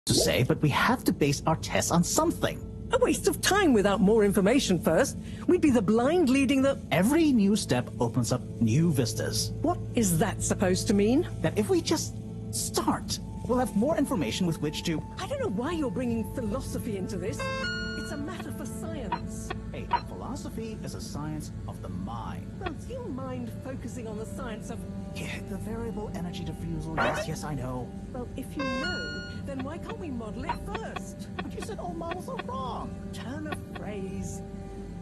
to say, but we have to base our tests on something. A waste of time without more information first. We'd be the blind leading the... Every new step opens up new vistas. What is that supposed to mean? That if we just start, we'll have more information with which to... I don't know why you're bringing philosophy into this. It's a matter for science. Hey, philosophy is a science of the mind. Well, do you mind focusing on the science of... Yeah, the variable energy diffusal, yes, I know. Well, if you know, then why can't we model it first? But you said all models are wrong. Turn of phrase.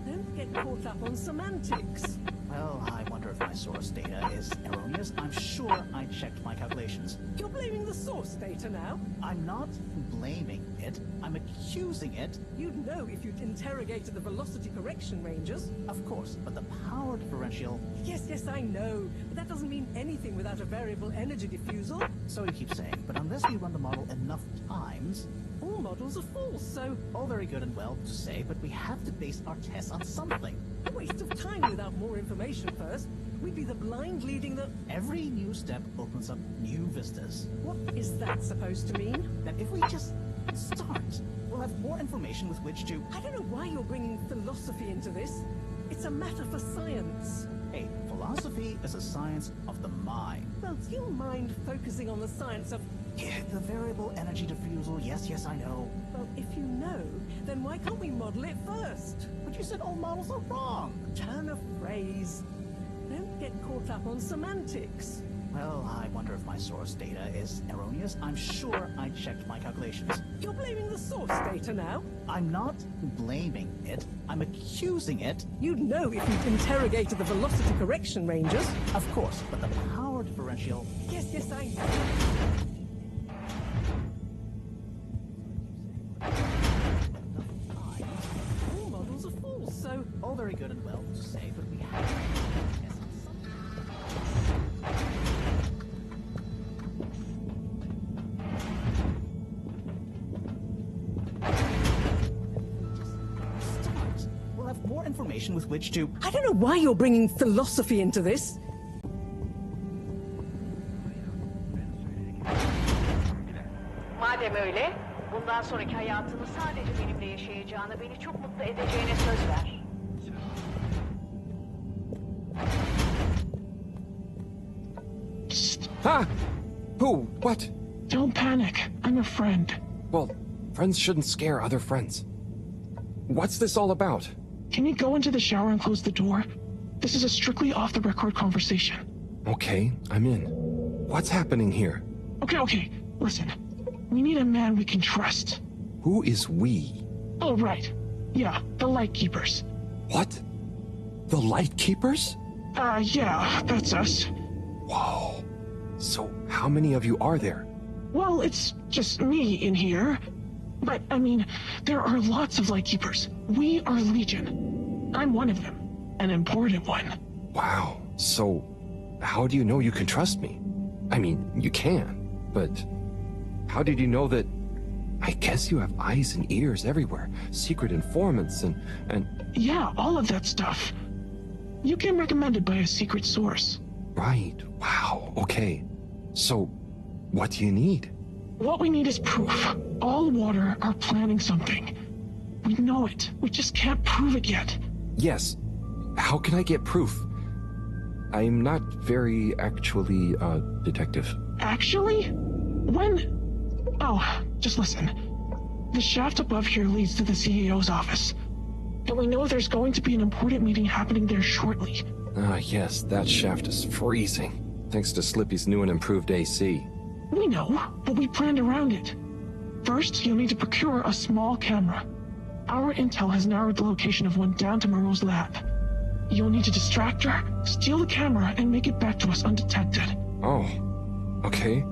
Don't get caught up on semantics. Well, I wonder if my source data is erroneous. I'm sure I checked my calculations. You're blaming the source data now? I'm not blaming it. I'm accusing it. You'd know if you'd interrogated the velocity correction ranges. Of course, but the power differential... Yes, I know. But that doesn't mean anything without a variable energy diffusal. So you keep saying, but unless we run the model enough times... All models are false, so... All very good and well to say, but we have to base our tests on something. A waste of time without more information first. We'd be the blind leading the... Every new step opens up new vistas. What is that supposed to mean? That if we just start, we'll have more information with which to... I don't know why you're bringing philosophy into this. It's a matter for science. Hey, philosophy is a science of the mind. Well, do you mind focusing on the science of... Yeah, the variable energy diffusal, yes, I know. Well, if you know, then why can't we model it first? But you said all models are wrong. Turn of phrase. Don't get caught up on semantics. Well, I wonder if my source data is erroneous. I'm sure I checked my calculations. You're blaming the source data now? I'm not blaming it. I'm accusing it. You'd know if you'd interrogated the velocity correction ranges. Of course, but the power differential... Yes, I know. All models are false, so... All very good and well to say, but we have to test something. Start. We'll have more information with which to... I don't know why you're bringing philosophy into this. Madem öyle, bundan sonraki hayatını sadece benimle yaşayacağına, beni çok mutlu edeceğine söz ver. Ah! Who? What? Don't panic. I'm a friend. Well, friends shouldn't scare other friends. What's this all about? Can you go into the shower and close the door? This is a strictly off-the-record conversation. Okay, I'm in. What's happening here? Okay. Listen. We need a man we can trust. Who is we? Oh, right. Yeah, the Lightkeepers. What? The Lightkeepers? Yeah, that's us. Whoa. So how many of you are there? Well, it's just me in here. But, I mean, there are lots of Lightkeepers. We are Legion. I'm one of them. An important one. Wow. So, how do you know you can trust me? I mean, you can, but how did you know that... I guess you have eyes and ears everywhere. Secret informants and... Yeah, all of that stuff. You came recommended by a secret source. Right. Wow. Okay. So, what do you need? What we need is proof. All water are planning something. We know it. We just can't prove it yet. Yes. How can I get proof? I'm not very, actually, detective. Actually? When... Oh, just listen. The shaft above here leads to the CEO's office. And we know there's going to be an important meeting happening there shortly. Ah, yes, that shaft is freezing. Thanks to Slippy's new and improved AC. We know, but we planned around it. First, you'll need to procure a small camera. Our intel has narrowed the location of one down to Moreau's lab. You'll need to distract her, steal the camera, and make it back to us undetected. Oh, okay.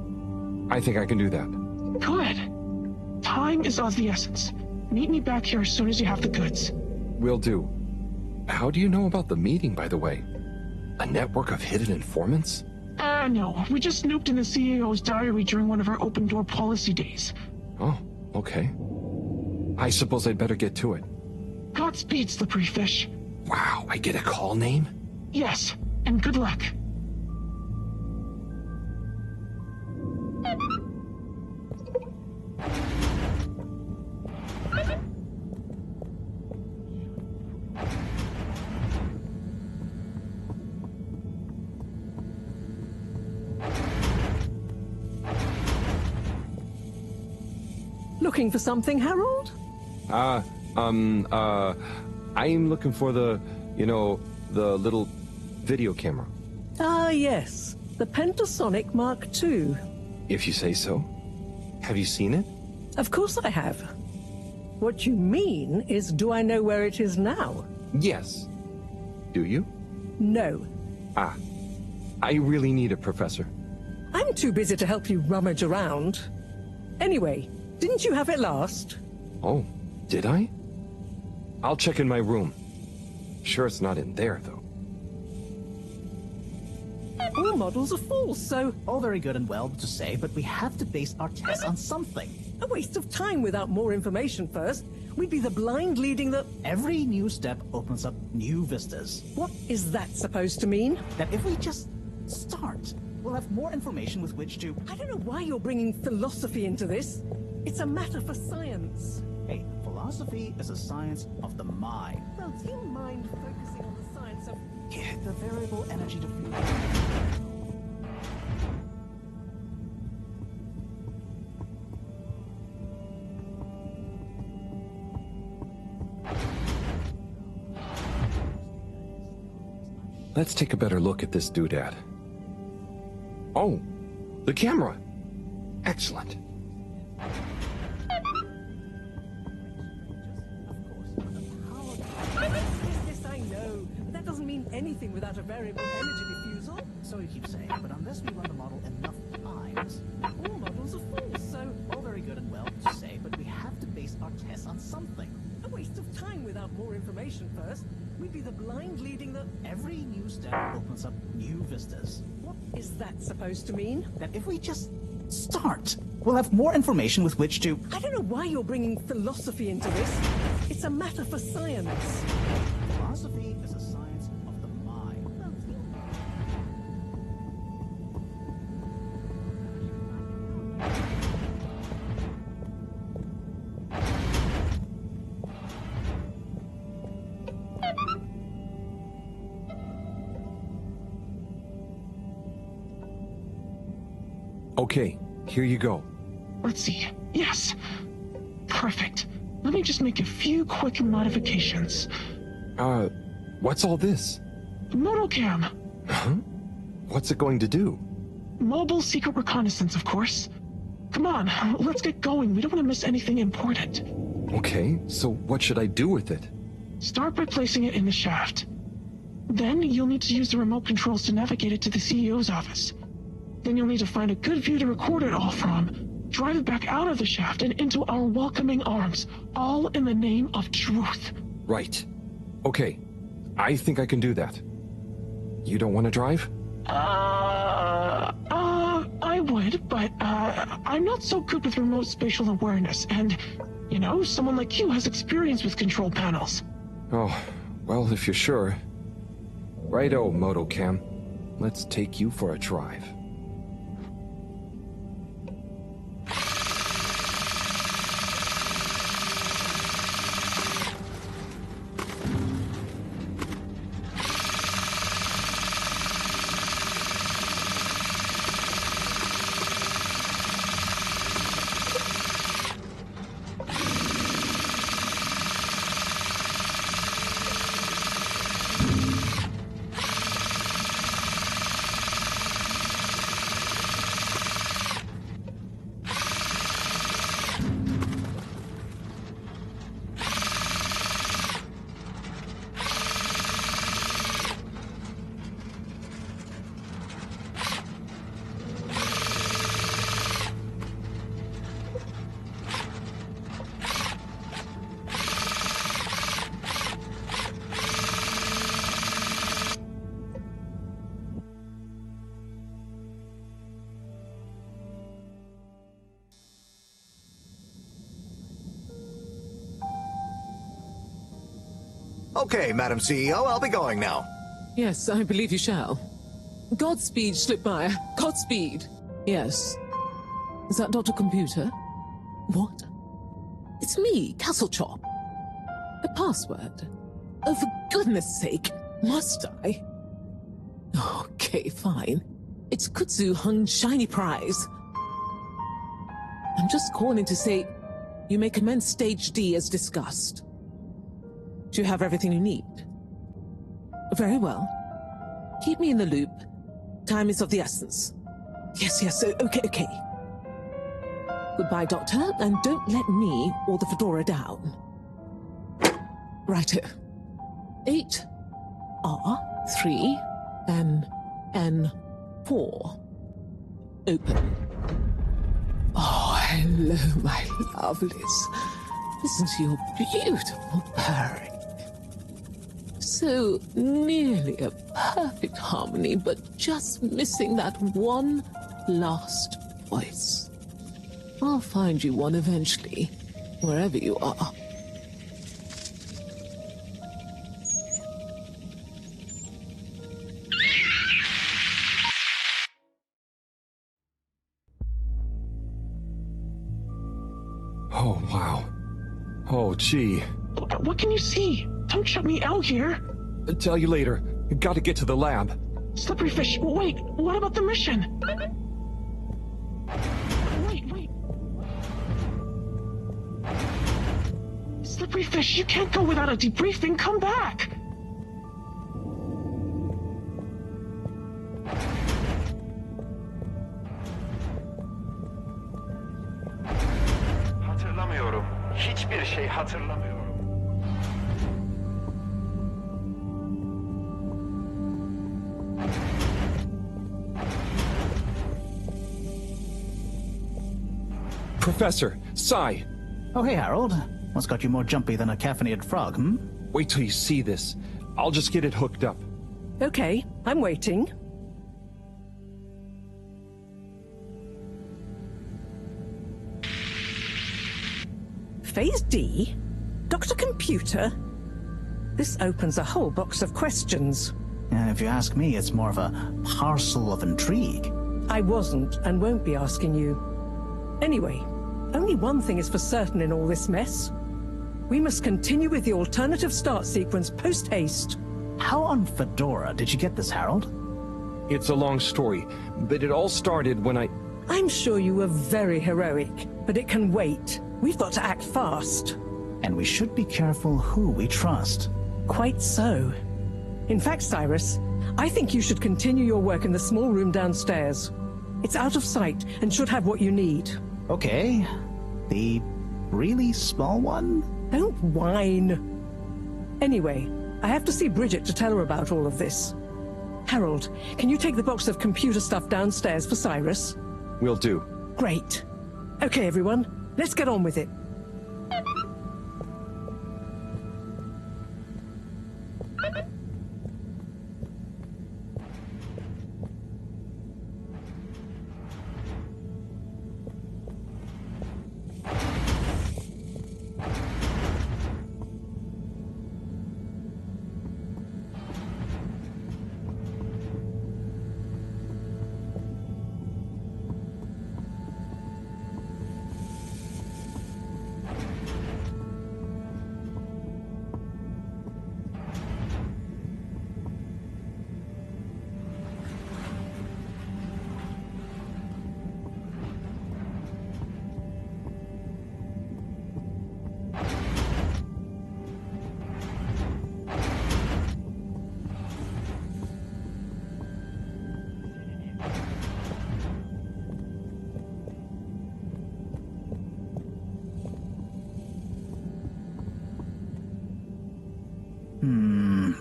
I think I can do that. Good. Time is of the essence. Meet me back here as soon as you have the goods. Will do. How do you know about the meeting, by the way? A network of hidden informants? No. We just snooped in the CEO's diary during one of our open-door policy days. Oh, okay. I suppose I'd better get to it. Godspeed, slippery fish. Wow, I get a call name? Yes, and good luck. looking for something, Harold? I'm looking for the little video camera. Ah, yes. The Pentasonic Mark II. If you say so. Have you seen it? Of course I have. What you mean is, do I know where it is now? Yes. Do you? No. Ah. I really need it, Professor. I'm too busy to help you rummage around. Anyway, didn't you have it last? Oh, did I? I'll check in my room. Sure it's not in there, though. All models are full, so All very good and well to say, but we have to base our tests on something. a waste of time without more information first. We'd be the blind leading the... Every new step opens up new vistas. What is that supposed to mean? That if we just start, we'll have more information with which to... I don't know why you're bringing philosophy into this. It's a matter for science. Hey, philosophy is a science of the mind. Well, do you mind focusing on the science of... Yeah, the variable energy diffusion. Let's take a better look at this doodad. Oh, the camera. Excellent. Yes, I know, but that doesn't mean anything without a variable energy diffusal. So you keep saying, but unless we run the model enough times, All models are full, so all very good and well to say, but we have to base our tests on something. a waste of time without more information first. We'd be the blind leading the... Every new step opens up new vistas. What is that supposed to mean? That if we just start, we'll have more information with which to... I don't know why you're bringing philosophy into this. It's a matter for science. Philosophy is a science of the mind. Okay, here you go. Let's see. Yes. Perfect. Let me just make a few quick modifications. What's all this? Motocam. Huh? What's it going to do? Mobile secret reconnaissance, of course. Come on, let's get going. We don't want to miss anything important. Okay, so what should I do with it? Start by placing it in the shaft. Then you'll need to use the remote controls to navigate it to the CEO's office. Then you'll need to find a good view to record it all from, drive it back out of the shaft and into our welcoming arms, all in the name of truth. Right. Okay, I think I can do that. You don't want to drive? I would, but, I'm not so good with remote spatial awareness, and, someone like you has experience with control panels. Oh, well, if you're sure. Righto, Motocam. Let's take you for a drive. Okay, Madam CEO, I'll be going now. Yes, I believe you shall. Godspeed, Schlipmeyer. Godspeed. Yes. Is that Dr. Computer? What? It's me, Castlechop. A password. Oh, for goodness sake, must I? Okay, fine. It's Kutsu Hung Shiny Prize. I'm just calling to say, You may commence Stage D as discussed. Do you have everything you need? Very well. Keep me in the loop. Time is of the essence. Yes, okay. Goodbye, Doctor, and don't let me or the Fedora down. Righto. 8 R3 N 4. Open. Oh, hello, my lovelies. Listen to your beautiful purring. So nearly a perfect harmony, but just missing that one last voice. I'll find you one eventually, wherever you are. Oh, wow. Oh, gee. What can you see? Don't shut me out here. Tell you later. Gotta get to the lab. Slippery fish. Wait, what about the mission? Wait. Slippery fish, you can't go without a debriefing. Come back. Hatırlamıyorum. Hiçbir şey hatırlamıyorum. Professor, Sai. Oh, hey, Harold. What's got you more jumpy than a caffeinated frog, hmm? Wait till you see this. I'll just get it hooked up. Okay, I'm waiting. Phase D? Dr. Computer? This opens a whole box of questions. If you ask me, it's more of a parcel of intrigue. I wasn't and won't be asking you. Anyway, only one thing is for certain in all this mess. We must continue with the alternative start sequence post-haste. How on Fedora did you get this, Harold? It's a long story, but it all started when I'm sure you were very heroic, but it can wait. We've got to act fast. And we should be careful who we trust. Quite so. In fact, Cyrus, I think you should continue your work in the small room downstairs. It's out of sight and should have what you need. Okay. The really small one? Don't whine. Anyway, I have to see Bridget to tell her about all of this. Harold, can you take the box of computer stuff downstairs for Cyrus? Will do. Great. Okay, everyone, let's get on with it.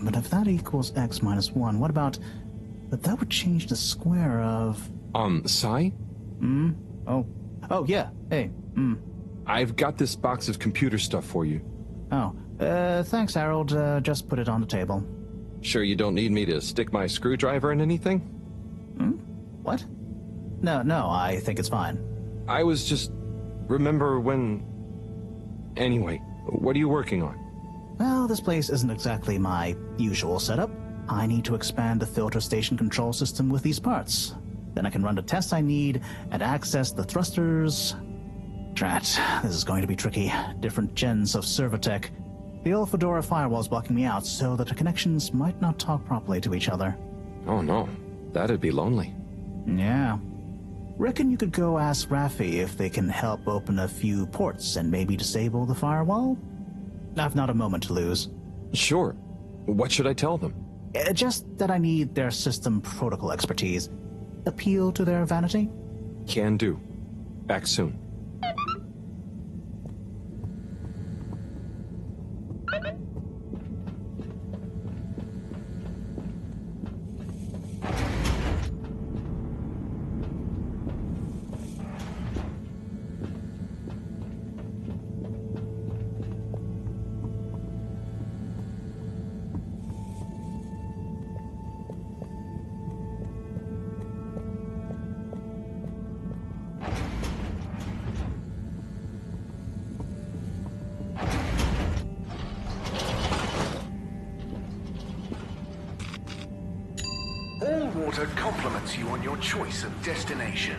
But if that equals x minus 1, what about... But that would change the square of... Sai? Oh, yeah. Hey, I've got this box of computer stuff for you. Oh, thanks, Harold. Just put it on the table. Sure you don't need me to stick my screwdriver in anything? What? No, I think it's fine. I was just... Remember when... Anyway, what are you working on? Well, this place isn't exactly my usual setup. I need to expand the filter station control system with these parts. Then I can run the tests I need and access the thrusters. Drat, this is going to be tricky. Different gens of server tech. The old Fedora firewall's blocking me out so that the connections might not talk properly to each other. Oh no, that'd be lonely. Yeah. Reckon you could go ask Raffi if they can help open a few ports and maybe disable the firewall? I've not a moment to lose. Sure. What should I tell them? Just that I need their system protocol expertise. Appeal to their vanity? Can do. Back soon. All water compliments you on your choice of destination.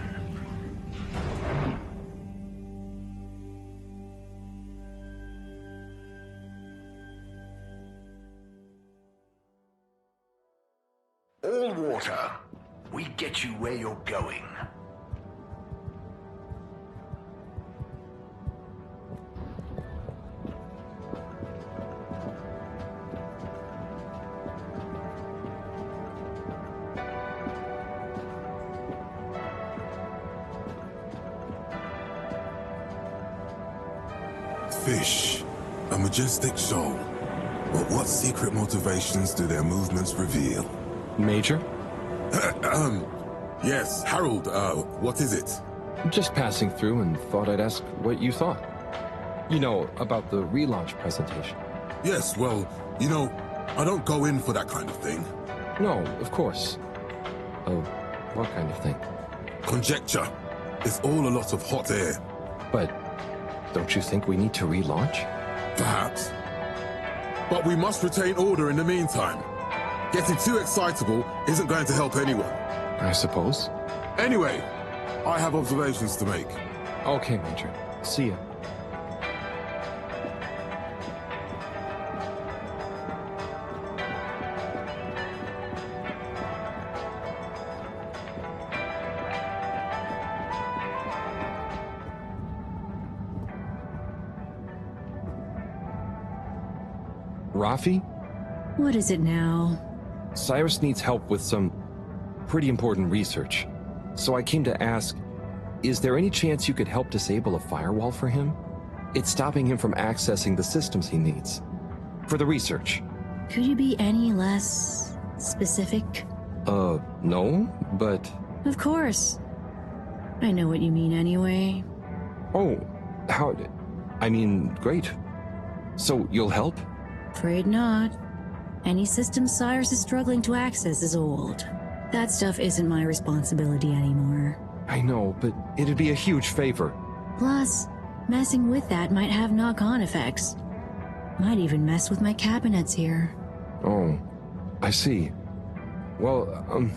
All water, we get you where you're going. Fish, a majestic shoal. But what secret motivations do their movements reveal? Major? Yes, Harold, what is it? Just passing through and thought I'd ask what you thought. You know, about the relaunch presentation. Yes, well, you know, I don't go in for that kind of thing. No, of course. Oh, what kind of thing? Conjecture. It's all a lot of hot air. But don't you think we need to relaunch? Perhaps. But we must retain order in the meantime. Getting too excitable isn't going to help anyone. I suppose. Anyway, I have observations to make. Okay, Major. See ya. Raffi? What is it now? Cyrus needs help with some pretty important research. So I came to ask, is there any chance you could help disable a firewall for him? It's stopping him from accessing the systems he needs. For the research. Could you be any less specific? No, but... Of course. I know what you mean anyway. Oh, how... I mean, great. So, you'll help? Afraid not. Any system Cyrus is struggling to access is old. That stuff isn't my responsibility anymore. I know, but it'd be a huge favor. Plus, messing with that might have knock-on effects. Might even mess with my cabinets here. Oh, I see. Well,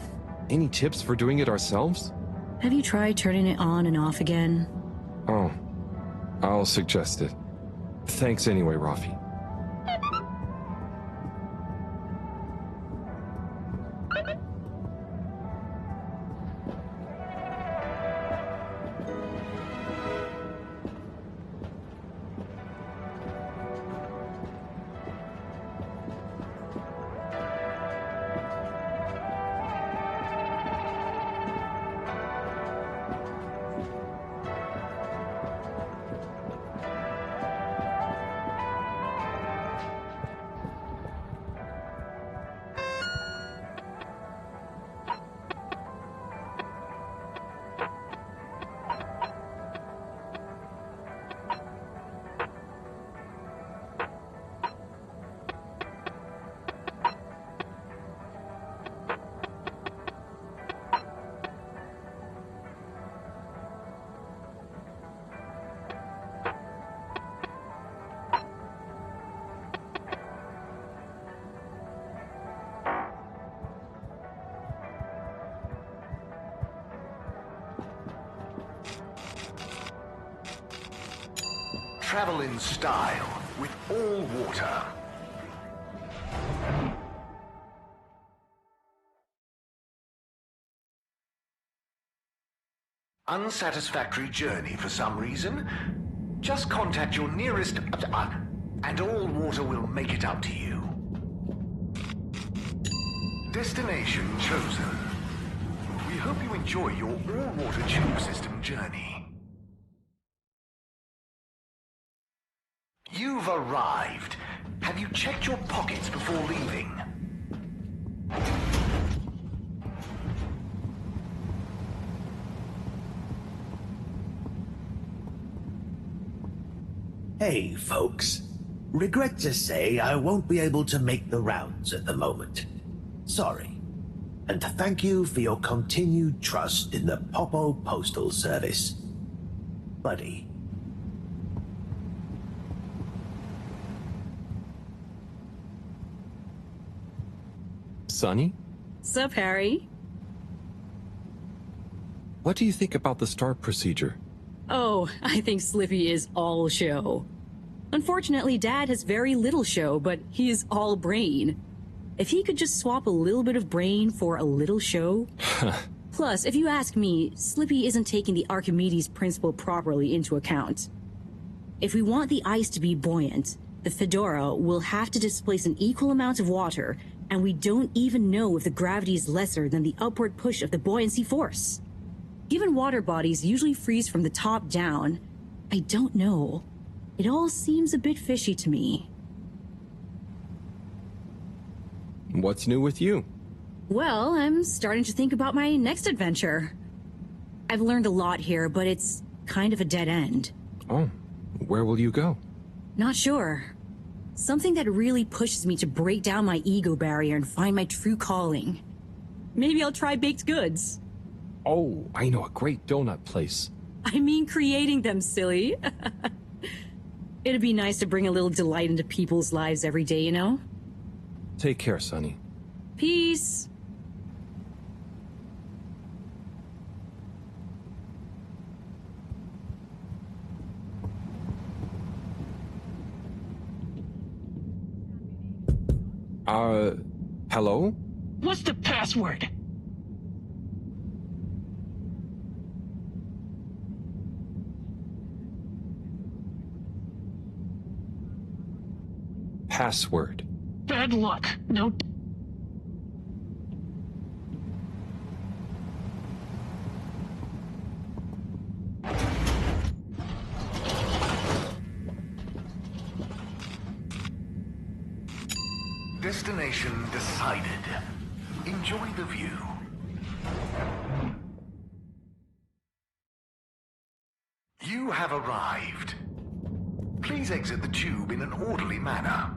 any tips for doing it ourselves? Have you tried turning it on and off again? Oh, I'll suggest it. Thanks anyway, Raffi. Travel in style with all water. Unsatisfactory journey for some reason? Just contact your nearest... and all water will make it up to you. Destination chosen. We hope you enjoy your all-water tube system journey. You've arrived. Have you checked your pockets before leaving? Hey, folks. Regret to say I won't be able to make the rounds at the moment. Sorry. And to thank you for your continued trust in the Popo Postal Service. Buddy. Sonny? Sup, Harry? What do you think about the start procedure? Oh, I think Slippy is all show. Unfortunately, Dad has very little show, but he is all brain. If he could just swap a little bit of brain for a little show... Plus, if you ask me, Slippy isn't taking the Archimedes principle properly into account. If we want the ice to be buoyant, the Fedora will have to displace an equal amount of water, and we don't even know if the gravity is lesser than the upward push of the buoyancy force. Given water bodies usually freeze from the top down, I don't know. It all seems a bit fishy to me. What's new with you? Well, I'm starting to think about my next adventure. I've learned a lot here, but it's kind of a dead end. Oh, where will you go? Not sure. Something that really pushes me to break down my ego barrier and find my true calling. Maybe I'll try baked goods. Oh, I know a great donut place. I mean creating them, silly. It'd be nice to bring a little delight into people's lives every day, you know? Take care, Sonny. Peace. Hello? What's the password? Password. Bad luck. No. Destination decided. Enjoy the view. You have arrived. Please exit the tube in an orderly manner.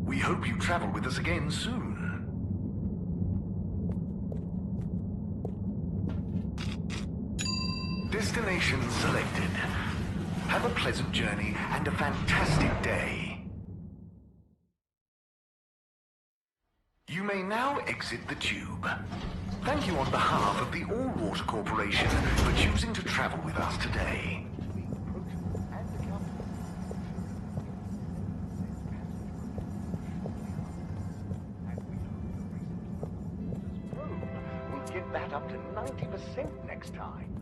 We hope you travel with us again soon. Destination selected. Have a pleasant journey and a fantastic day. You may now exit the tube. Thank you on behalf of the All-Water Corporation for choosing to travel with us today. We'll get that up to 90% next time.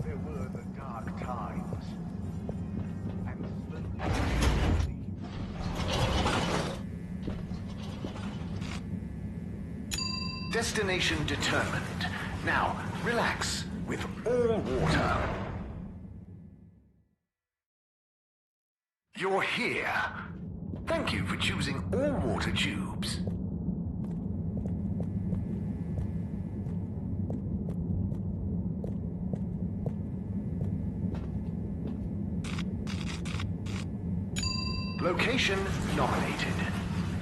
There were the dark times. And destination determined. Now, relax with all water. You're here. Thank you for choosing all water tubes. Location nominated.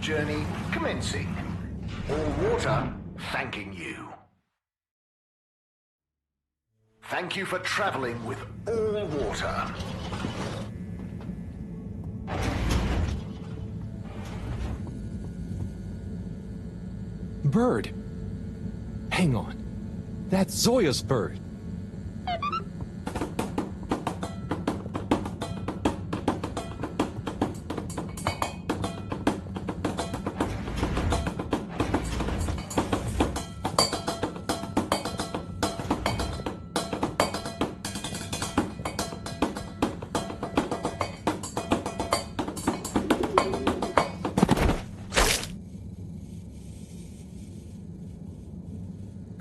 Journey commencing. All water thanking you. Thank you for traveling with all water. Bird. Hang on. That's Zoya's bird.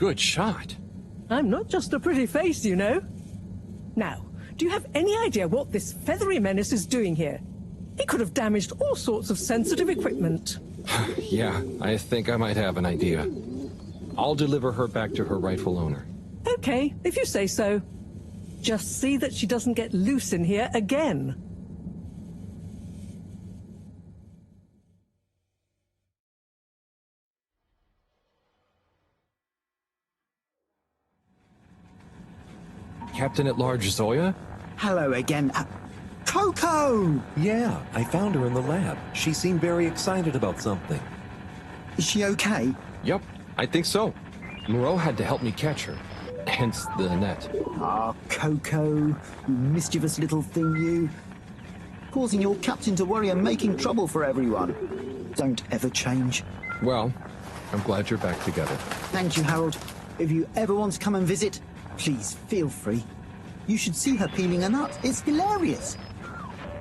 good shot. I'm not just a pretty face, you know. Now, do you have any idea what this feathery menace is doing here? He could have damaged all sorts of sensitive equipment. Yeah, I think I might have an idea. I'll deliver her back to her rightful owner. Okay, if you say so. Just see that she doesn't get loose in here again. Captain at Large Zoya? Hello again. Coco! Yeah, I found her in the lab. She seemed very excited about something. Is she okay? Yep, I think so. Moreau had to help me catch her. Hence the net. Ah, Coco, you mischievous little thing, you. Causing your captain to worry and making trouble for everyone. Don't ever change. Well, I'm glad you're back together. Thank you, Harold. If you ever want to come and visit, please feel free. You should see her peeling a nut. It's hilarious.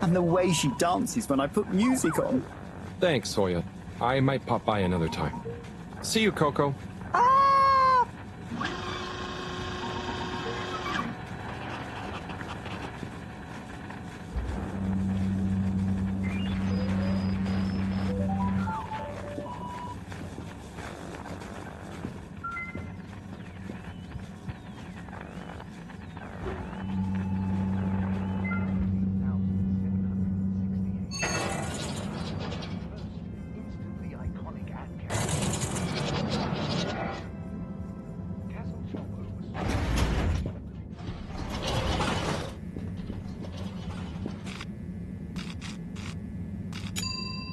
And the way she dances when I put music on. Thanks, Zoya. I might pop by another time. See you, Coco.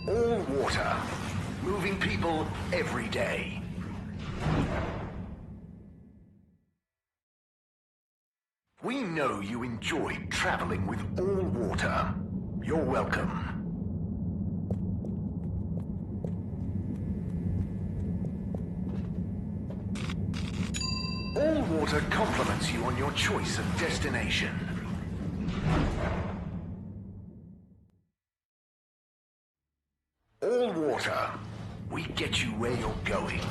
All water. Moving people every day. We know you enjoyed traveling with all water. You're welcome. All water compliments you on your choice of destination. All water. We get you where you're going.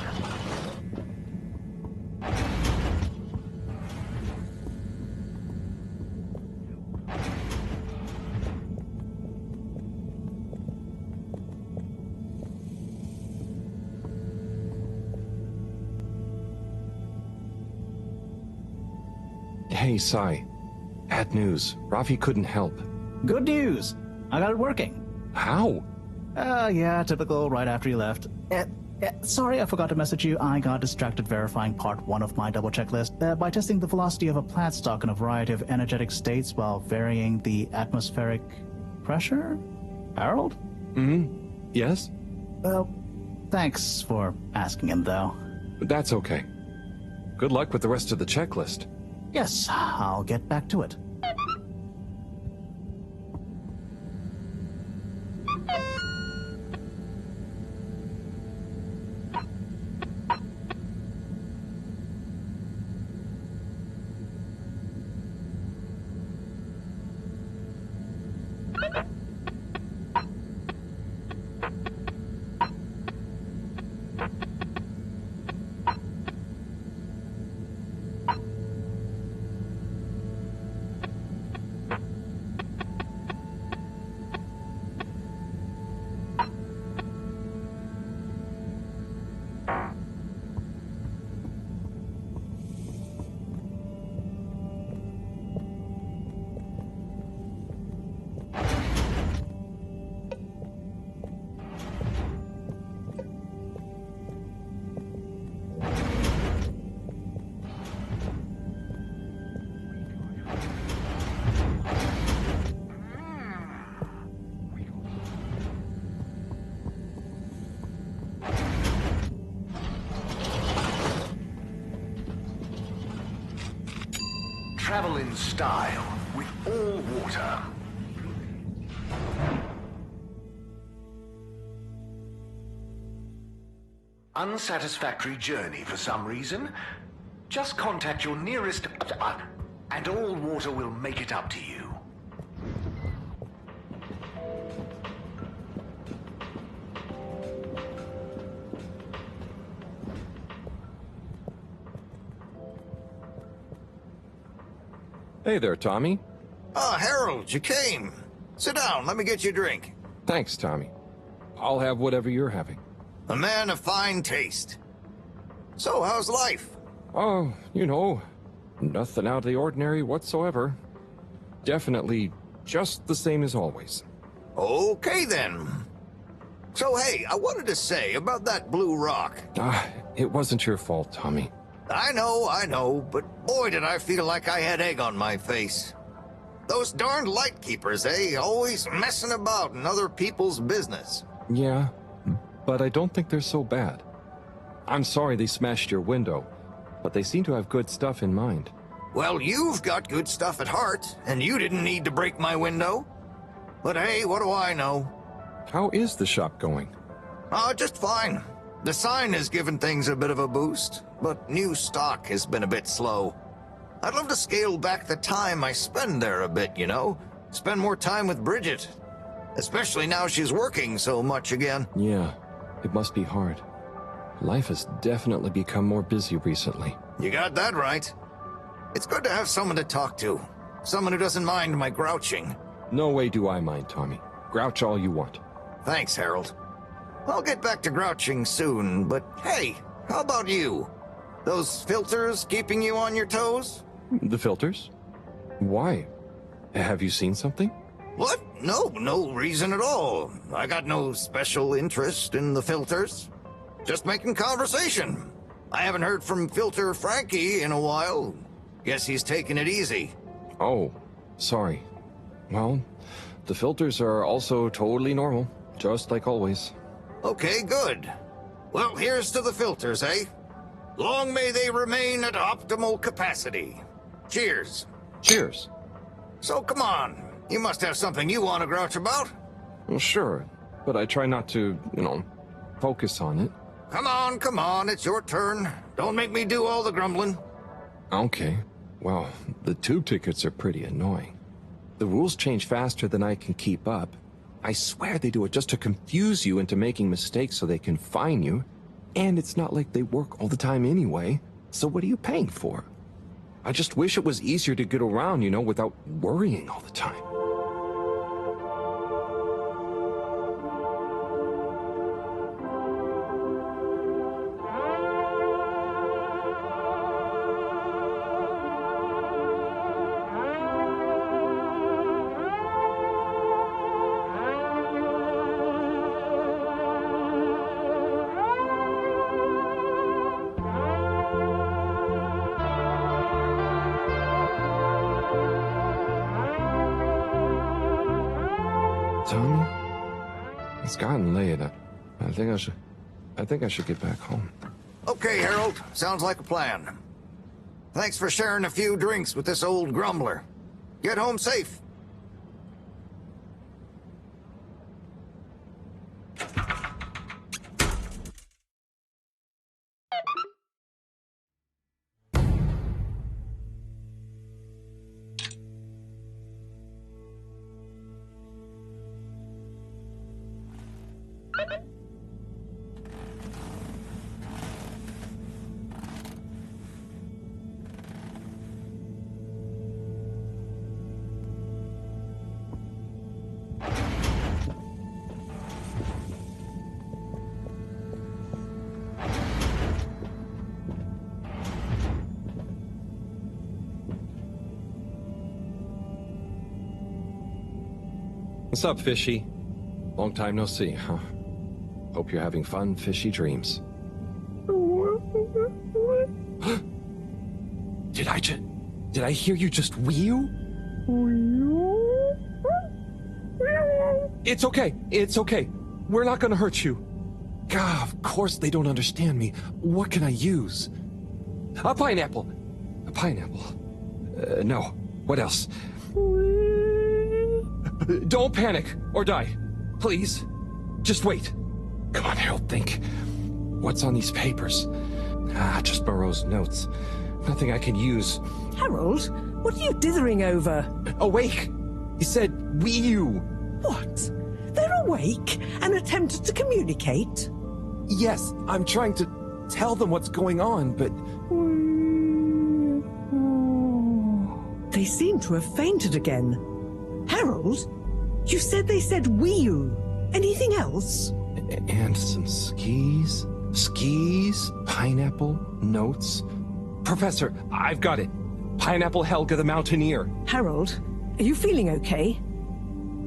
Hey, Sai. Bad news. Rafi couldn't help. Good news. I got it working. How? Yeah, typical right after you left. Sorry, I forgot to message you. I got distracted verifying part 1 of my double checklist by testing the velocity of a plant stock in a variety of energetic states while varying the atmospheric pressure? Harold? Yes? Well, thanks for asking him, though. That's okay. Good luck with the rest of the checklist. Yes, I'll get back to it. Travel in style with all water. Unsatisfactory journey for some reason? Just contact your nearest and all water will make it up to you. Hey there, Tommy. Ah, Harold, you came. Sit down, let me get you a drink. Thanks, Tommy. I'll have whatever you're having. A man of fine taste. So, how's life? Oh, you know, nothing out of the ordinary whatsoever. Definitely just the same as always. Okay, then. So, hey, I wanted to say about that blue rock. It wasn't your fault, Tommy. I know, but boy did I feel like I had egg on my face. Those darned lightkeepers, eh? Always messing about in other people's business. Yeah, but I don't think they're so bad. I'm sorry they smashed your window, but they seem to have good stuff in mind. Well, you've got good stuff at heart, and you didn't need to break my window. But hey, what do I know? How is the shop going? Just fine. The sign has given things a bit of a boost, but new stock has been a bit slow. I'd love to scale back the time I spend there a bit, you know? Spend more time with Bridget. Especially now she's working so much again. Yeah, it must be hard. Life has definitely become more busy recently. You got that right. It's good to have someone to talk to. Someone who doesn't mind my grouching. No way do I mind, Tommy. Grouch all you want. Thanks, Harold. I'll get back to grouching soon, but hey, how about you? Those filters keeping you on your toes? The filters? Why? Have you seen something? What? No reason at all. I got no special interest in the filters. Just making conversation. I haven't heard from Filter Frankie in a while. Guess he's taking it easy. Oh, sorry. Well, the filters are also totally normal, just like always. Okay, good. Well, here's to the filters, eh? Long may they remain at optimal capacity. Cheers. Cheers. So come on, you must have something you want to grouch about. Well, sure, but I try not to, focus on it. Come on, it's your turn. Don't make me do all the grumbling. Okay. Well, the tube tickets are pretty annoying. The rules change faster than I can keep up. I swear they do it just to confuse you into making mistakes so they can fine you. And it's not like they work all the time anyway, so what are you paying for? I just wish it was easier to get around, without worrying all the time. Tommy? It's gotten late. I think I should get back home. Okay, Harold. Sounds like a plan. Thanks for sharing a few drinks with this old grumbler. Get home safe. What's up, Fishy? Long time no see, huh? Hope you're having fun, fishy dreams. Did I hear you just wheel? It's okay. We're not gonna hurt you. God, of course they don't understand me. What can I use? A pineapple. No. What else? Don't panic or die. Please. Just wait. Come on, Harold, think. What's on these papers? Just Moreau's notes. Nothing I can use. Harold, what are you dithering over? Awake! He said, you. What? They're awake and attempted to communicate? Yes, I'm trying to tell them what's going on, but... They They seem to have fainted again. Harold, you said they said Wii U. Anything else? And some skis? Skis? Pineapple? Notes? Professor, I've got it. Pineapple Helga the Mountaineer. Harold, are you feeling okay?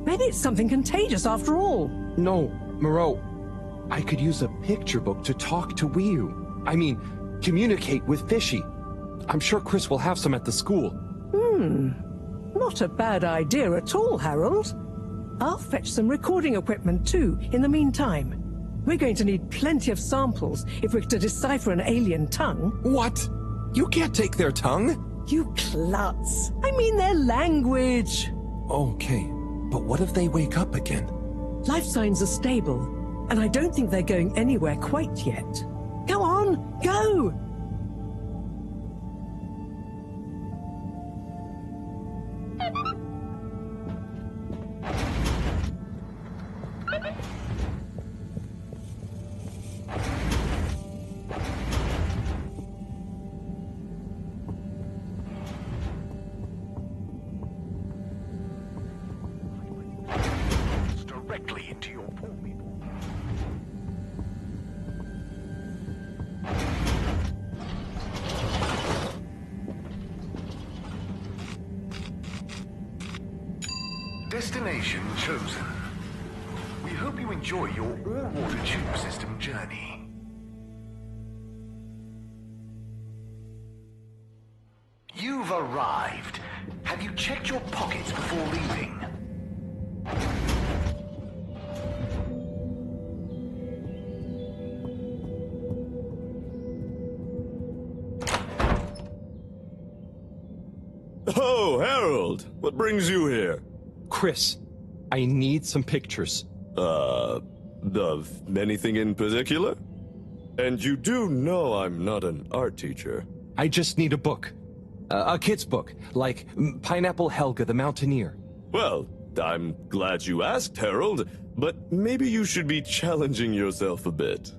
Maybe it's something contagious after all. No, Moreau. I could use a picture book to talk to Wiu. I mean, communicate with Fishy. I'm sure Chris will have some at the school. Not a bad idea at all, Harold. I'll fetch some recording equipment too, in the meantime. We're going to need plenty of samples if we're to decipher an alien tongue. What? You can't take their tongue? You klutz. I mean their language. Okay, but what if they wake up again? Life signs are stable, and I don't think they're going anywhere quite yet. Go on, go! Directly into your pool. Destination chosen. We hope you enjoy your all-water tube system journey. You've arrived. Have you checked your pockets before leaving? Oh, Harold! What brings you here? Chris, I need some pictures. Of anything in particular? And you do know I'm not an art teacher. I just need a book. A kid's book, like Pineapple Helga the Mountaineer. Well, I'm glad you asked, Harold, but maybe you should be challenging yourself a bit.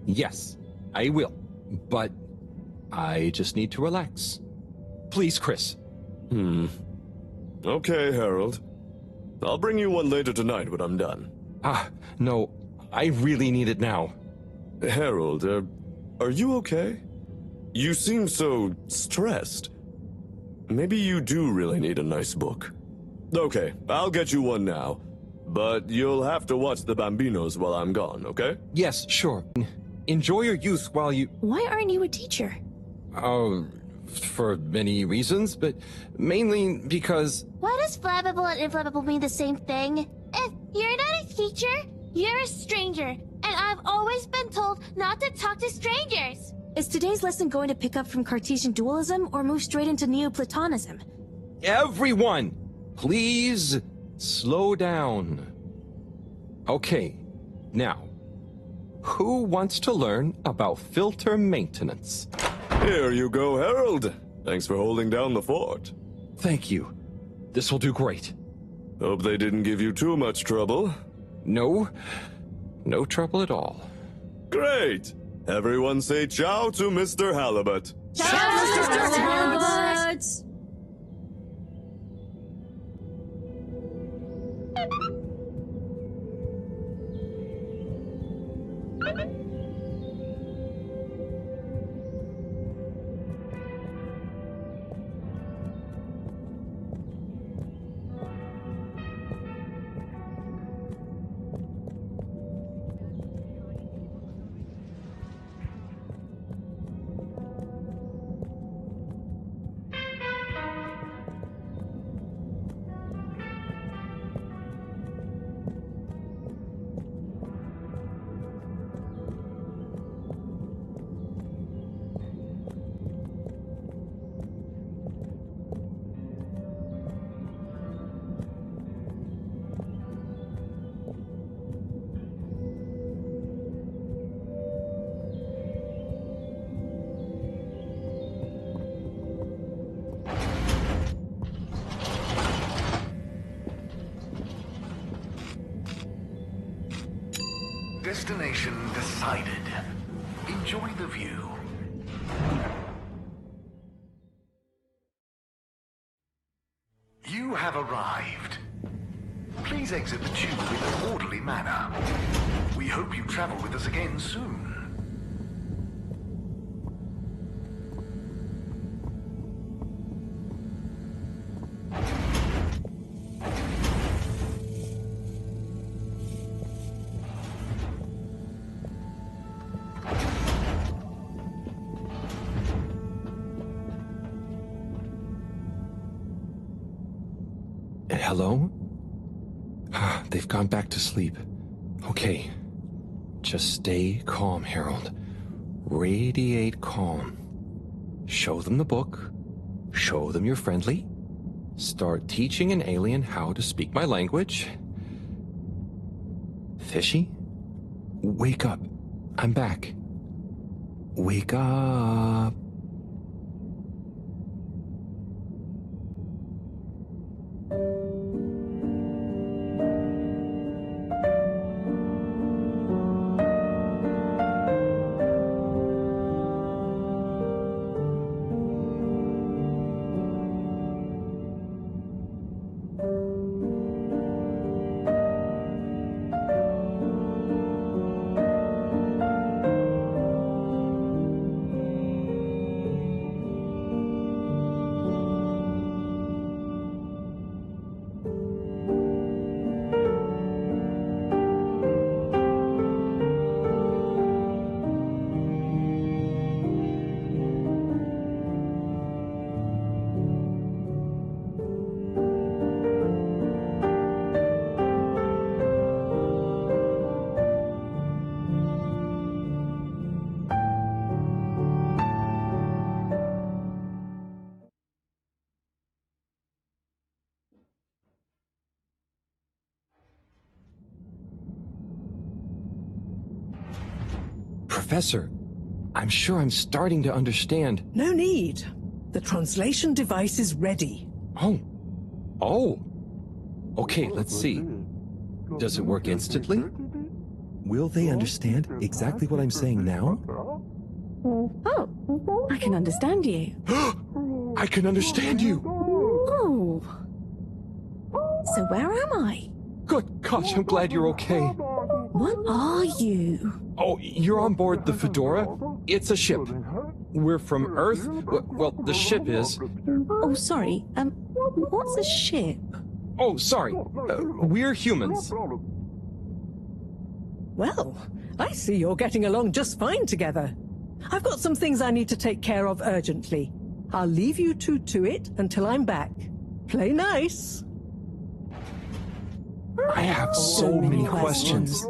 Yes, I will. But I just need to relax. Please, Chris. Okay, Harold. I'll bring you one later tonight when I'm done. No, I really need it now. Harold, are you okay? You seem so stressed. Maybe you do really need a nice book. Okay, I'll get you one now. But you'll have to watch the Bambinos while I'm gone, okay? Yes, sure. Enjoy your youth while you... Why aren't you a teacher? For many reasons, but mainly because... Why does flammable and inflammable mean the same thing? If you're not a teacher, you're a stranger. And I've always been told not to talk to strangers. Is today's lesson going to pick up from Cartesian dualism or move straight into Neoplatonism? Everyone, please slow down. Okay, now, who wants to learn about filter maintenance? Here you go, Harold. Thanks for holding down the fort. Thank you. This will do great. Hope they didn't give you too much trouble. No trouble at all. Great! Everyone say ciao to Mr. Halibut. Ciao, Mr. Halibut! Destination decided. Enjoy the view. You have arrived. Please exit the tube in an orderly manner. We hope you travel with us again soon. Hello? They've gone back to sleep. Okay. Just stay calm, Harold. Radiate calm. Show them the book. Show them you're friendly. Start teaching an alien how to speak my language. Fishy? Wake up. I'm back. Wake up. Professor, I'm sure I'm starting to understand. No need. The translation device is ready. Oh. Okay, let's see. Does it work instantly? Will they understand exactly what I'm saying now? Oh, I can understand you. I can understand you! Oh. So where am I? Good gosh, I'm glad you're okay. What are you? Oh, you're on board the Fedora? It's a ship. We're from Earth? Well, the ship is. Oh, sorry. What's a ship? Oh, sorry. We're humans. Well, I see you're getting along just fine together. I've got some things I need to take care of urgently. I'll leave you two to it until I'm back. Play nice. I have so many questions.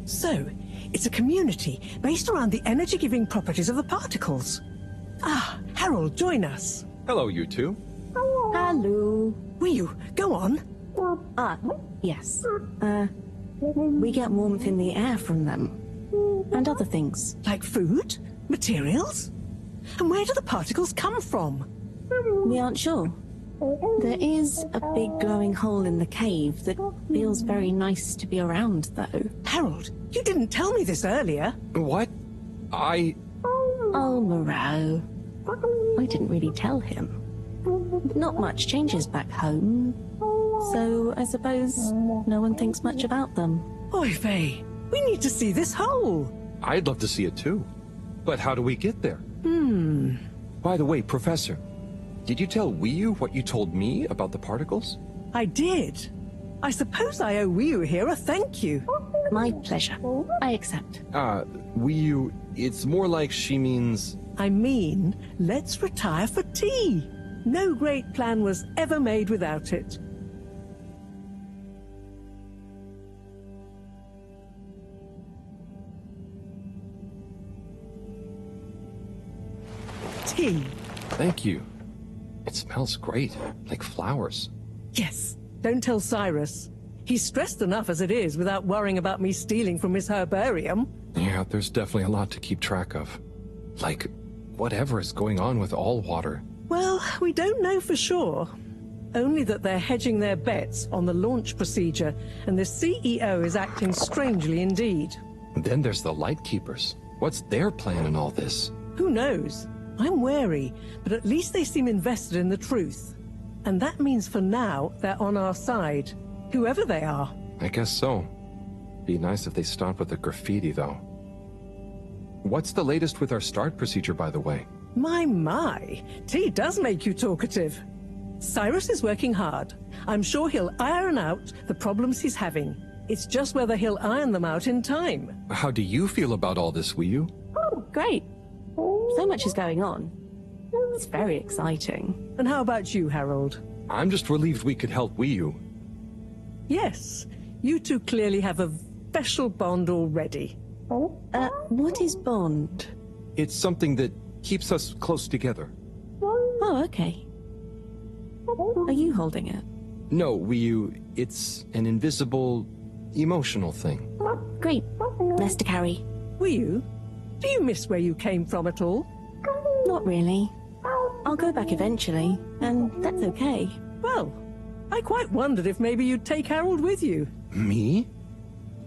So, it's a community based around the energy-giving properties of the particles. Ah, Harold, join us. Hello, you two. Hello. Will go on? Yes. We get warmth in the air from them. And other things. Like food? Materials? And where do the particles come from? We aren't sure. There is a big glowing hole in the cave that feels very nice to be around, though. Harold, you didn't tell me this earlier. What? Oh, Moreau. I didn't really tell him. Not much changes back home, so I suppose no one thinks much about them. Oy vey, we need to see this hole. I'd love to see it too. But how do we get there? By the way, Professor, did you tell Wiyu what you told me about the particles? I did. I suppose I owe Wiyu here a thank you. My pleasure. I accept. Wiyu, it's more like she means... I mean, let's retire for tea. No great plan was ever made without it. Tea. Thank you. It smells great, like flowers. Yes, don't tell Cyrus. He's stressed enough as it is without worrying about me stealing from his herbarium. Yeah, there's definitely a lot to keep track of. Like, whatever is going on with all water. Well, we don't know for sure. Only that they're hedging their bets on the launch procedure, and the CEO is acting strangely indeed. Then there's the Lightkeepers. What's their plan in all this? Who knows? I'm wary, but at least they seem invested in the truth. And that means for now, they're on our side. Whoever they are. I guess so. Be nice if they stopped with the graffiti, though. What's the latest with our start procedure, by the way? My. Tea does make you talkative. Cyrus is working hard. I'm sure he'll iron out the problems he's having. It's just whether he'll iron them out in time. How do you feel about all this, Wiyu? Oh, great. So much is going on. It's very exciting. And how about you, Harold? I'm just relieved we could help Wiyu. Yes, you two clearly have a special bond already. What is bond? It's something that keeps us close together. Oh, okay. Are you holding it? No, Wiyu, it's an invisible, emotional thing. Great. Less to carry. Wiyu, do you miss where you came from at all? Not really. I'll go back eventually, and that's okay. Well, I quite wondered if maybe you'd take Harold with you. Me?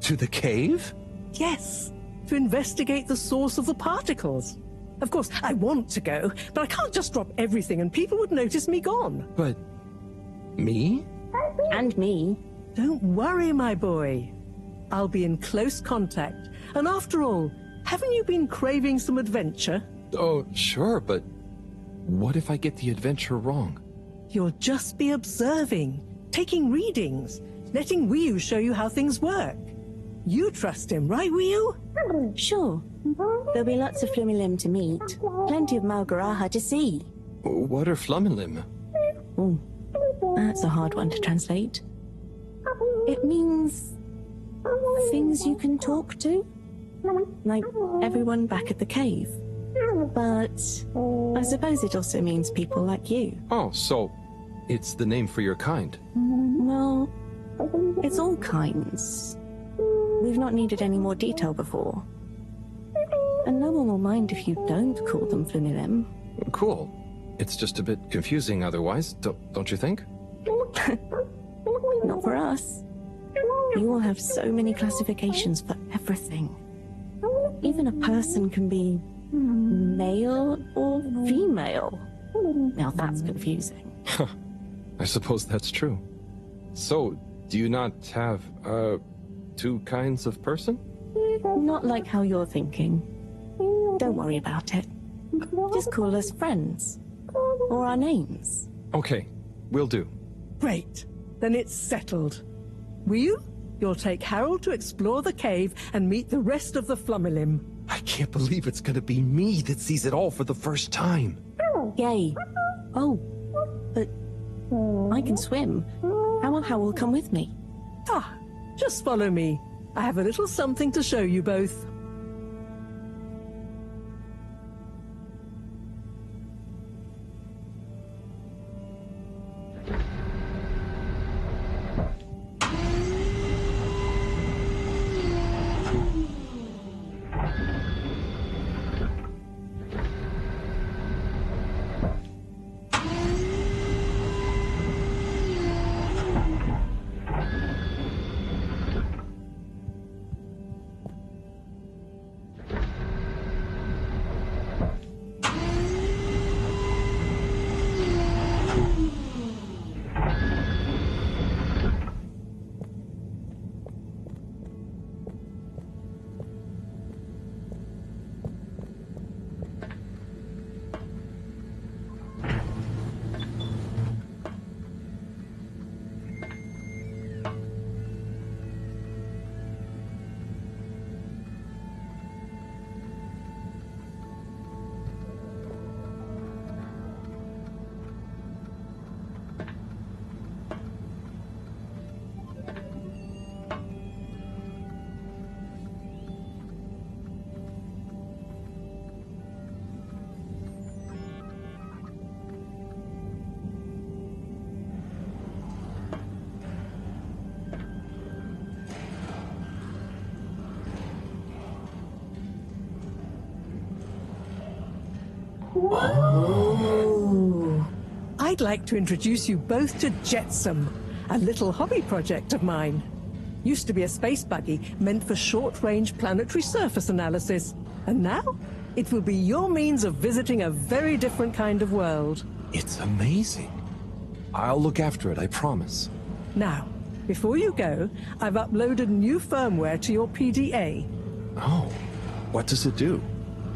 To the cave? Yes, to investigate the source of the particles. Of course, I want to go, but I can't just drop everything and people would notice me gone. But... me? And me. Don't worry, my boy. I'll be in close contact. And after all, haven't you been craving some adventure? Oh, sure, but what if I get the adventure wrong? You'll just be observing, taking readings, letting Wiyu show you how things work. You trust him, right, Wiyu? Sure. There'll be lots of Flumilim to meet. Plenty of Malgaraha to see. What are Flumilim? Oh, that's a hard one to translate. It means things you can talk to. Like everyone back at the cave. But I suppose it also means people like you. Oh, so it's the name for your kind. Well, it's all kinds. We've not needed any more detail before. And no one will mind if you don't call them Flumilim. Cool. It's just a bit confusing otherwise, don't you think? Not for us. You all have so many classifications for everything. Even a person can be male or female. Now that's confusing. I suppose that's true. So, do you not have, two kinds of person? Not like how you're thinking. Don't worry about it. Just call us friends. Or our names. Okay, will do. Great. Then it's settled. Wiyu, you'll take Harold to explore the cave and meet the rest of the Flumilim. I can't believe it's gonna be me that sees it all for the first time. Yay. Oh, but I can swim. How will Howell come with me? Ah, just follow me. I have a little something to show you both. Oh. I'd like to introduce you both to Jetsam, a little hobby project of mine. Used to be a space buggy meant for short-range planetary surface analysis, and now it will be your means of visiting a very different kind of world. It's amazing. I'll look after it, I promise. Now, before you go, I've uploaded new firmware to your PDA. Oh, what does it do?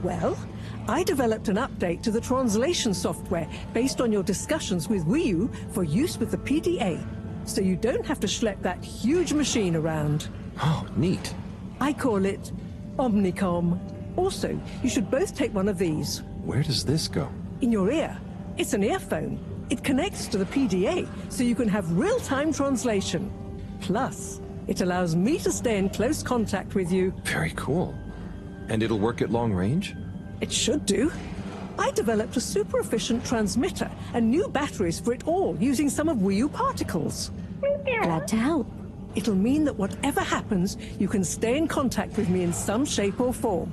Well, I developed an update to the translation software based on your discussions with Wii U for use with the PDA, so you don't have to schlep that huge machine around. Oh, neat. I call it Omnicom. Also, you should both take one of these. Where does this go? In your ear. It's an earphone. It connects to the PDA, so you can have real-time translation. Plus, it allows me to stay in close contact with you. Very cool. And it'll work at long range? It should do. I developed a super efficient transmitter and new batteries for it all using some of Wii U particles. Glad to help. It'll mean that whatever happens, you can stay in contact with me in some shape or form.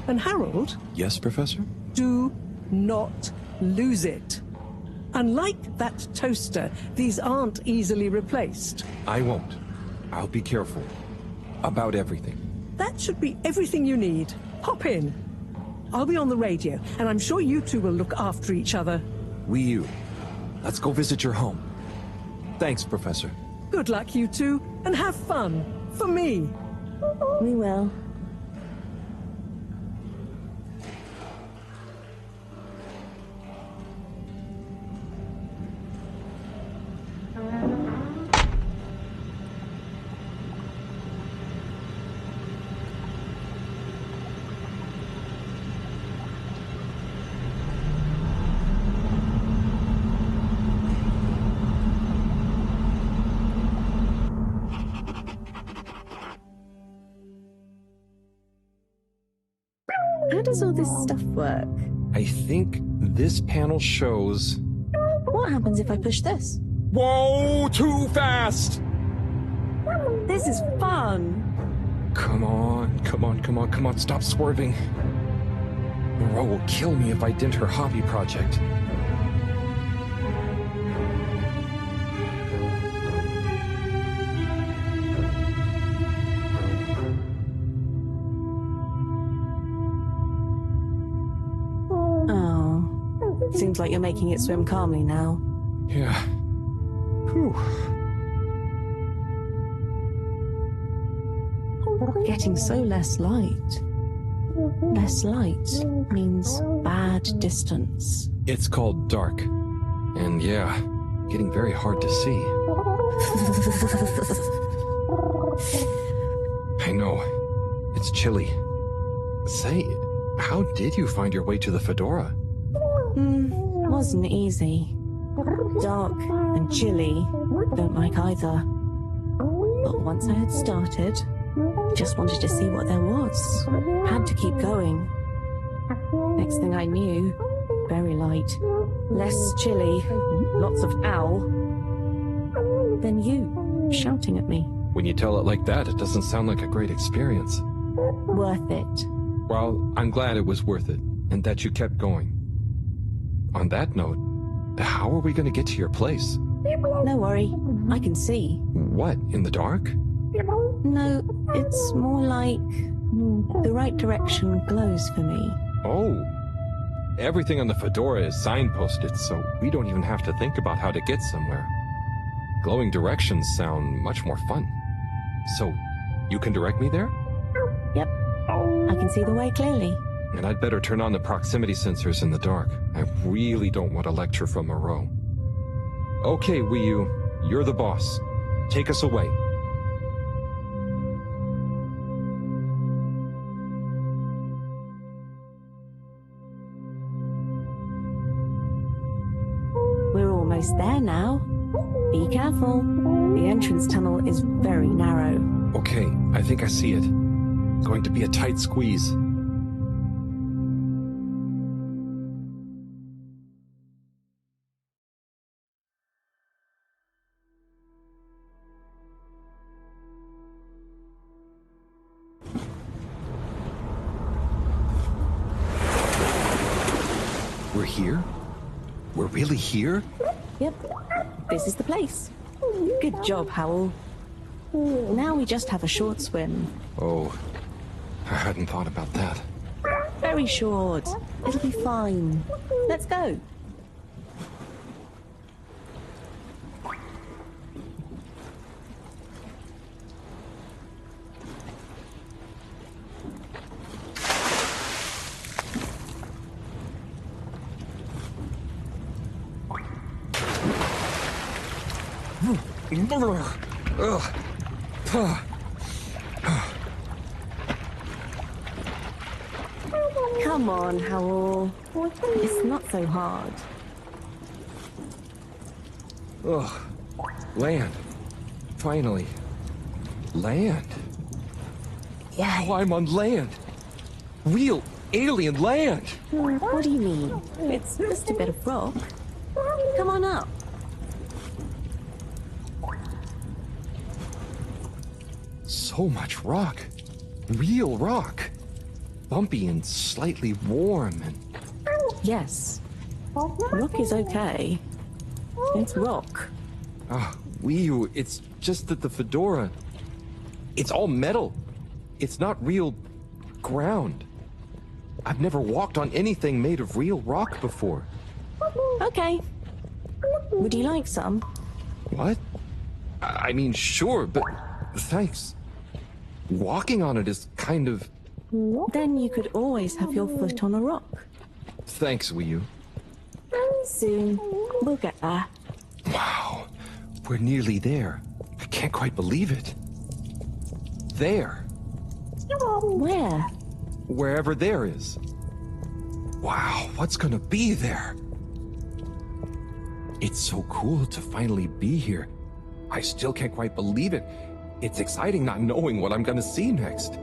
And Harold? Yes, Professor? Do not lose it. Unlike that toaster, these aren't easily replaced. I won't. I'll be careful. About everything. That should be everything you need. Hop in. I'll be on the radio, and I'm sure you two will look after each other. Wii U. Let's go visit your home. Thanks, Professor. Good luck, you two, and have fun. For me. We will. How does all this stuff work? I think this panel shows... What happens if I push this? Whoa! Too fast! This is fun! Come on, come on, come on, come on, stop swerving. Ro will kill me if I dent her hobby project. Seems like you're making it swim calmly now. Yeah. Whew. Getting so less light. Less light means bad distance. It's called dark. And yeah, getting very hard to see. I know. It's chilly. Say, how did you find your way to the Fedora? Wasn't easy. Dark and chilly, don't like either. But once I had started, Just wanted to see what there was. Had to keep going. Next thing I knew, very light, less chilly, lots of ow. Then you, shouting at me. When you tell it like that, it doesn't sound like a great experience. Worth it. Well, I'm glad it was worth it, and that you kept going. On that note, how are we going to get to your place? No worry, I can see. What, in the dark? No, it's more like the right direction glows for me. Oh. Everything on the fedora is signposted, so we don't even have to think about how to get somewhere. Glowing directions sound much more fun. So, you can direct me there? Yep. I can see the way clearly. And I'd better turn on the proximity sensors in the dark. I really don't want a lecture from Moreau. Okay, Wii U, you're the boss. Take us away. We're almost there now. Be careful. The entrance tunnel is very narrow. Okay, I think I see it. Going to be a tight squeeze. We're here? We're really here? Yep. This is the place. Good job, Howell. Now we just have a short swim. Oh, I hadn't thought about that. Very short. It'll be fine. Let's go. Come on, Howell. It's not so hard. Ugh. Land. Finally. Land. Yeah. Wow, I'm on land. Real alien land. What do you mean? It's just a bit of rock. Come on up. So much rock. Real rock. Bumpy and slightly warm and... Yes. Rock is okay. It's rock. Ah, Wii U, it's just that the fedora... It's all metal. It's not real ground. I've never walked on anything made of real rock before. Okay. Would you like some? What? I mean, sure, but thanks. Walking on it is kind of... Then you could always have your foot on a rock. Thanks, Wii U. Soon. We'll get there. Wow. We're nearly there. I can't quite believe it. There. Where? Wherever there is. Wow, what's gonna be there? It's so cool to finally be here. I still can't quite believe it. It's exciting not knowing what I'm gonna see next.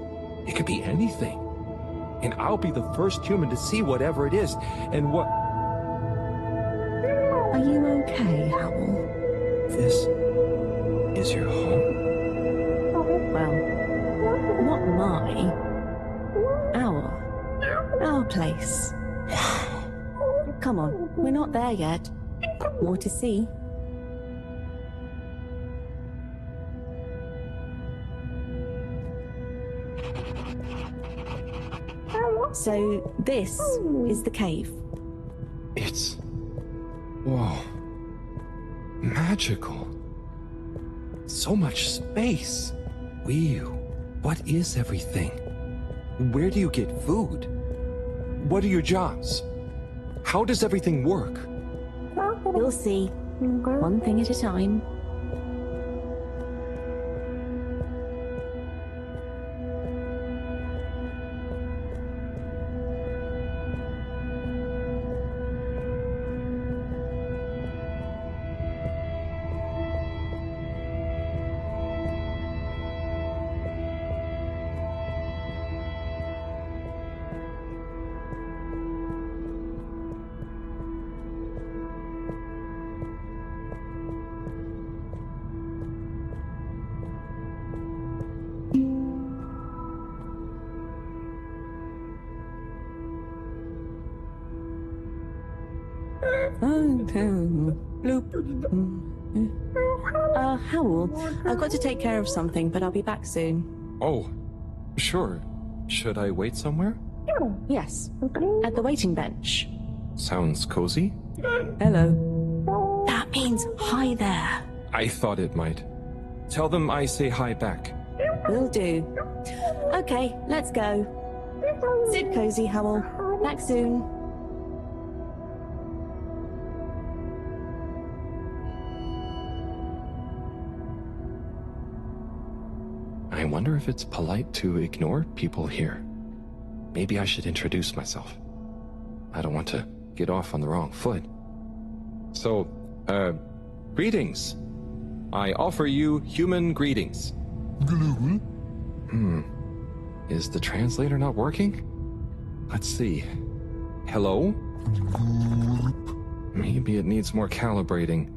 It could be anything. And I'll be the first human to see whatever it is. And what... Are you okay, Howell? This is your home? Well, not my. Our place. Come on, we're not there yet. More to see. So, this is the cave. It's... whoa. Magical. So much space. Wii U, what is everything? Where do you get food? What are your jobs? How does everything work? You'll see. One thing at a time. Howell, I've got to take care of something, but I'll be back soon. Oh, sure. Should I wait somewhere? Yes, at the waiting bench. Sounds cozy. Hello. That means hi there. I thought it might. Tell them I say hi back. Will do. Okay, let's go. Sit cozy, Howell. Back soon. I wonder if it's polite to ignore people here. Maybe I should introduce myself. I don't want to get off on the wrong foot. So, greetings. I offer you human greetings. Is the translator not working? Let's see. Hello? Maybe it needs more calibrating.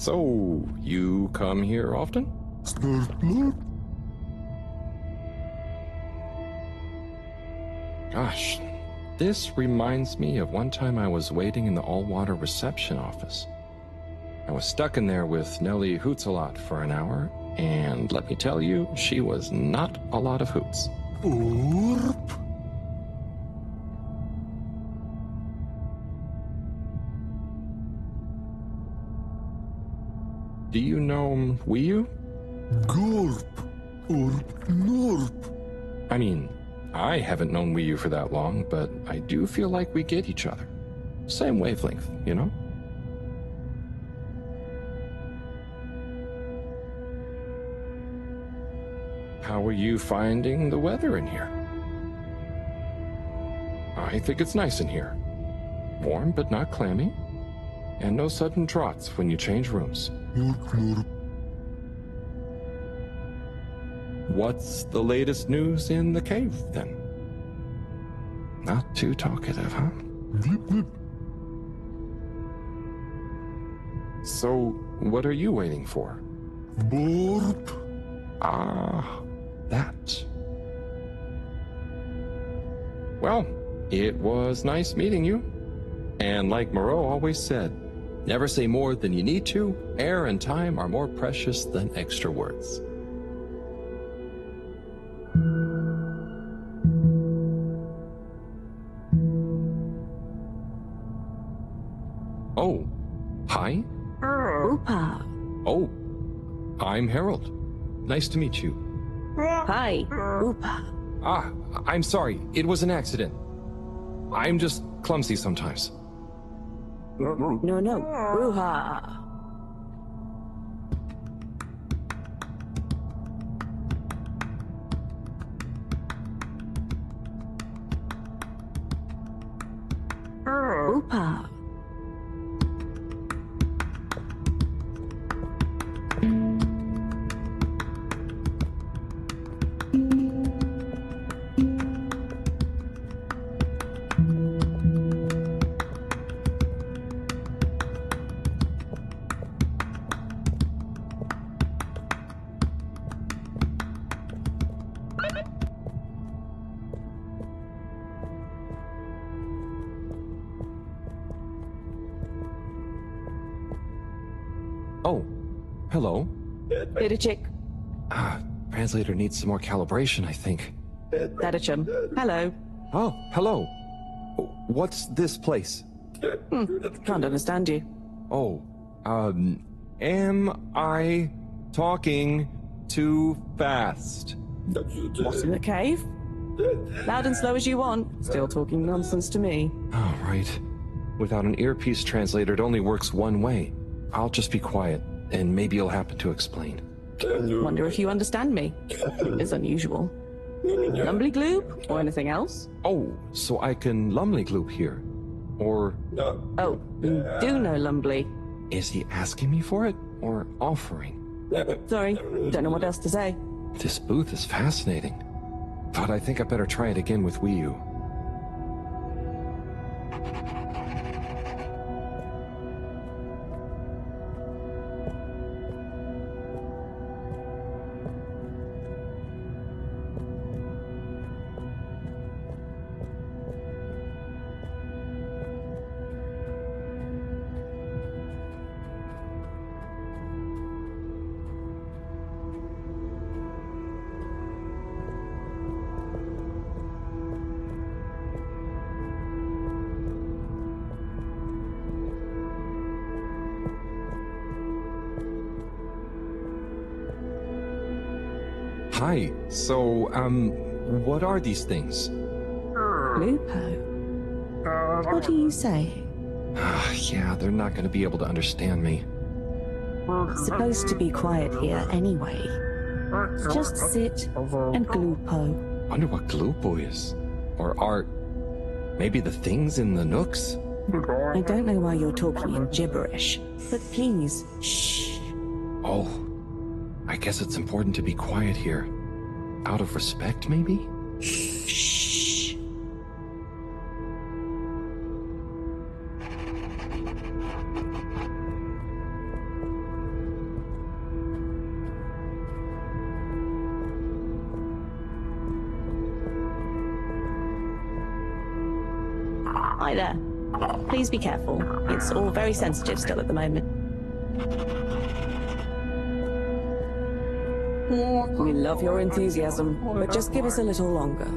So, you come here often? Gosh, this reminds me of one time I was waiting in the all-water reception office. I was stuck in there with Nellie Hoots-a-lot for an hour, and let me tell you, she was not a lot of hoots. Do you know Wii U? I mean, I haven't known Wii U for that long, but I do feel like we get each other. Same wavelength, you know? How are you finding the weather in here? I think it's nice in here. Warm but not clammy. And no sudden draughts when you change rooms. What's the latest news in the cave, then? Not too talkative, huh? So, what are you waiting for? Ah, that. Well, it was nice meeting you. And like Moreau always said, never say more than you need to. Air and time are more precious than extra words. Oh, hi? Oopa. Oh, I'm Harold. Nice to meet you. Hi, Oopa. Ah, I'm sorry. It was an accident. I'm just clumsy sometimes. No, Bruha. Oopa. Oh, hello. Bit of chick. Translator needs some more calibration, I think. Dadachum. Hello. Oh, hello. What's this place? Can't understand you. Oh, am I talking too fast? What's in the cave? Loud and slow as you want. Still talking nonsense to me. Oh, right. Without an earpiece translator, it only works one way. I'll just be quiet, and maybe you'll happen to explain. Wonder if you understand me. It's unusual. Lumbly gloop or anything else? Oh, so I can Lumley Gloop here. Or... Oh, you do know Lumbly. Is he asking me for it, or offering? Sorry, don't know what else to say. This booth is fascinating. But I think I better try it again with Wii U. Hi. So, what are these things? Lupo. What are you saying? Yeah, they're not going to be able to understand me. Supposed to be quiet here anyway. Just sit and glupo. Wonder what Glupo is. Or art. Maybe the things in the nooks? I don't know why you're talking in gibberish, but please, shh. Oh, I guess it's important to be quiet here. Out of respect, maybe? Shh. Hi there. Please be careful. It's all very sensitive still at the moment. We love your enthusiasm, but just give us a little longer.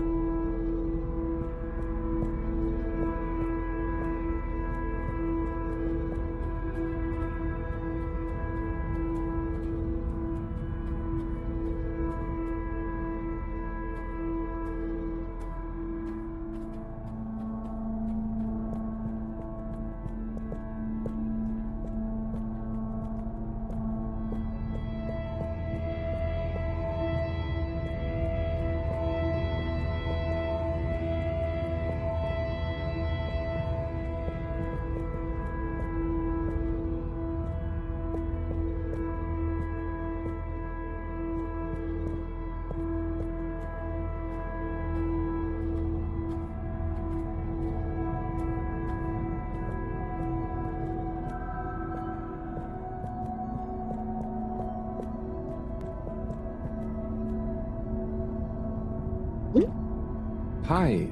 Hi.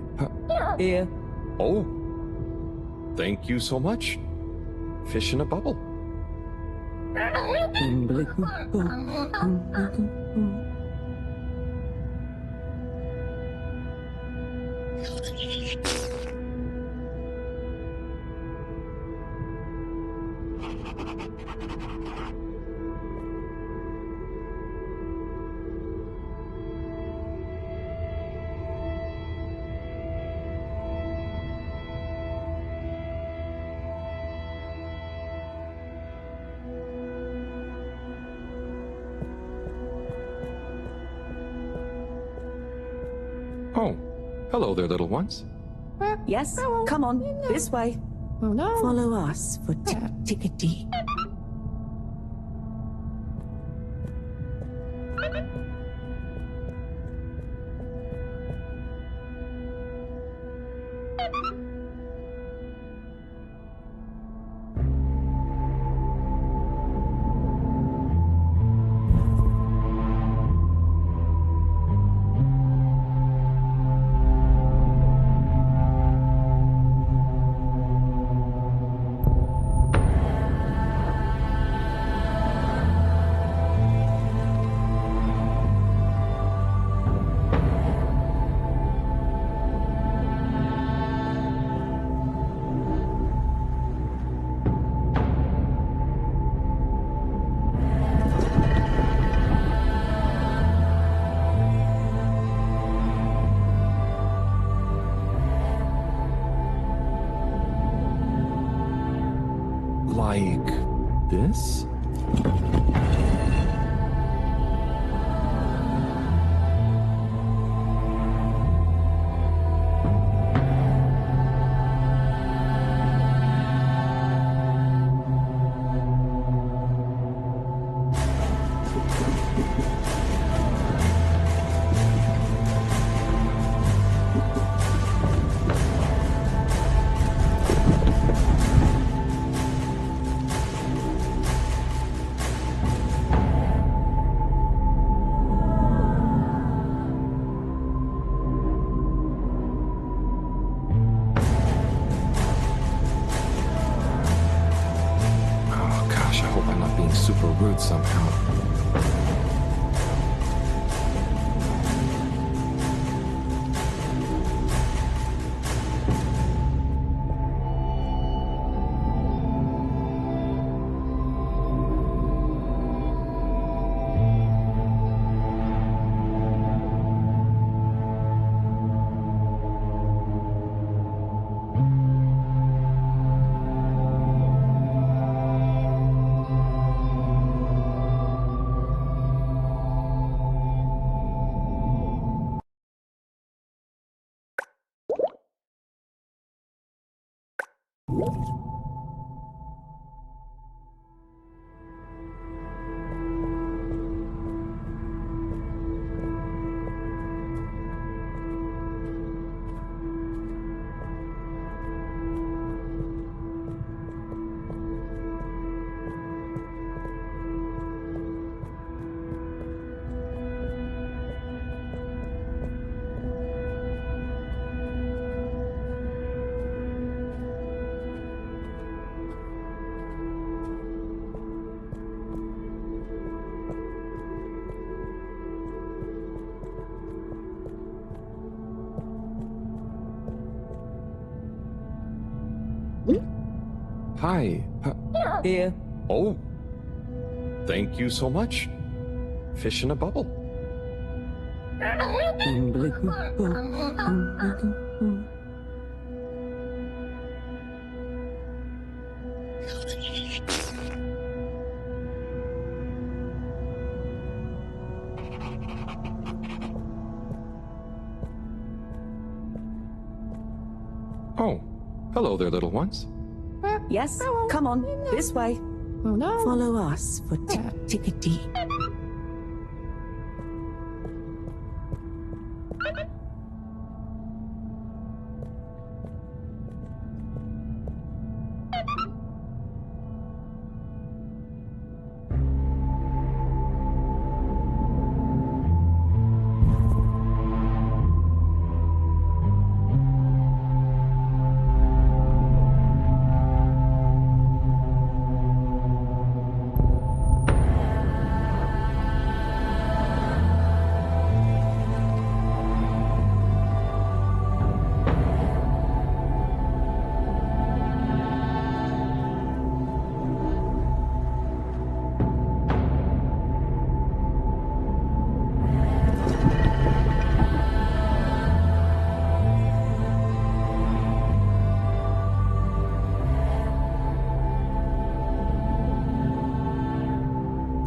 Here. Oh. Thank you so much. Fish in a bubble. Oh, hello there, little ones. Yes, come on, this way. Follow us for tickety. Like this? Super rude somehow. Hi. Here. Oh. Thank you so much. Fish in a bubble. Oh, hello there, little ones. Yes, come on, this way. Follow us for tickety.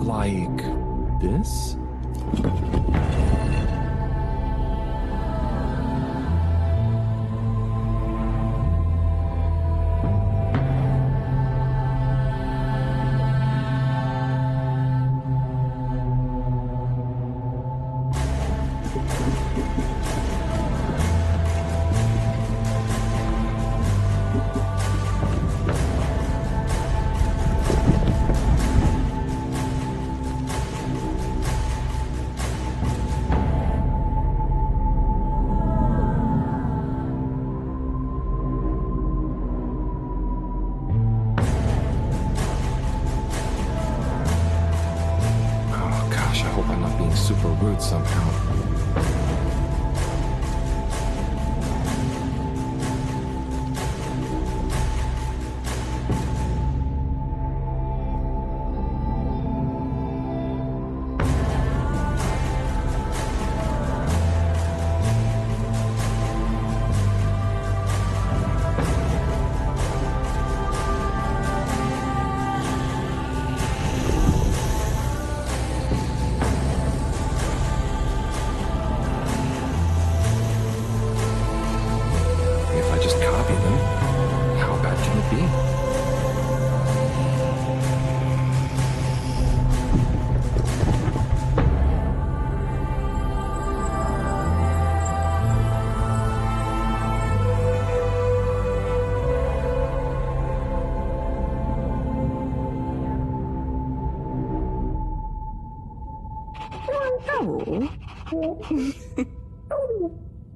Like this? Super rude somehow.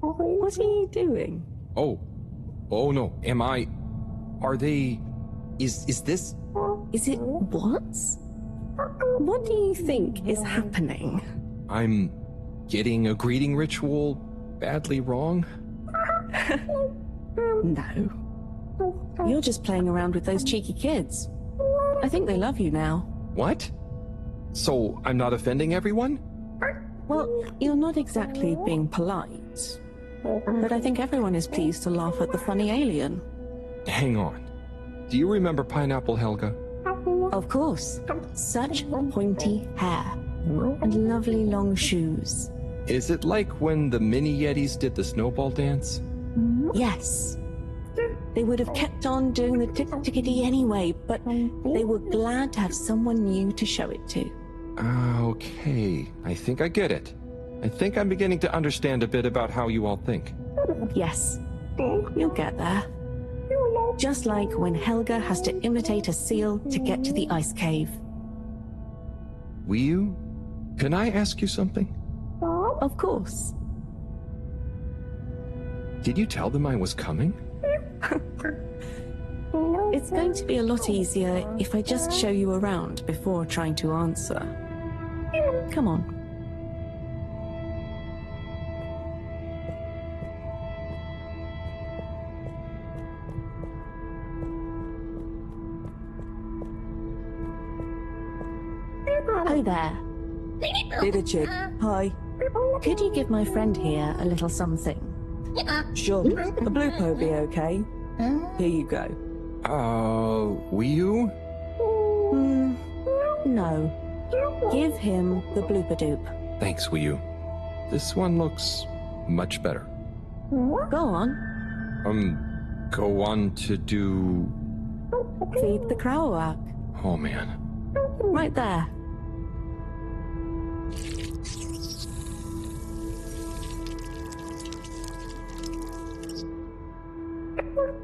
What are you doing? Oh no, am I... Are they... Is this... Is it what? What do you think is happening? I'm getting a greeting ritual badly wrong? No. You're just playing around with those cheeky kids. I think they love you now. What? So I'm not offending everyone? Well, you're not exactly being polite. But I think everyone is pleased to laugh at the funny alien. Hang on. Do you remember Pineapple Helga? Of course. Such pointy hair. And lovely long shoes. Is it like when the mini Yetis did the snowball dance? Yes. They would have kept on doing the tickety anyway, but they were glad to have someone new to show it to. Okay. I think I get it. I think I'm beginning to understand a bit about how you all think. Yes. You'll get there. Just like when Helga has to imitate a seal to get to the ice cave. Will? Can I ask you something? Of course. Did you tell them I was coming? It's going to be a lot easier if I just show you around before trying to answer. Come on. Hi there. Didichik, hi. Could you give my friend here a little something? Sure. A blue po be okay? Here you go. Will you? No. Give him the blooper-doop. Thanks, Will you? This one looks much better. Go on. Go on to do... Feed the Crowak. Oh, man. Right there.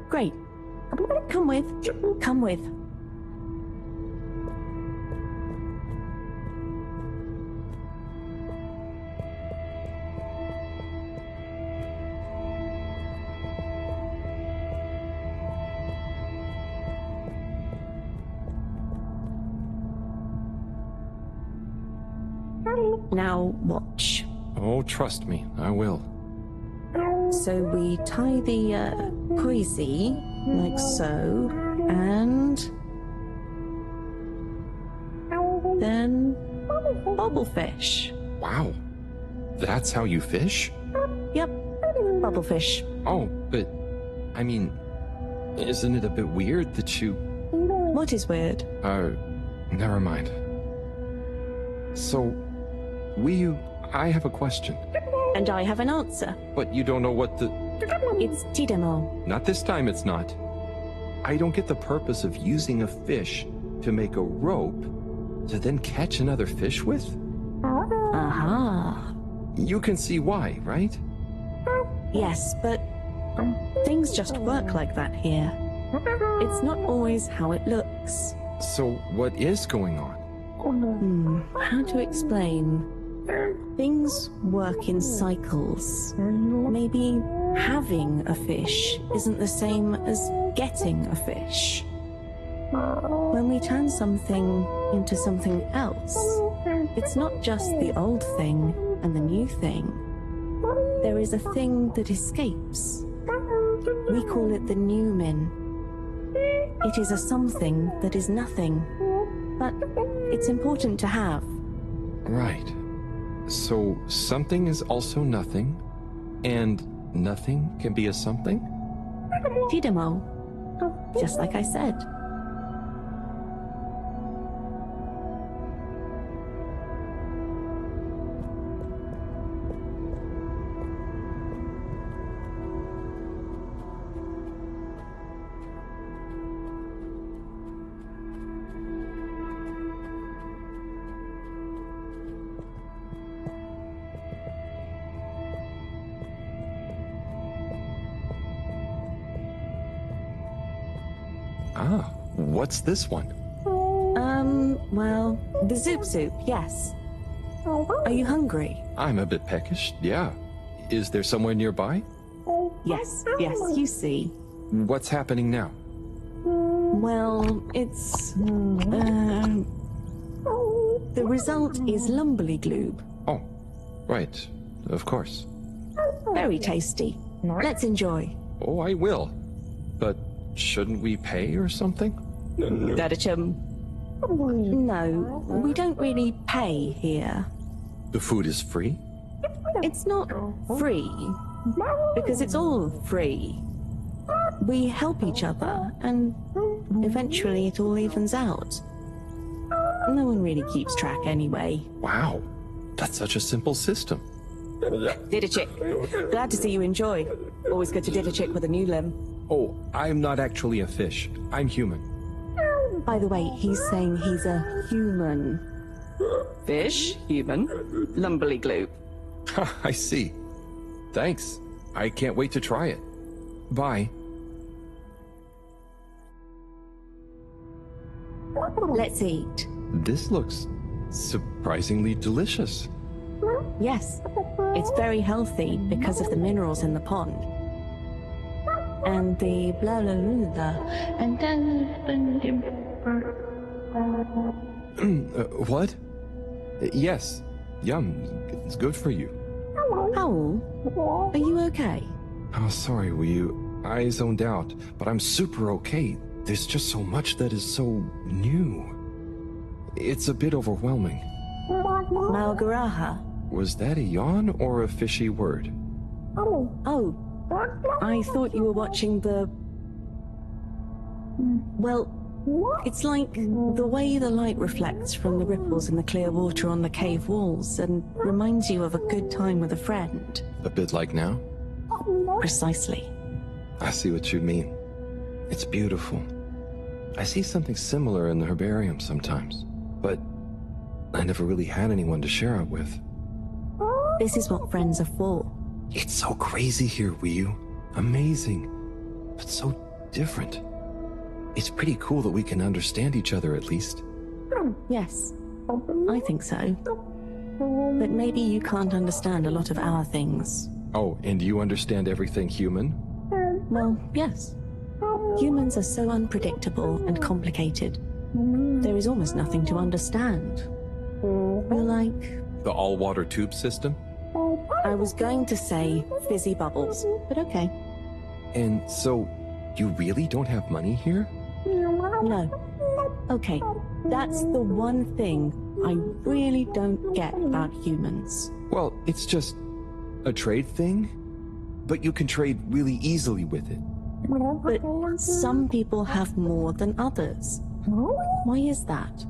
Great. Come with. Come with. Now watch. Oh, trust me, I will. So we tie the koizi like so, and then bobblefish. Wow. That's how you fish? Yep, bobblefish. Oh, but, I mean, isn't it a bit weird that you... What is weird? Never mind. So, I have a question. And I have an answer. But you don't know what the... It's Tidemo. Not this time, it's not. I don't get the purpose of using a fish to make a rope to then catch another fish with? Aha. You can see why, right? Yes, but things just work like that here. It's not always how it looks. So what is going on? How to explain? Things work in cycles. Maybe having a fish isn't the same as getting a fish. When we turn something into something else, it's not just the old thing and the new thing. There is a thing that escapes. We call it the new min. It is a something that is nothing, but it's important to have. Right. So something is also nothing, and nothing can be a something? Tidemo. Just like I said. Ah, what's this one? Well, the Zoop Soup, yes. Are you hungry? I'm a bit peckish, yeah. Is there somewhere nearby? Yes, you see. What's happening now? Well, it's... the result is Lumberly Gloob. Oh, right. Of course. Very tasty. Let's enjoy. Oh, I will. But shouldn't we pay or something? Dadachum. No, we don't really pay here. The food is free? It's not free, because it's all free. We help each other, and eventually it all evens out. No one really keeps track anyway. Wow, that's such a simple system. Didichik, glad to see you enjoy. Always good to Didichik with a new limb. Oh, I'm not actually a fish. I'm human. By the way, he's saying he's a human. Fish, human, Lumberly Gloob. I see. Thanks. I can't wait to try it. Bye. Let's eat. This looks surprisingly delicious. Yes, it's very healthy because of the minerals in the pond. And the blah blah blah blah. And then... What? Yes. Yum. It's good for you. Owl, are you okay? Oh, sorry, I zoned out, but I'm super okay. There's just so much that is so new. It's a bit overwhelming. Malgaraha. Was that a yawn or a fishy word? Oh, I thought you were watching the... Well, it's like the way the light reflects from the ripples in the clear water on the cave walls and reminds you of a good time with a friend. A bit like now? Precisely. I see what you mean. It's beautiful. I see something similar in the herbarium sometimes, but I never really had anyone to share it with. This is what friends are for. It's so crazy here, Wii. Amazing, but so different. It's pretty cool that we can understand each other at least. Yes, I think so. But maybe you can't understand a lot of our things. Oh, and you understand everything human? Well, yes. Humans are so unpredictable and complicated. There is almost nothing to understand. We're like... The all-water tube system? I was going to say fizzy bubbles, but okay. And so, you really don't have money here? No. Okay, that's the one thing I really don't get about humans. Well, it's just a trade thing, but you can trade really easily with it. But some people have more than others. Why is that?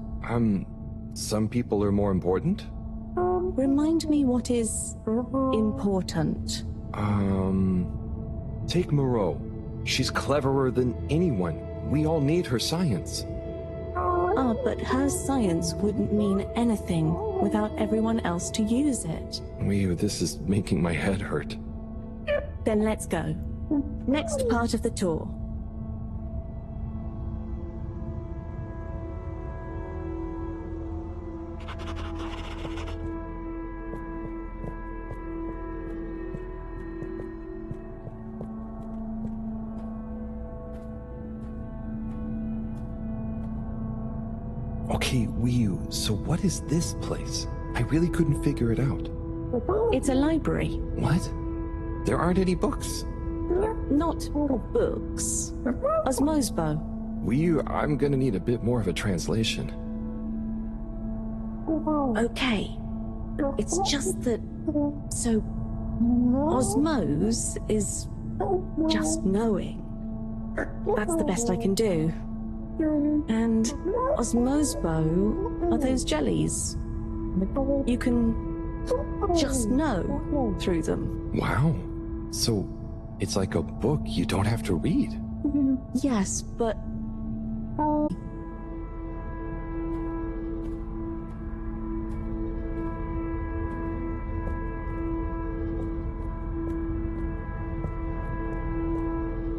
Some people are more important? Remind me what is important. Take Moreau. She's cleverer than anyone. We all need her science. But her science wouldn't mean anything without everyone else to use it. This is making my head hurt. Then let's go. Next part of the tour. Okay, Wii, so what is this place? I really couldn't figure it out. It's a library. What? There aren't any books. Not books. Osmosbo. Wii, I'm gonna need a bit more of a translation. Okay. It's just that... So... Osmose is... just knowing. That's the best I can do. And Osmosbo are those jellies. You can just know through them. Wow. So, it's like a book you don't have to read. Yes, but...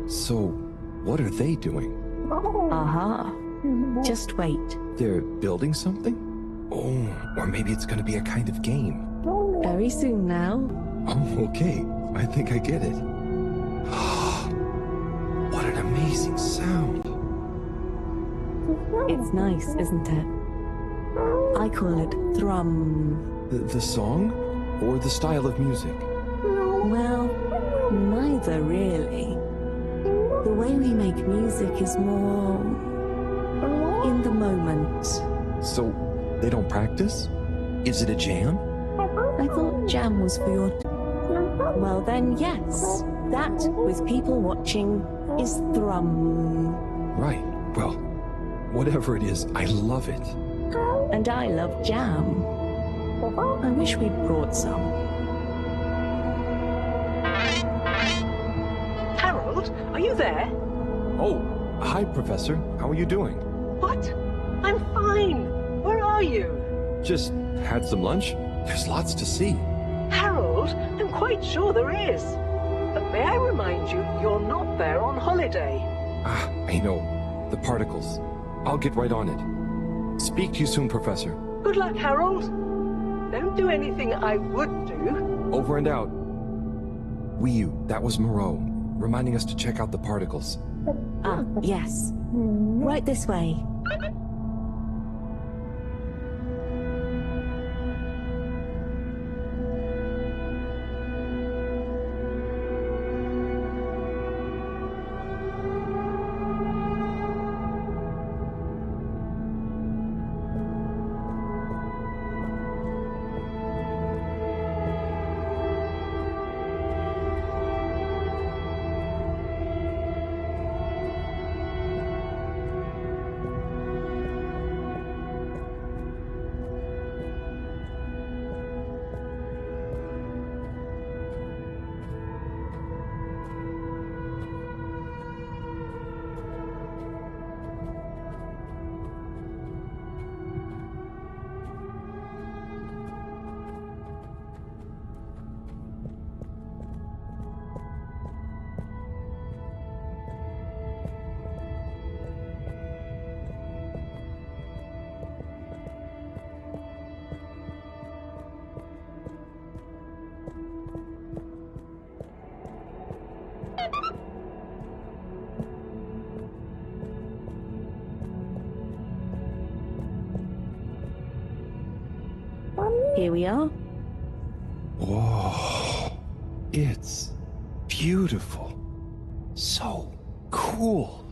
So, what are they doing? Aha. Just wait. They're building something? Oh, or maybe it's gonna be a kind of game. Very soon now. Oh, okay. I think I get it. What an amazing sound. It's nice, isn't it? I call it thrum. The song? Or the style of music? Well, neither really. The way we make music is more... in the moment. So, they don't practice? Is it a jam? I thought jam was for your... Well then, yes. That, with people watching, is thrum. Right. Well, whatever it is, I love it. And I love jam. I wish we'd brought some. Harold, are you there? Oh, hi, Professor. How are you doing? What? I'm fine. Where are you? Just had some lunch. There's lots to see. Harold, I'm quite sure there is. But may I remind you, you're not there on holiday. I know. The particles. I'll get right on it. Speak to you soon, Professor. Good luck, Harold. Don't do anything I would do. Over and out. Wii, that was Moreau, reminding us to check out the particles. Ah, yes. Right this way. Here we are. Whoa. It's beautiful. So cool.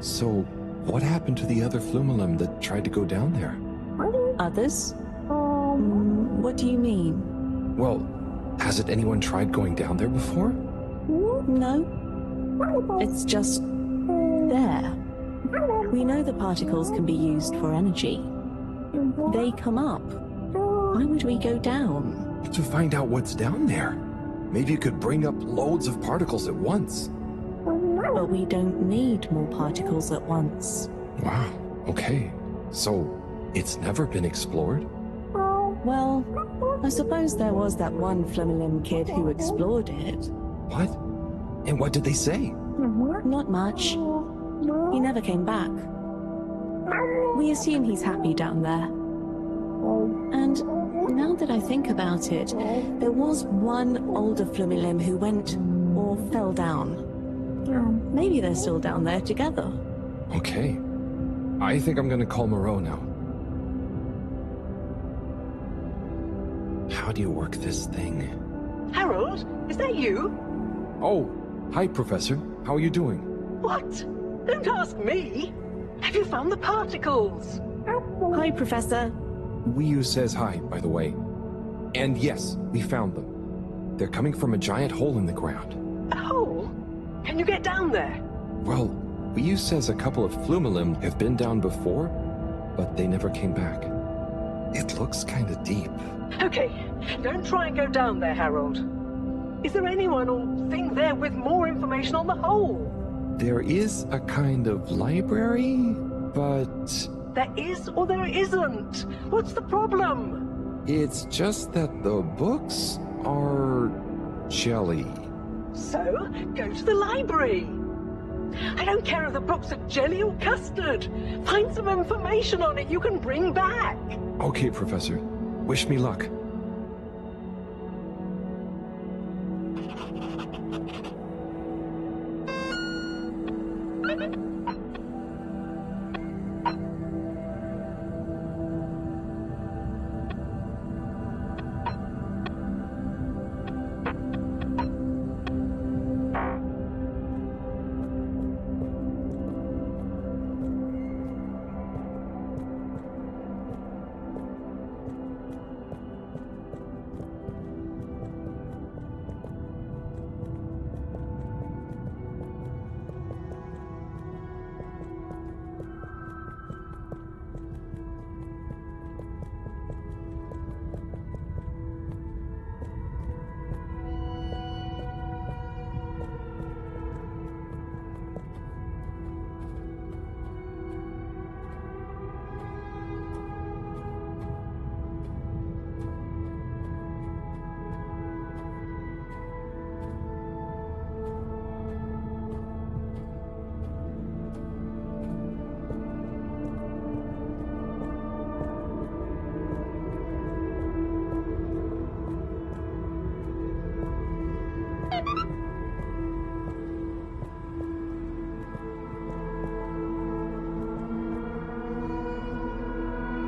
So, what happened to the other Flumelem that tried to go down there? Others? What do you mean? Well, hasn't anyone tried going down there before? No. It's just there. We know the particles can be used for energy. They come up. Why would we go down? To find out what's down there. Maybe you could bring up loads of particles at once. But we don't need more particles at once. Wow, okay. So, it's never been explored? Well, I suppose there was that one Flumelem kid who explored it. What? And what did they say? Not much. He never came back. We assume he's happy down there. And now that I think about it, there was one older Flumelem who went or fell down. Maybe they're still down there together. Okay. I think I'm gonna call Moreau now. How do you work this thing? Harold, is that you? Oh, hi, Professor. How are you doing? What? Don't ask me. Have you found the particles? Hi, Professor. Wiyu says hi, by the way. And yes, we found them. They're coming from a giant hole in the ground. A hole? Can you get down there? Well, Wiyu says a couple of Flumelem have been down before, but they never came back. It looks kind of deep. Okay, don't try and go down there, Harold. Is there anyone or thing there with more information on the hole? There is a kind of library, but... There is or there isn't? What's the problem? It's just that the books are jelly. So, go to the library. I don't care if the books are jelly or custard. Find some information on it you can bring back. Okay, Professor. Wish me luck.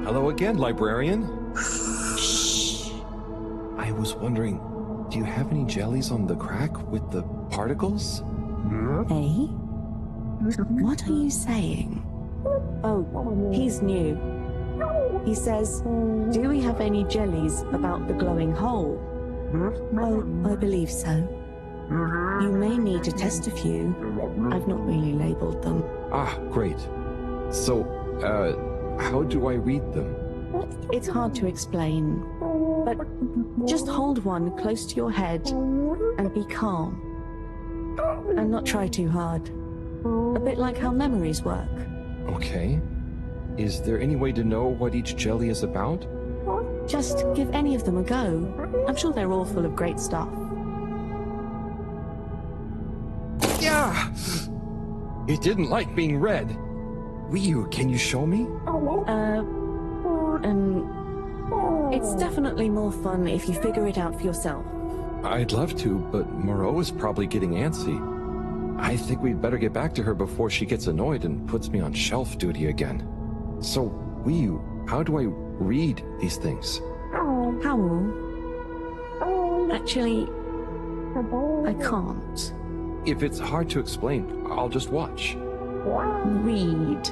Hello again, librarian. Shh. I was wondering, do you have any jellies on the crack with the particles? Hey? What are you saying? Oh, he's new. He says, do we have any jellies about the glowing hole? Oh, I believe so. You may need to test a few. I've not really labeled them. Ah, great. So, how do I read them? It's hard to explain, but just hold one close to your head and be calm. And not try too hard. A bit like how memories work. Okay. Is there any way to know what each jelly is about? Just give any of them a go. I'm sure they're all full of great stuff. Yeah! It didn't like being read. Wiyu, can you show me? It's definitely more fun if you figure it out for yourself. I'd love to, but Moreau is probably getting antsy. I think we'd better get back to her before she gets annoyed and puts me on shelf duty again. So, Wiyu, how do I read these things? Howell? Actually, I can't. If it's hard to explain, I'll just watch. Read.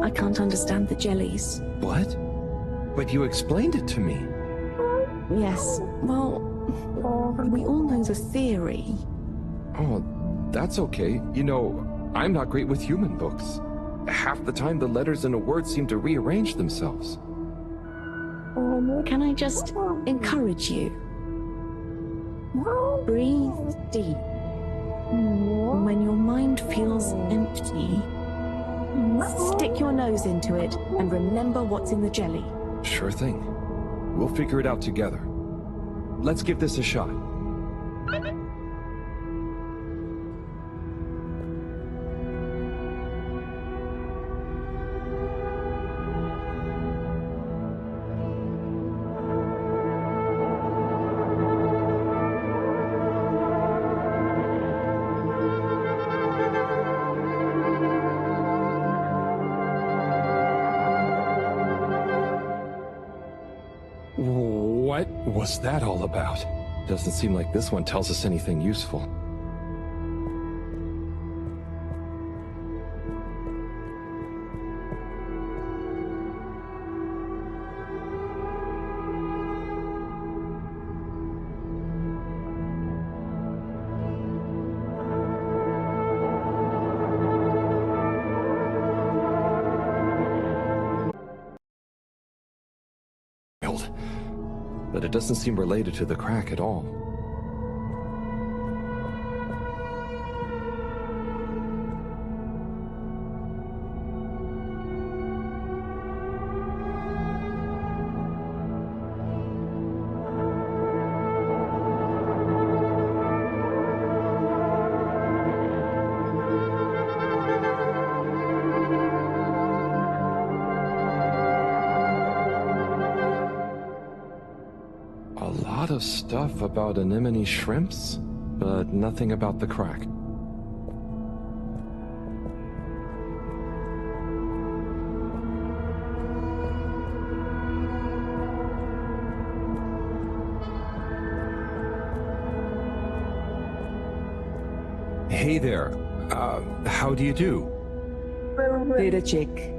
I can't understand the jellies. What? But you explained it to me. Yes, well, we all know the theory. Oh, that's okay. You know, I'm not great with human books. Half the time the letters in a word seem to rearrange themselves. Can I just encourage you? Breathe deep. When your mind feels empty, stick your nose into it and remember what's in the jelly. Sure thing. We'll figure it out together. Let's give this a shot. What was that all about? Doesn't seem like this one tells us anything useful. But it doesn't seem related to the crack at all. Of stuff about anemone shrimps, but nothing about the crack. Hey there. How do you do? Data check.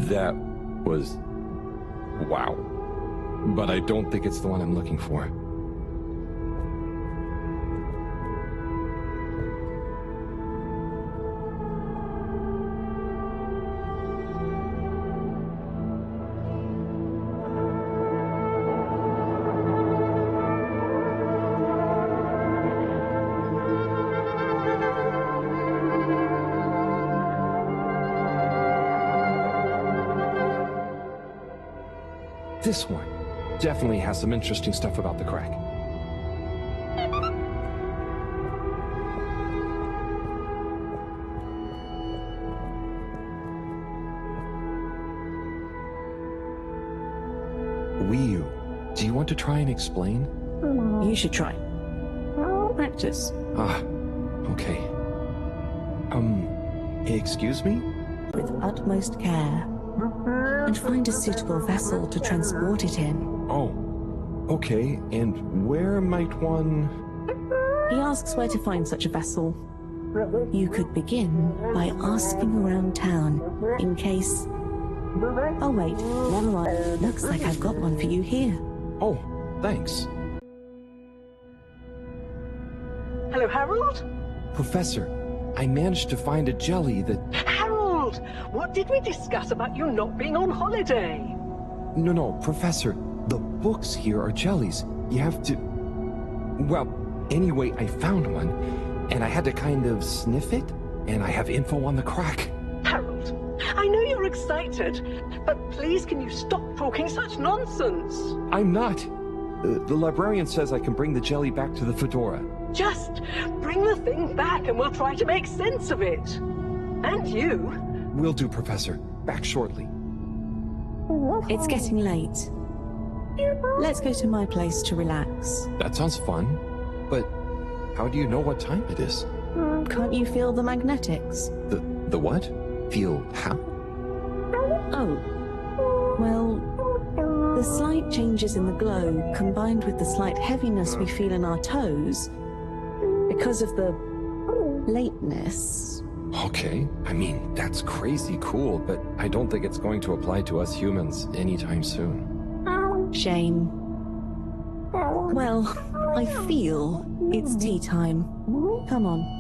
That was... wow. But I don't think it's the one I'm looking for. This one definitely has some interesting stuff about the crack. Wiyu, do you want to try and explain? You should try. Practice. Ah, okay. Excuse me? With utmost care. And find a suitable vessel to transport it in. Oh, okay. And where might one... He asks where to find such a vessel. You could begin by asking around town, in case... Oh wait, never mind. Looks like I've got one for you here. Oh, thanks. Hello, Harold? Professor, I managed to find a jelly that... Harold! What did we discuss about you not being on holiday? No, Professor. The books here are jellies. You have to... Well, anyway, I found one, and I had to kind of sniff it, and I have info on the crack. Harold, I know you're excited, but please can you stop talking such nonsense? I'm not. The librarian says I can bring the jelly back to the fedora. Just bring the thing back and we'll try to make sense of it. And you. Will do, Professor. Back shortly. It's getting late. Let's go to my place to relax. That sounds fun, but how do you know what time it is? Can't you feel the magnetics? The what? Feel how? Oh. Well, the slight changes in the glow, combined with the slight heaviness we feel in our toes, because of the lateness. Okay, I mean, that's crazy cool, but I don't think it's going to apply to us humans anytime soon. Shame. Well, I feel it's tea time. Come on.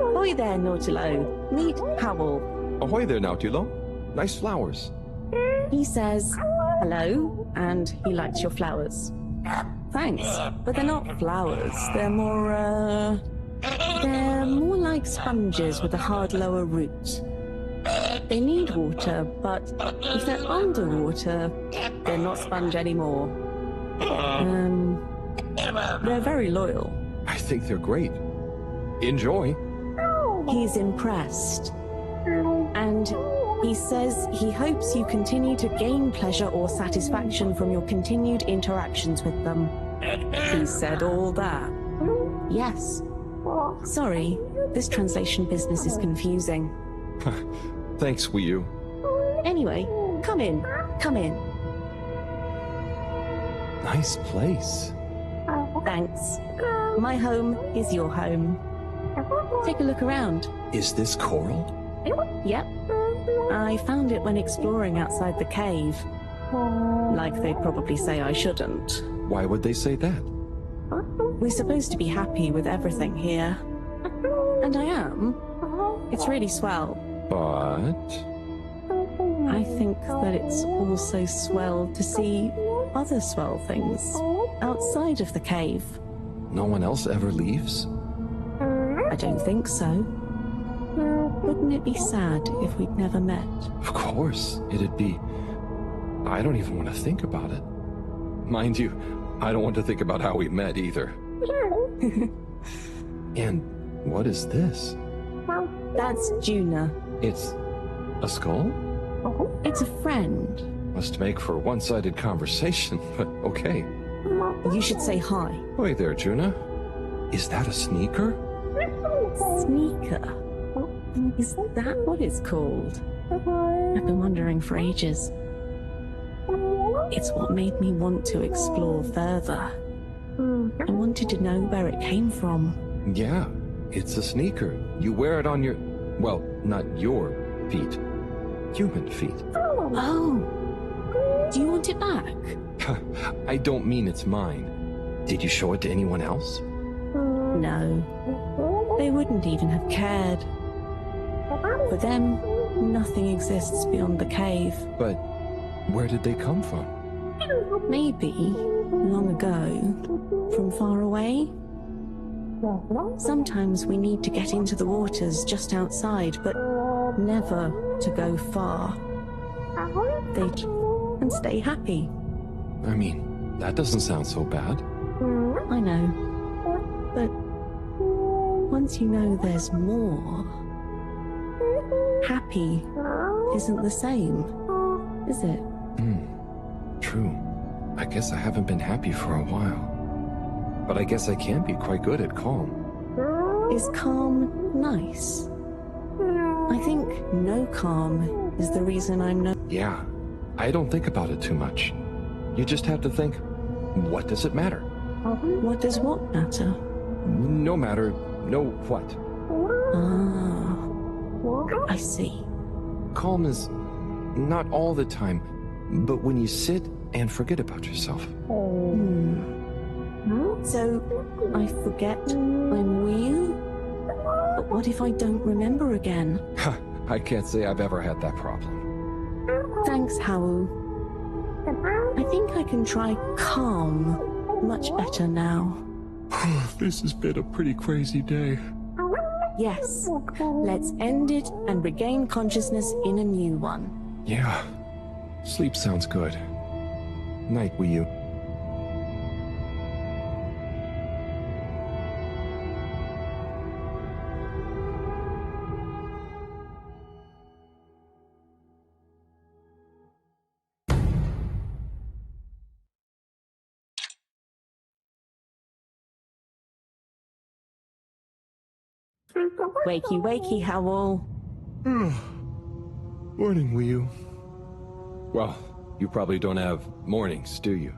Ahoy there, Nautilo. Meet Howell. Ahoy there, Nautilo. Nice flowers. He says hello, and he likes your flowers. Thanks, but they're not flowers. They're more like sponges with a hard lower root. They need water, but if they're underwater, they're not sponge anymore. They're very loyal. I think they're great. Enjoy. He's impressed. And he says he hopes you continue to gain pleasure or satisfaction from your continued interactions with them. He said all that. Yes. Sorry, this translation business is confusing. Thanks, Wii U. Anyway, come in. Come in. Nice place. Thanks. My home is your home. Take a look around. Is this coral? Yep. I found it when exploring outside the cave. Like they'd probably say I shouldn't. Why would they say that? We're supposed to be happy with everything here. And I am. It's really swell. But... I think that it's also swell to see other swell things outside of the cave. No one else ever leaves? I don't think so. Wouldn't it be sad if we'd never met? Of course, it'd be... I don't even want to think about it. Mind you, I don't want to think about how we met either. And what is this? That's Juna. It's a skull? It's a friend. Must make for one-sided conversation, but okay. You should say hi. Hi there, Juna. Is that a sneaker? Sneaker? Is that what it's called? I've been wondering for ages. It's what made me want to explore further. I wanted to know where it came from. Yeah, it's a sneaker. You wear it on your... well, not your feet. Human feet. Oh. Do you want it back? I don't mean it's mine. Did you show it to anyone else? No. They wouldn't even have cared. For them, nothing exists beyond the cave. But where did they come from? Maybe, long ago, from far away. Sometimes we need to get into the waters just outside, but never to go far. They'd and stay happy. I mean, that doesn't sound so bad. I know. But once you know there's more, happy isn't the same, is it? True. I guess I haven't been happy for a while. But I guess I can be quite good at calm. Is calm nice? I think no calm is the reason I'm no... Yeah, I don't think about it too much. You just have to think, what does it matter? What does what matter? No matter, no what. Ah, I see. Calm is not all the time, but when you sit and forget about yourself. So, I forget I'm Wii? But what if I don't remember again? I can't say I've ever had that problem. Thanks, Howell. I think I can try calm much better now. This has been a pretty crazy day. Yes, let's end it and regain consciousness in a new one. Yeah, sleep sounds good. Night, Wii U. Wakey, wakey, Howell. Morning, Wii U. Well, you probably don't have mornings, do you?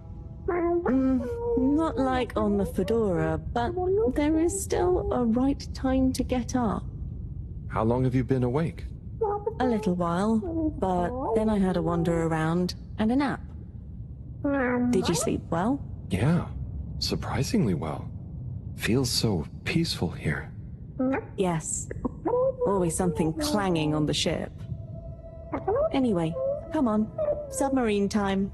Not like on the Fedora, but there is still a right time to get up. How long have you been awake? A little while, but then I had a wander around and a nap. Did you sleep well? Yeah, surprisingly well. Feels so peaceful here. Yes. Always something clanging on the ship. Anyway, come on. Submarine time.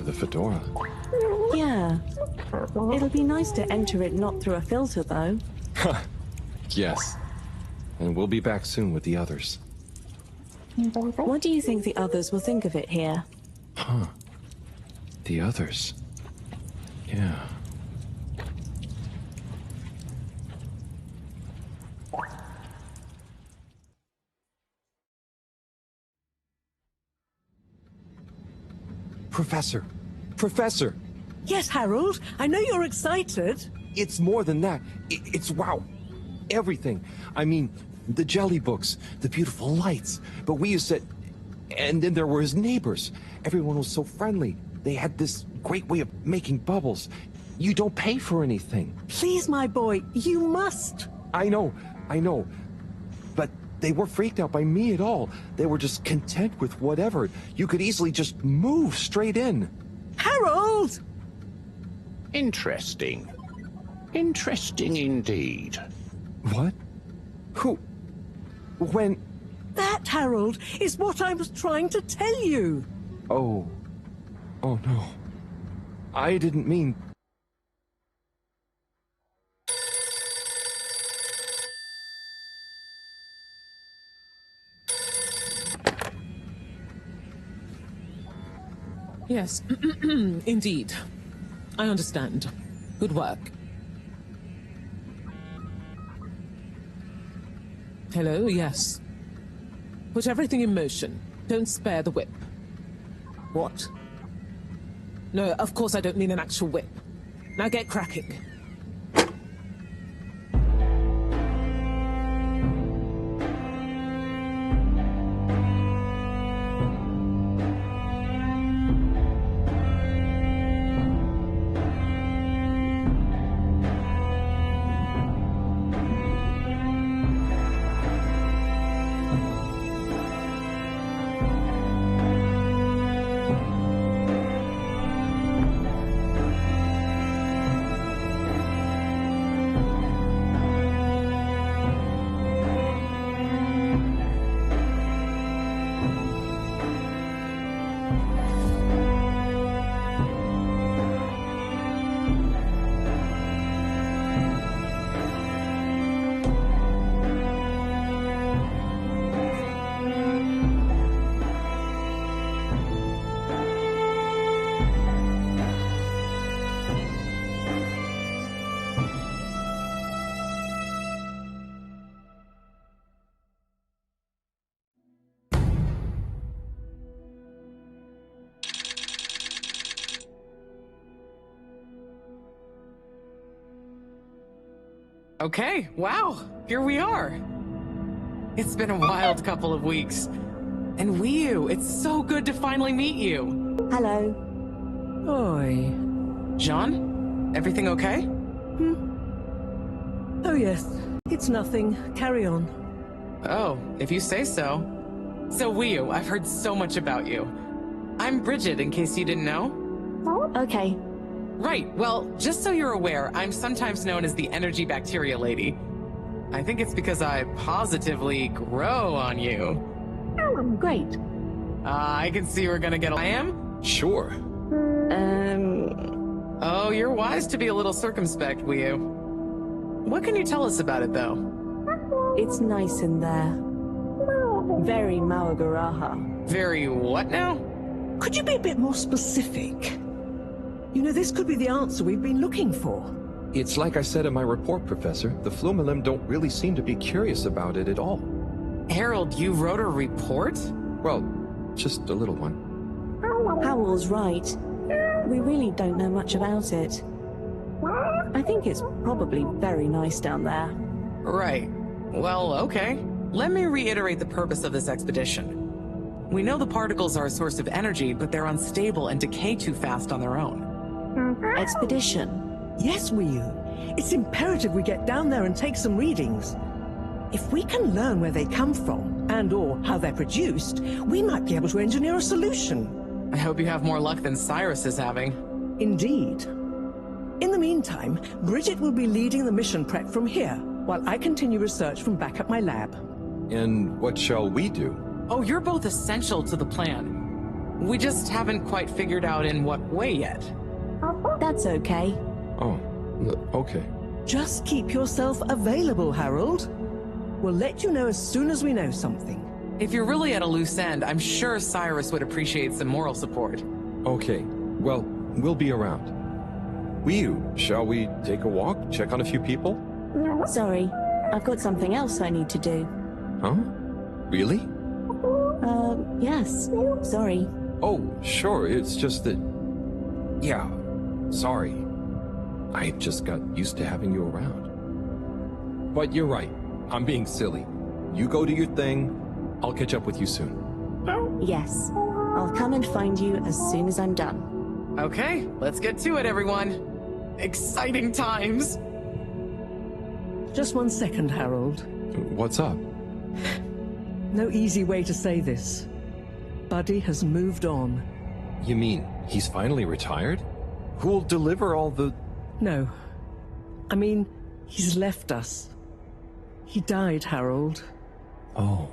the fedora. Yeah. It'll be nice to enter it not through a filter, though. Yes. And we'll be back soon with the others. What do you think the others will think of it here? Huh. The others. Yeah. Professor! Professor! Yes, Harold. I know you're excited. It's more than that. It's wow. Everything. I mean, the jelly books, the beautiful lights. But we used to... And then there were his neighbors. Everyone was so friendly. They had this great way of making bubbles. You don't pay for anything. Please, my boy, you must. I know. But they weren't freaked out by me at all. They were just content with whatever. You could easily just move straight in. Harold! Interesting. Interesting indeed. What? Who? When? That, Harold, is what I was trying to tell you. Oh. Oh no. I didn't mean... Yes, indeed. I understand. Good work. Hello, yes. Put everything in motion. Don't spare the whip. What? No, of course I don't mean an actual whip. Now get cracking. Okay, wow, here we are. It's been a wild couple of weeks. And Wii U, it's so good to finally meet you. Hello. Oi. Jean, everything okay? Oh, yes. It's nothing. Carry on. Oh, if you say so. So Wii U, I've heard so much about you. I'm Bridget, in case you didn't know. Okay. Right, well, just so you're aware, I'm sometimes known as the energy bacteria lady. I think it's because I positively grow on you. Great. I can see we're gonna get I am? Sure. Oh, you're wise to be a little circumspect, Wii U. What can you tell us about it, though? It's nice in there. Very Mawagaraha. Very what now? Could you be a bit more specific? You know, this could be the answer we've been looking for. It's like I said in my report, Professor. The Flumilim don't really seem to be curious about it at all. Harold, you wrote a report? Well, just a little one. Howell's right. We really don't know much about it. I think it's probably very nice down there. Right. Well, okay. Let me reiterate the purpose of this expedition. We know the particles are a source of energy, but they're unstable and decay too fast on their own. Expedition? Yes, Wii U. It's imperative we get down there and take some readings. If we can learn where they come from, and/or how they're produced, we might be able to engineer a solution. I hope you have more luck than Cyrus is having. Indeed. In the meantime, Bridget will be leading the mission prep from here, while I continue research from back at my lab. And what shall we do? Oh, you're both essential to the plan. We just haven't quite figured out in what way yet. That's okay. Oh, okay. Just keep yourself available, Harold. We'll let you know as soon as we know something. If you're really at a loose end, I'm sure Cyrus would appreciate some moral support. Okay, well, we'll be around. Shall we take a walk, check on a few people? Sorry, I've got something else I need to do. Huh? Really? Yes. Sorry. Oh, sure, it's just that... Yeah, sorry. I just got used to having you around. But you're right, I'm being silly. You go do your thing, I'll catch up with you soon. Yes. I'll come and find you as soon as I'm done. Okay, let's get to it, everyone. Exciting times. Just 1 second, Harold. What's up? No easy way to say this. Buddy has moved on. You mean he's finally retired? Who'll deliver all the... No. I mean, he's left us. He died, Harold. Oh.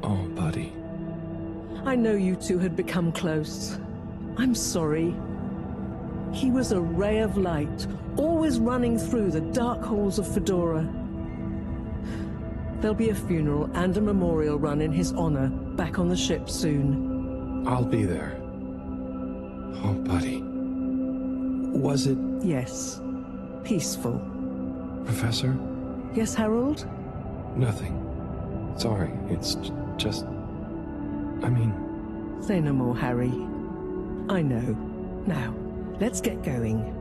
Oh, buddy. I know you two had become close. I'm sorry. He was a ray of light, always running through the dark halls of Fedora. There'll be a funeral and a memorial run in his honor back on the ship soon. I'll be there. Oh, buddy. Was it... Yes. Peaceful. Professor? Yes, Harold? Nothing. Sorry, it's just... I mean... Say no more, Harry. I know. Now, let's get going.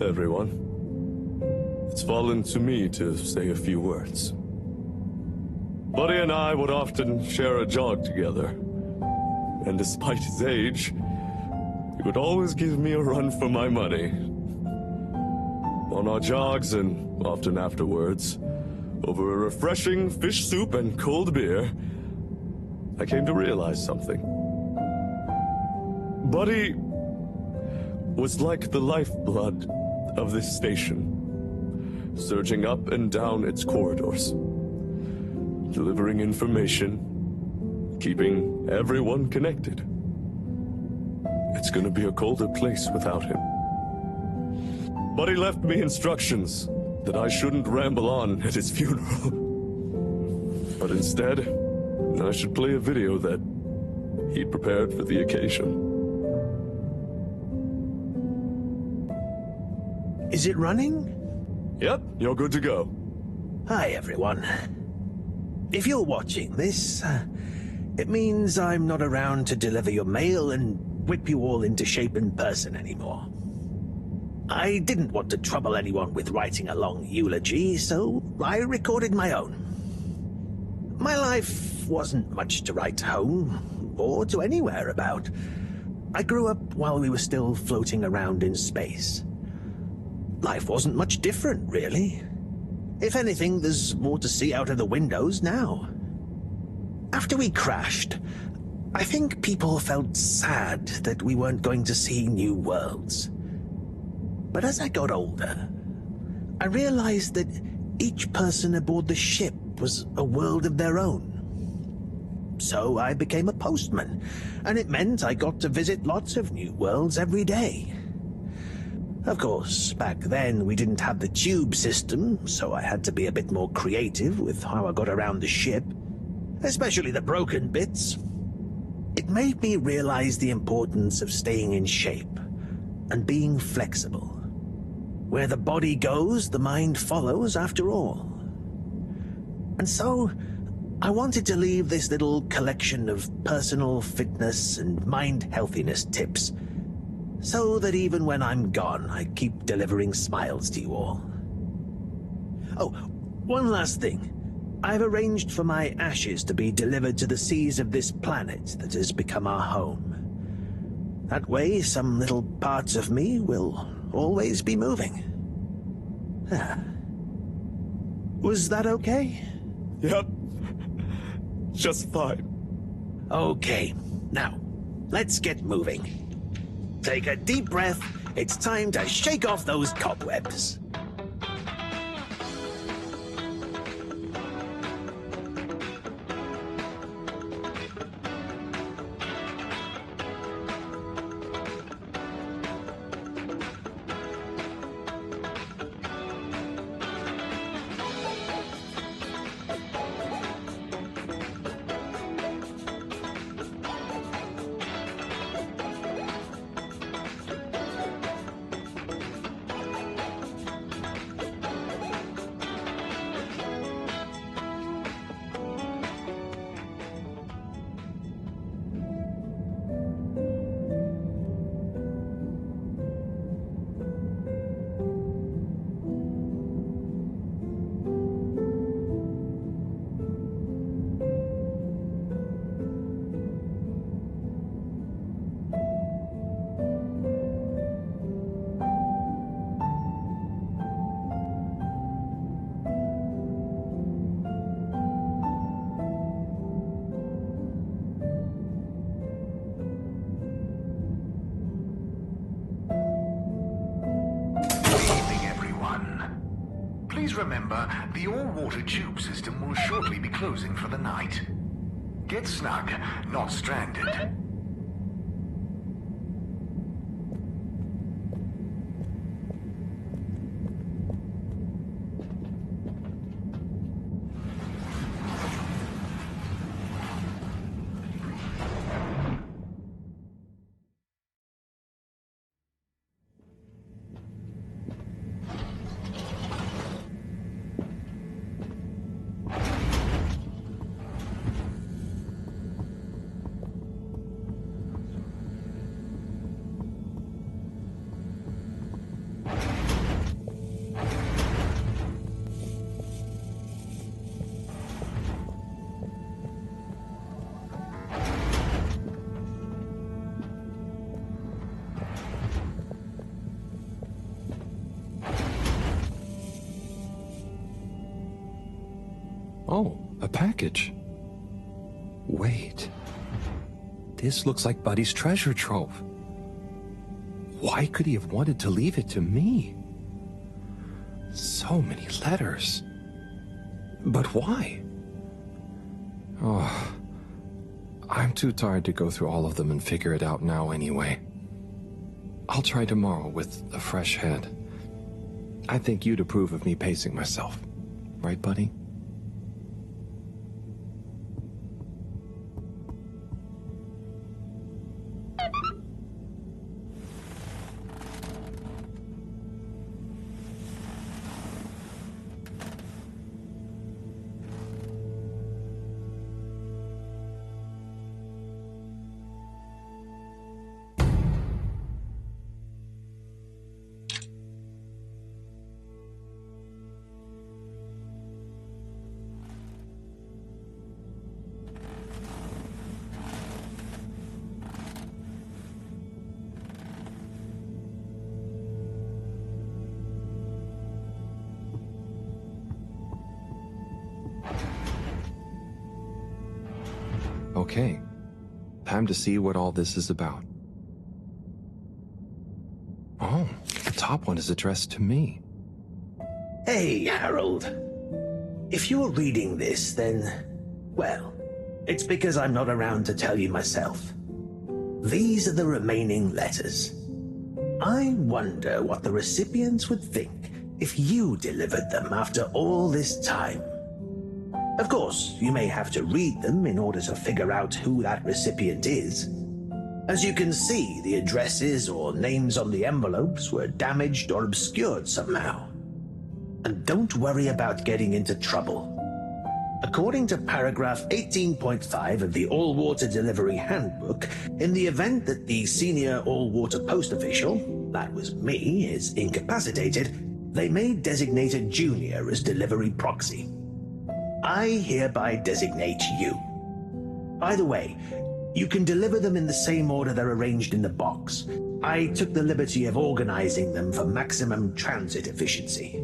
everyone. It's fallen to me to say a few words. Buddy and I would often share a jog together, and despite his age, he would always give me a run for my money. On our jogs, and often afterwards, over a refreshing fish soup and cold beer, I came to realize something. Buddy was like the lifeblood of this station, surging up and down its corridors, delivering information, keeping everyone connected. It's gonna be a colder place without him. Buddy left me instructions that I shouldn't ramble on at his funeral. But instead, I should play a video that he'd prepared for the occasion. Is it running? Yep, you're good to go. Hi, everyone. If you're watching this, it means I'm not around to deliver your mail and whip you all into shape in person anymore. I didn't want to trouble anyone with writing a long eulogy, so I recorded my own. My life wasn't much to write home, or to anywhere about. I grew up while we were still floating around in space. Life wasn't much different, really. If anything, there's more to see out of the windows now. After we crashed, I think people felt sad that we weren't going to see new worlds. But as I got older, I realized that each person aboard the ship was a world of their own. So I became a postman, and it meant I got to visit lots of new worlds every day. Of course, back then we didn't have the tube system, so I had to be a bit more creative with how I got around the ship, especially the broken bits. It made me realize the importance of staying in shape and being flexible. Where the body goes, the mind follows after all. And so, I wanted to leave this little collection of personal fitness and mind healthiness tips, so that even when I'm gone, I keep delivering smiles to you all. Oh, one last thing. I've arranged for my ashes to be delivered to the seas of this planet that has become our home. That way, some little parts of me will always be moving. Was that okay? Yep. Just fine. Okay, now, let's get moving. Take a deep breath. It's time to shake off those cobwebs. Please remember, the all-water tube system will shortly be closing for the night. Get snug, not stranded. package. Wait. This looks like Buddy's treasure trove. Why could he have wanted to leave it to me? So many letters. But why? Oh, I'm too tired to go through all of them and figure it out now anyway. I'll try tomorrow with a fresh head. I think you'd approve of me pacing myself. Right, buddy? Okay, time to see what all this is about. Oh, the top one is addressed to me. Hey, Harold. If you're reading this, then, well, it's because I'm not around to tell you myself. These are the remaining letters. I wonder what the recipients would think if you delivered them after all this time. Of course, you may have to read them in order to figure out who that recipient is. As you can see, the addresses or names on the envelopes were damaged or obscured somehow. And don't worry about getting into trouble. According to paragraph 18.5 of the All-Water Delivery Handbook, in the event that the senior all-water post official, that was me, is incapacitated, they may designate a junior as delivery proxy. I hereby designate you. By the way, you can deliver them in the same order they're arranged in the box. I took the liberty of organizing them for maximum transit efficiency.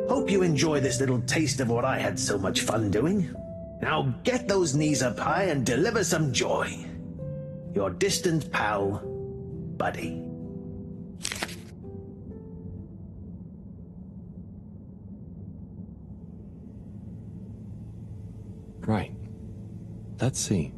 Hope you enjoy this little taste of what I had so much fun doing. Now get those knees up high and deliver some joy. Your distant pal, Buddy. Right. Let's see.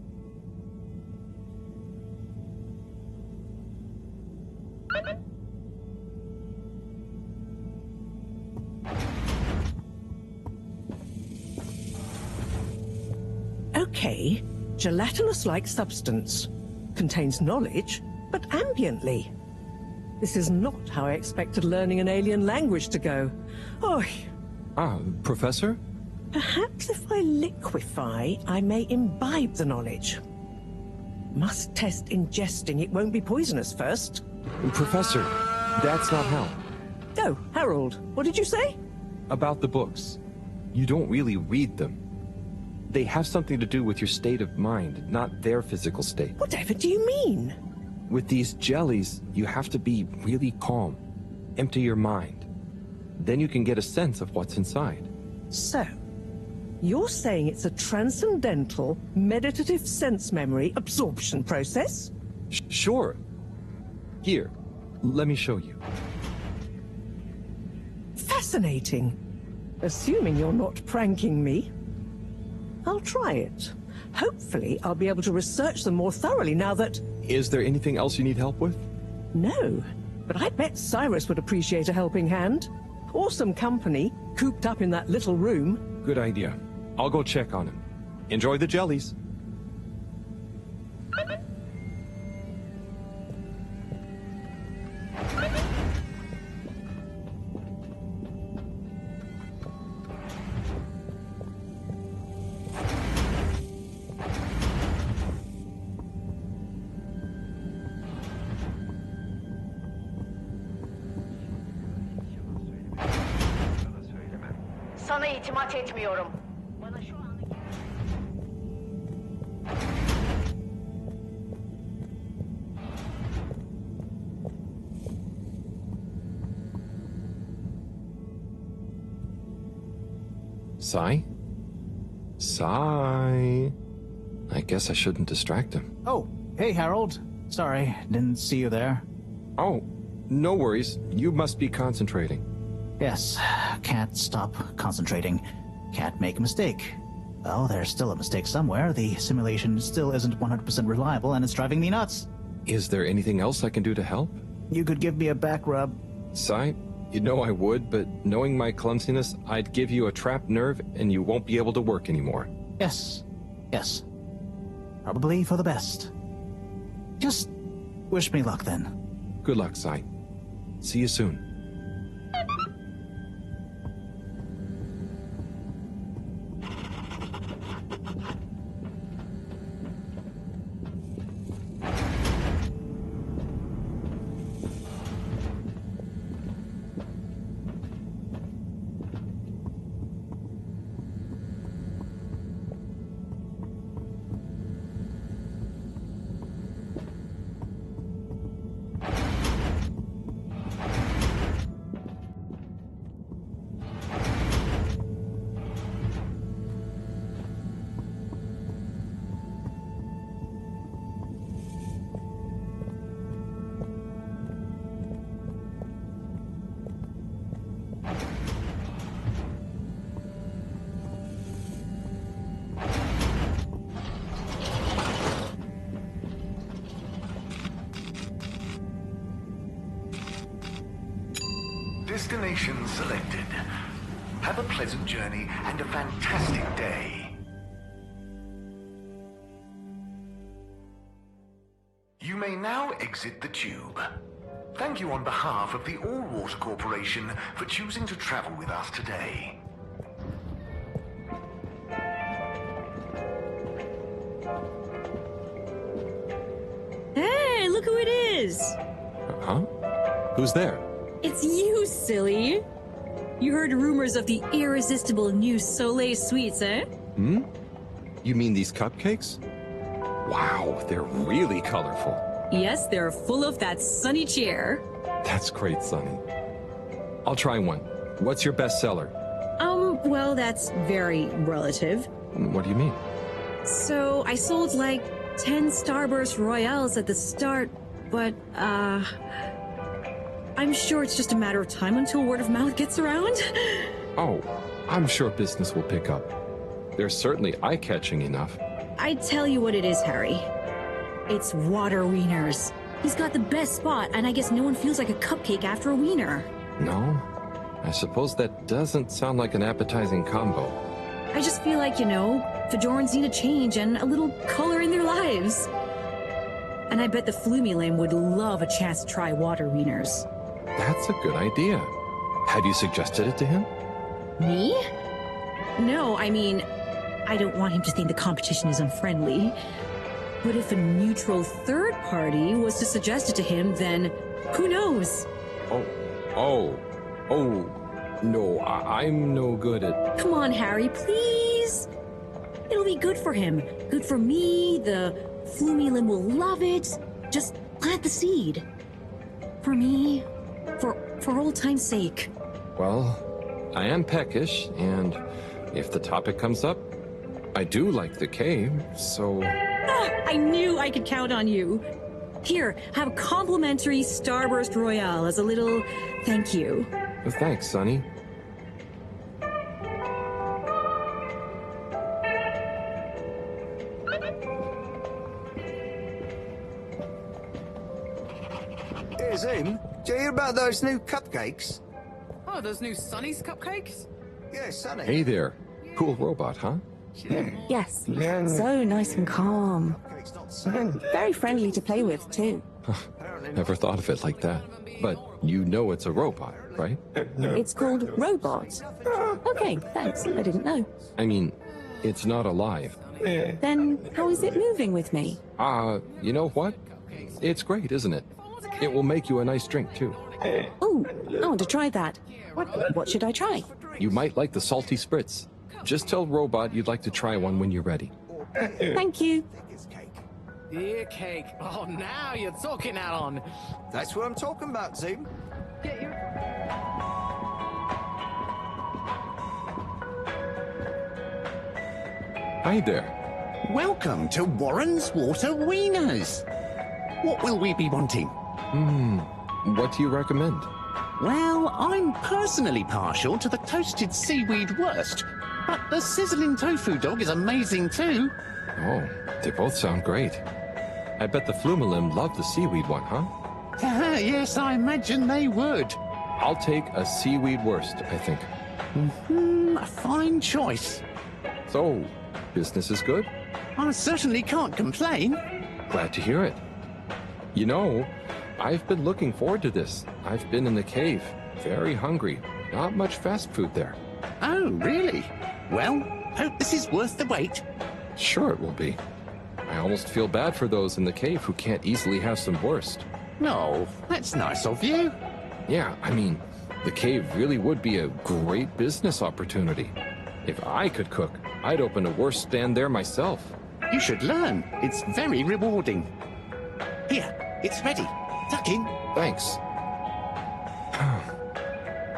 Okay, gelatinous-like substance. Contains knowledge, but ambiently. This is not how I expected learning an alien language to go. Oh. Professor? Perhaps if I liquefy, I may imbibe the knowledge. Must test ingesting. It won't be poisonous first. Professor, that's not how. Oh, Harold, what did you say? About the books. You don't really read them. They have something to do with your state of mind, not their physical state. Whatever do you mean? With these jellies, you have to be really calm. Empty your mind. Then you can get a sense of what's inside. So, you're saying it's a transcendental, meditative sense memory absorption process? Sure. Here, let me show you. Fascinating. Assuming you're not pranking me. I'll try it. Hopefully, I'll be able to research them more thoroughly now that... Is there anything else you need help with? No, but I bet Cyrus would appreciate a helping hand. Or some company, cooped up in that little room. Good idea. I'll go check on him. Enjoy the jellies. Sana itimat etmiyorum. Bana şu an... Sai? Sigh. I guess I shouldn't distract him. Oh, hey, Harold. Sorry, didn't see you there. Oh, no worries. You must be concentrating. Yes, can't stop concentrating. Can't make a mistake. Well, there's still a mistake somewhere. The simulation still isn't 100% reliable, and it's driving me nuts. Is there anything else I can do to help? You could give me a back rub. Sigh, you know I would, but knowing my clumsiness, I'd give you a trapped nerve and you won't be able to work anymore. Yes. Yes. Probably for the best. Just wish me luck then. Good luck, Sigh. See you soon. Destination selected. Have a pleasant journey and a fantastic day. You may now exit the tube. Thank you on behalf of the All Water Corporation for choosing to travel with us today. Hey, look who it is! Huh? Who's there? It's you, silly! You heard rumors of the irresistible new Soleil sweets, eh? Hmm? You mean these cupcakes? Wow, they're really colorful. Yes, they're full of that sunny cheer. That's great, Sonny. I'll try one. What's your best seller? Well, that's very relative. What do you mean? So, I sold like 10 Starburst Royales at the start, but, I'm sure it's just a matter of time until word of mouth gets around. Oh, I'm sure business will pick up. They're certainly eye-catching enough. I tell you what it is, Harry. It's water wieners. He's got the best spot, and I guess no one feels like a cupcake after a wiener. No? I suppose that doesn't sound like an appetizing combo. I just feel like, Fedorans need a change and a little color in their lives. And I bet the Flumilim would love a chance to try water wieners. That's a good idea. Have you suggested it to him? Me? No, I mean, I don't want him to think the competition is unfriendly. But if a neutral third party was to suggest it to him, then who knows? No, I'm no good at... Come on, Harry, please. It'll be good for him. Good for me. The Flumilim will love it. Just plant the seed. For me. For old time's sake. Well, I am peckish, and if the topic comes up, I do like the cave, so... I knew I could count on you. Here, have a complimentary Starburst Royale as a little thank you. Well, thanks, Sonny. Hey, Zoom, do you hear about those new cupcakes? Oh, those new Sonny's cupcakes? Yeah, Sonny. Hey there. Cool robot, huh? Yes, so nice and calm. Very friendly to play with, too. Never thought of it like that. But you know it's a robot, right? It's called Robot. Okay, thanks. I didn't know. I mean, it's not alive. Then how is it moving with me? You know what? It's great, isn't it? It will make you a nice drink, too. Ooh, I want to try that. What should I try? You might like the salty spritz. Just tell Robot you'd like to try one when you're ready. Thank you. Beer cake. Oh, now you're talking, Alan. That's what I'm talking about, Zoom. Hi there. Welcome to Warren's Water Wieners. What will we be wanting? What do you recommend? Well, I'm personally partial to the toasted seaweed wurst, but the sizzling tofu dog is amazing too. Oh, they both sound great. I bet the Flumalim love the seaweed one, huh? Yes, I imagine they would. I'll take a seaweed wurst, I think. A fine choice. So, business is good? I certainly can't complain. Glad to hear it. You know, I've been looking forward to this. I've been in the cave, very hungry. Not much fast food there. Oh, really? Well, hope this is worth the wait. Sure it will be. I almost feel bad for those in the cave who can't easily have some wurst. No, that's nice of you. Yeah, I mean, the cave really would be a great business opportunity. If I could cook, I'd open a wurst stand there myself. You should learn. It's very rewarding. Here, it's ready. Tuck in. Thanks.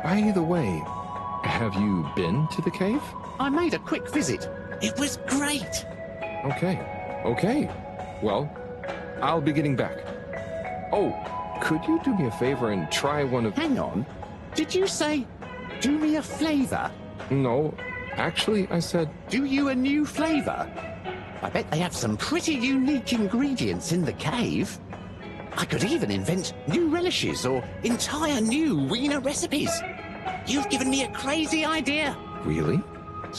By the way, have you been to the cave? I made a quick visit. It was great. Okay. Well, I'll be getting back. Oh, could you do me a favor and try one of... Hang on. Did you say, do me a flavor? No, actually, I said... Do you a new flavor? I bet they have some pretty unique ingredients in the cave. I could even invent new relishes or entire new wiener recipes. You've given me a crazy idea. Really?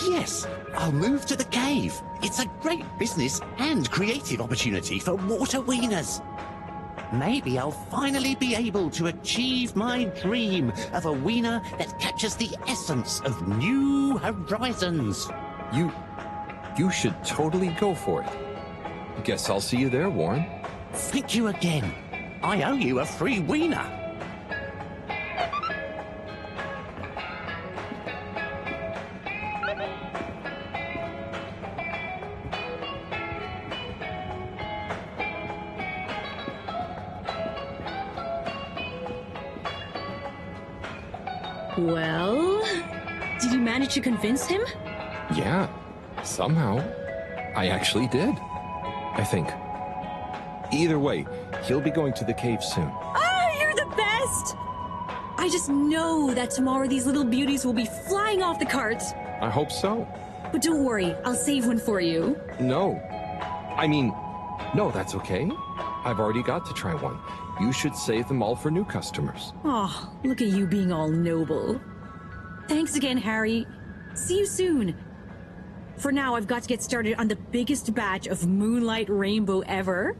Yes, I'll move to the cave. It's a great business and creative opportunity for water wieners. Maybe I'll finally be able to achieve my dream of a wiener that captures the essence of new horizons. You should totally go for it. Guess I'll see you there, Warren. Thank you again. I owe you a free wiener. Well, did you manage to convince him? Yeah, somehow. I actually did. I think. Either way, he'll be going to the cave soon. Oh, you're the best! I just know that tomorrow these little beauties will be flying off the cart. I hope so. But don't worry, I'll save one for you. No. I mean, no, that's okay. I've already got to try one. You should save them all for new customers. Oh, look at you being all noble. Thanks again, Harry. See you soon. For now, I've got to get started on the biggest batch of Moonlight Rainbow ever.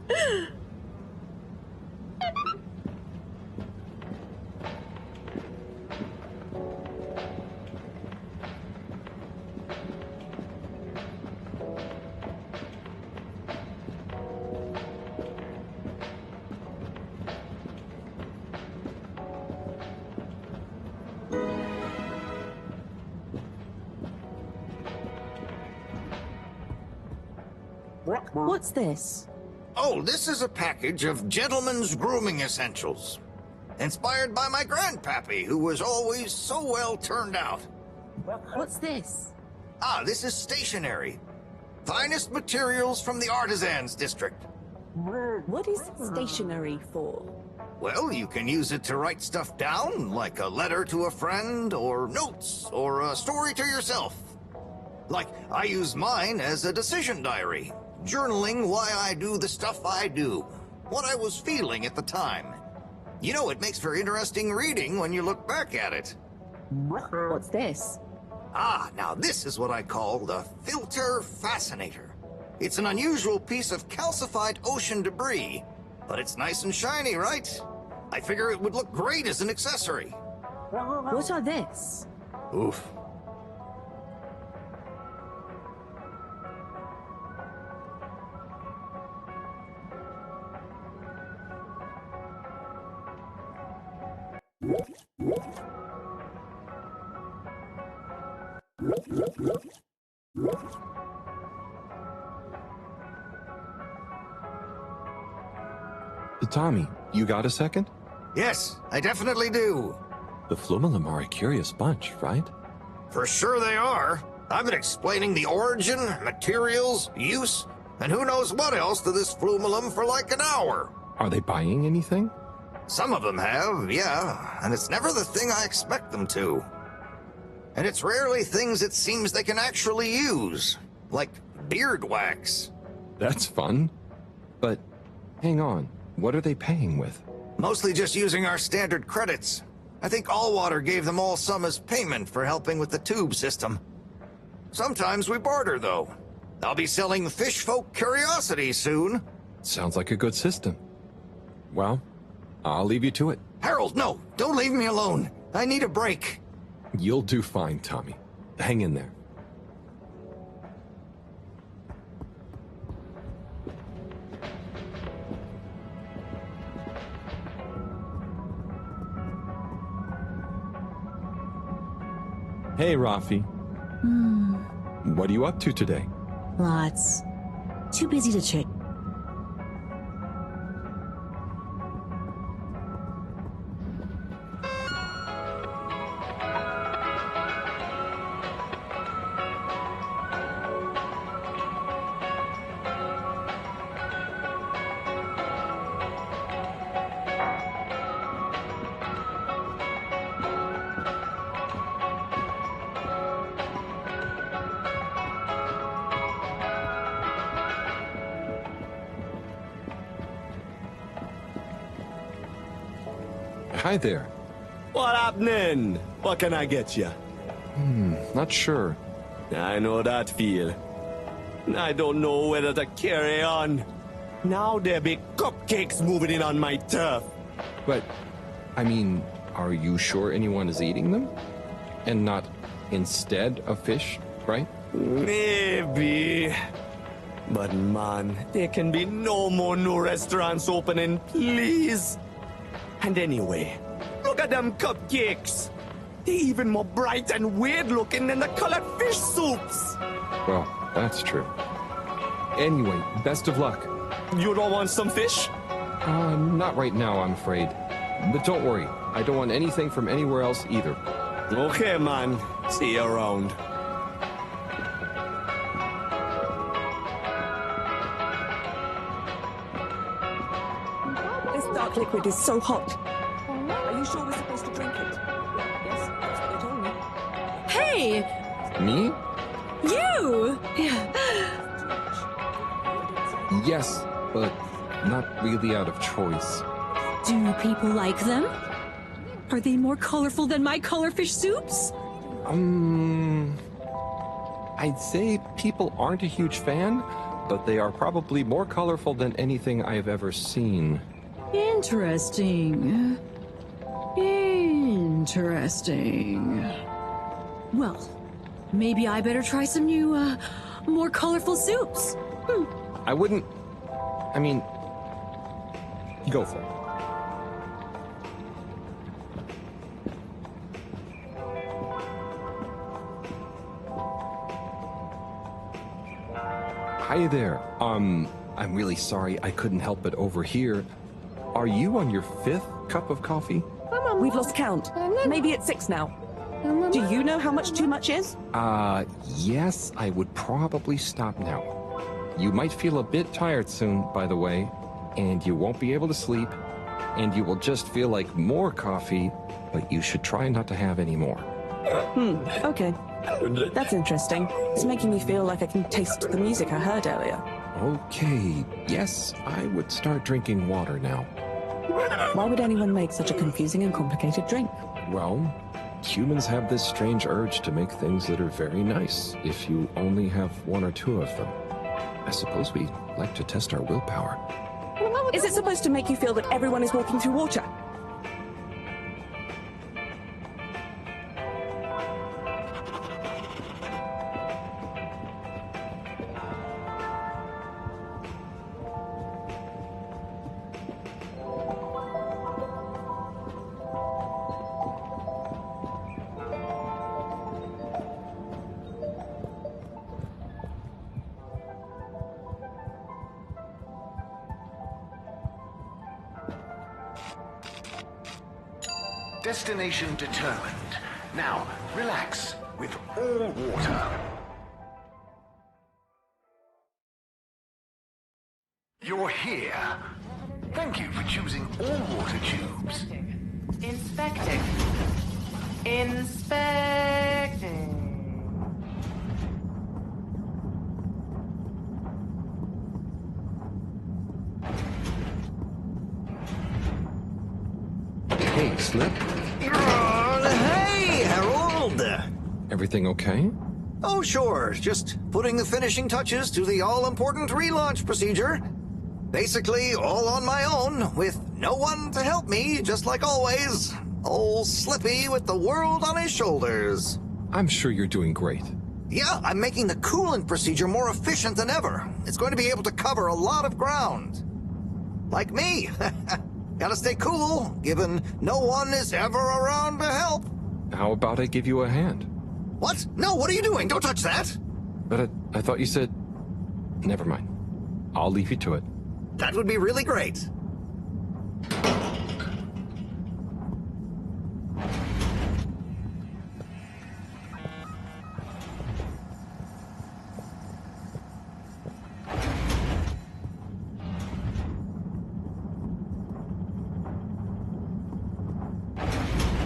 What's this? Oh, this is a package of gentlemen's grooming essentials. Inspired by my grandpappy, who was always so well turned out. What's this? Ah, this is stationery. Finest materials from the artisans district. What is stationery for? Well, you can use it to write stuff down, like a letter to a friend, or notes, or a story to yourself. Like, I use mine as a decision diary, journaling why I do the stuff I do, what I was feeling at the time. You know, it makes for interesting reading when you look back at it. What's this? Ah, now this is what I call the Filter Fascinator. It's an unusual piece of calcified ocean debris, but it's nice and shiny, right? I figure it would look great as an accessory. What are this? Oof. Tommy, you got a second? Yes, I definitely do. The Flumalim are a curious bunch, right? For sure they are. I've been explaining the origin, materials, use, and who knows what else to this flumalum for like an hour. Are they buying anything? Some of them have, yeah, and it's never the thing I expect them to. And it's rarely things it seems they can actually use, like beard wax. That's fun. But hang on, what are they paying with? Mostly just using our standard credits. I think Allwater gave them all some as payment for helping with the tube system. Sometimes we barter, though. I'll be selling fish folk curiosities soon. Sounds like a good system. Well, I'll leave you to it. Harold, no! Don't leave me alone! I need a break. You'll do fine, Tommy. Hang in there. Hey, Rafi. What are you up to today? Lots. Too busy to check. Hi there. What happening? What can I get you? Not sure. I know that feel. I don't know whether to carry on. Now there be cupcakes moving in on my turf. But, I mean, are you sure anyone is eating them? And not instead of fish, right? Maybe. But man, there can be no more new restaurants opening, please. And anyway, look at them cupcakes. They're even more bright and weird looking than the colored fish soups. Well, that's true. Anyway, best of luck. You don't want some fish? Not right now, I'm afraid. But don't worry, I don't want anything from anywhere else either. Okay, man. See you around. This dark liquid is so hot. Are you sure we're supposed to drink it? Yes, that's what they told me. Hey! Me? You! Yes, but not really out of choice. Do people like them? Are they more colorful than my colorfish soups? I'd say people aren't a huge fan, but they are probably more colorful than anything I've ever seen. Interesting. Interesting. Well, maybe I better try some new, more colorful soups. I wouldn't... I mean... Go for it. Hi there. I'm really sorry I couldn't help it over here. Are you on your 5th cup of coffee? We've lost count. Maybe it's 6 now. Do you know how much too much is? Yes, I would probably stop now. You might feel a bit tired soon, by the way, and you won't be able to sleep, and you will just feel like more coffee, but you should try not to have any more. Okay. That's interesting. It's making me feel like I can taste the music I heard earlier. Okay, yes, I would start drinking water now. Why would anyone make such a confusing and complicated drink? Well, humans have this strange urge to make things that are very nice if you only have 1 or 2 of them. I suppose we like to test our willpower. Is it supposed to make you feel that everyone is walking through water? Destination determined. Now, relax with all water. You're here. Thank you for choosing all water tubes. Inspecting. Inspecting. Hey, Slip. Hey, Harold! Everything okay? Oh, sure. Just putting the finishing touches to the all-important relaunch procedure. Basically, all on my own, with no one to help me, just like always. Old Slippy with the world on his shoulders. I'm sure you're doing great. Yeah, I'm making the coolant procedure more efficient than ever. It's going to be able to cover a lot of ground. Like me. Gotta stay cool, given no one is ever around to help. How about I give you a hand? What? No, what are you doing? Don't touch that! But I thought you said... Never mind. I'll leave you to it. That would be really great.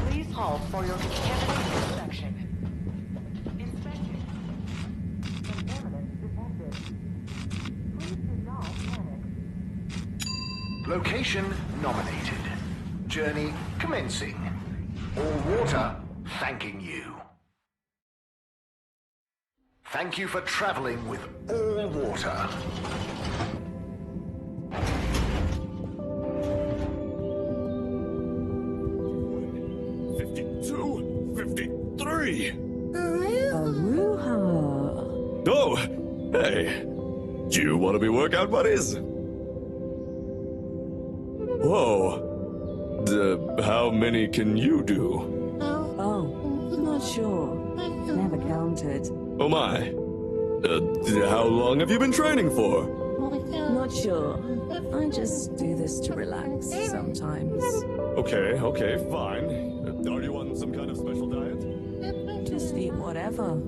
Please halt for your candidate inspection. Inspection. Contaminants detected. Please do not panic. Location nominated. Journey commencing. All water thanking you. Thank you for traveling with all water. Aruha. Oh, hey. Do you want to be workout buddies? Whoa. How many can you do? Oh, not sure. Never counted. Oh my. How long have you been training for? Not sure. I just do this to relax sometimes. Okay, fine. Are you on some kind of special diet? Just eat whatever.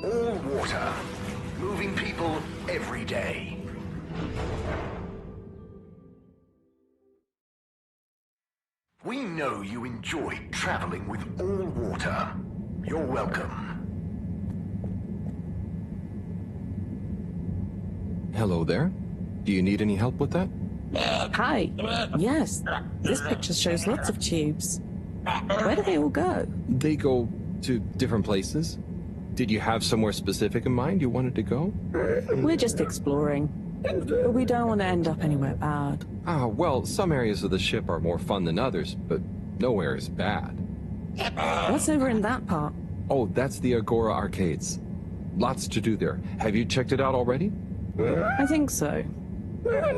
All water. Moving people every day. We know you enjoyed traveling with all water. You're welcome. Hello there. Do you need any help with that? Hi. Yes, this picture shows lots of tubes. Where do they all go? They go to different places. Did you have somewhere specific in mind you wanted to go? We're just exploring. But we don't want to end up anywhere bad. Well, some areas of the ship are more fun than others, but nowhere is bad. What's over in that part? Oh, that's the Agora Arcades. Lots to do there. Have you checked it out already? I think so.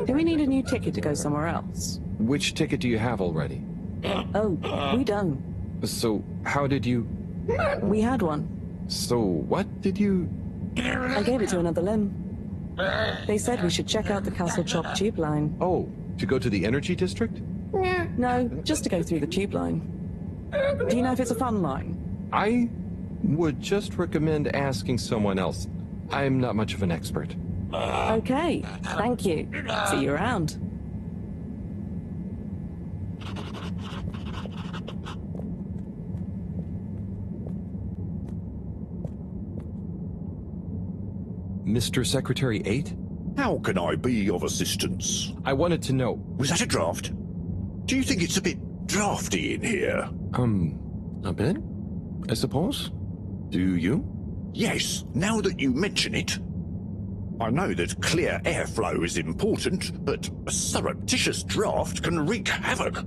Do we need a new ticket to go somewhere else? Which ticket do you have already? Oh, we don't. So, how did you... We had one. So, what did you... I gave it to another limb. They said we should check out the Castle Chop tube line. Oh, to go to the energy district? No, just to go through the tube line. Do you know if it's a fun line? I would just recommend asking someone else. I'm not much of an expert. Okay, thank you. See you around. Mr. Secretary 8? How can I be of assistance? I wanted to know... Was that a draft? Do you think it's a bit drafty in here? A bit? I suppose? Do you? Yes, now that you mention it. I know that clear airflow is important, but a surreptitious draft can wreak havoc.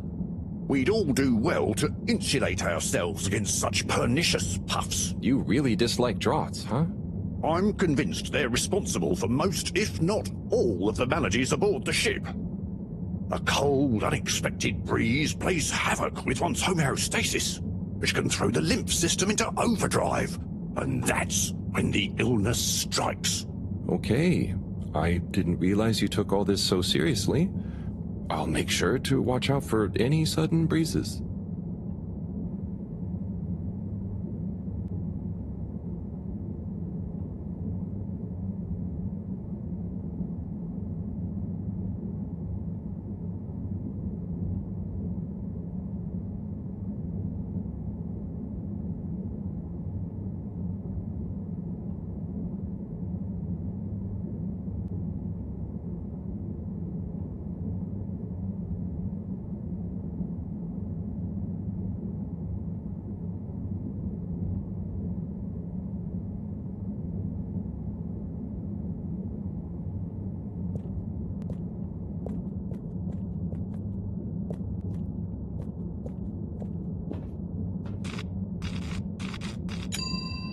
We'd all do well to insulate ourselves against such pernicious puffs. You really dislike draughts, huh? I'm convinced they're responsible for most, if not all, of the maladies aboard the ship. A cold, unexpected breeze plays havoc with one's homeostasis, which can throw the lymph system into overdrive. And that's when the illness strikes. Okay. I didn't realize you took all this so seriously. I'll make sure to watch out for any sudden breezes.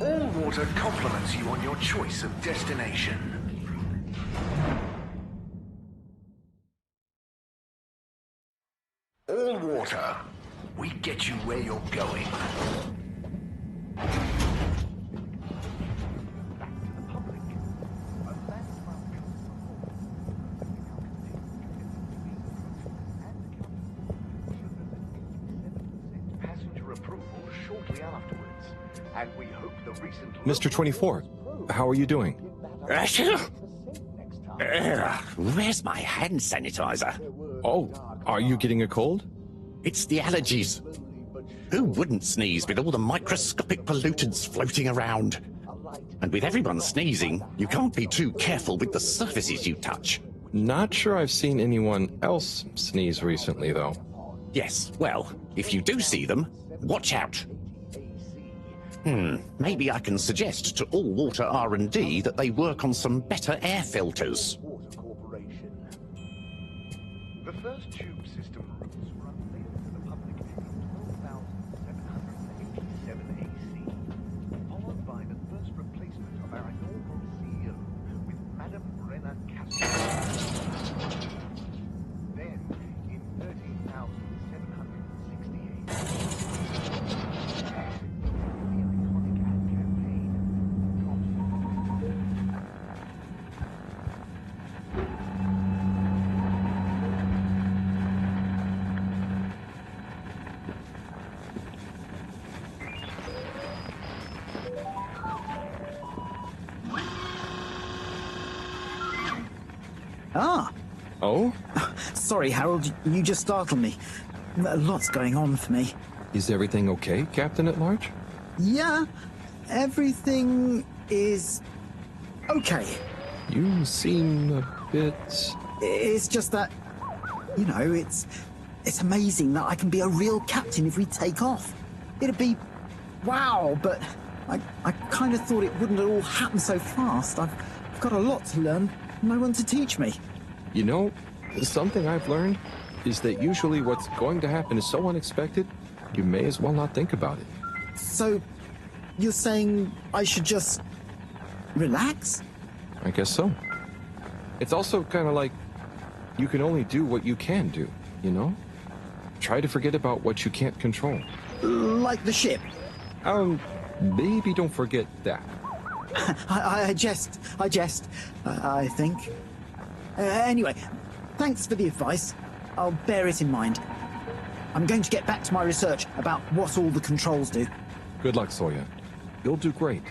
All water compliments you on your choice of destination. All water, we get you where you're going. Passenger approval shortly afterwards. And we hope the recent... Mr. 24, how are you doing? Where's my hand sanitizer? Oh, are you getting a cold? It's the allergies. Who wouldn't sneeze with all the microscopic pollutants floating around? And with everyone sneezing, you can't be too careful with the surfaces you touch. Not sure I've seen anyone else sneeze recently, though. Yes, well, if you do see them, watch out. Maybe I can suggest to All Water R&D that they work on some better air filters. The first tube system routes were unveiled to the public in 12,787 AC, followed by the first replacement of our inaugural CEO with Madame Brenna Castle. Then, in 13,768. Ah! Oh? Sorry, Harold, you just startled me. Lots going on for me. Is everything okay, Captain at Large? Yeah, everything is okay. You seem a bit... It's just that, you know, it's amazing that I can be a real captain if we take off. It'd be wow, but I kind of thought it wouldn't all happen so fast. I've got a lot to learn. No one to teach me. You know, something I've learned is that usually what's going to happen is so unexpected, you may as well not think about it. So, you're saying I should just relax? I guess so. It's also kind of like you can only do what you can do, you know? Try to forget about what you can't control. Like the ship? Maybe don't forget that. I jest, I think. Anyway, thanks for the advice. I'll bear it in mind. I'm going to get back to my research about what all the controls do. Good luck, Sawyer. You'll do great.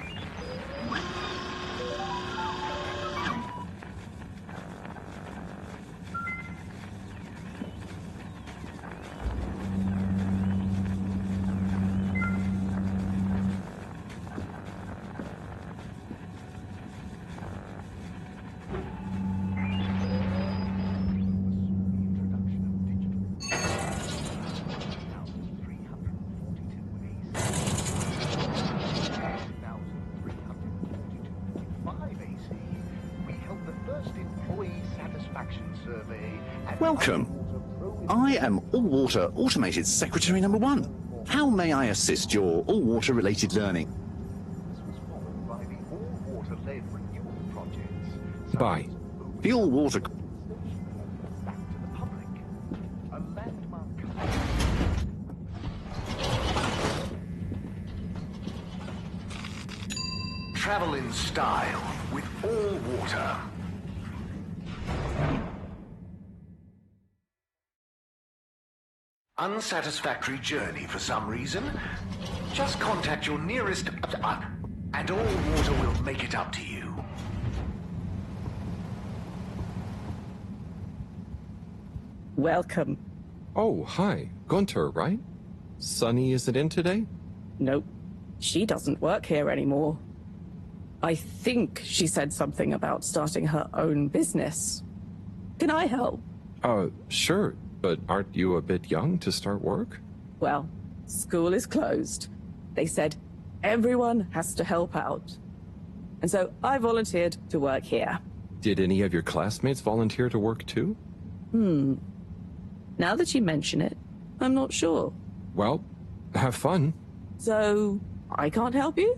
Welcome. I am All-Water Automated Secretary number 1. How may I assist your all-water related learning? Bye. The all-water... Travel in style with all water. Unsatisfactory journey for some reason? Just contact your nearest and all water will make it up to you. Welcome. Oh, hi. Gunter, right? Sunny isn't in today? Nope. She doesn't work here anymore. I think she said something about starting her own business. Can I help? Sure. But aren't you a bit young to start work? Well, school is closed. They said everyone has to help out. And so I volunteered to work here. Did any of your classmates volunteer to work too? Now that you mention it, I'm not sure. Well, have fun. So, I can't help you?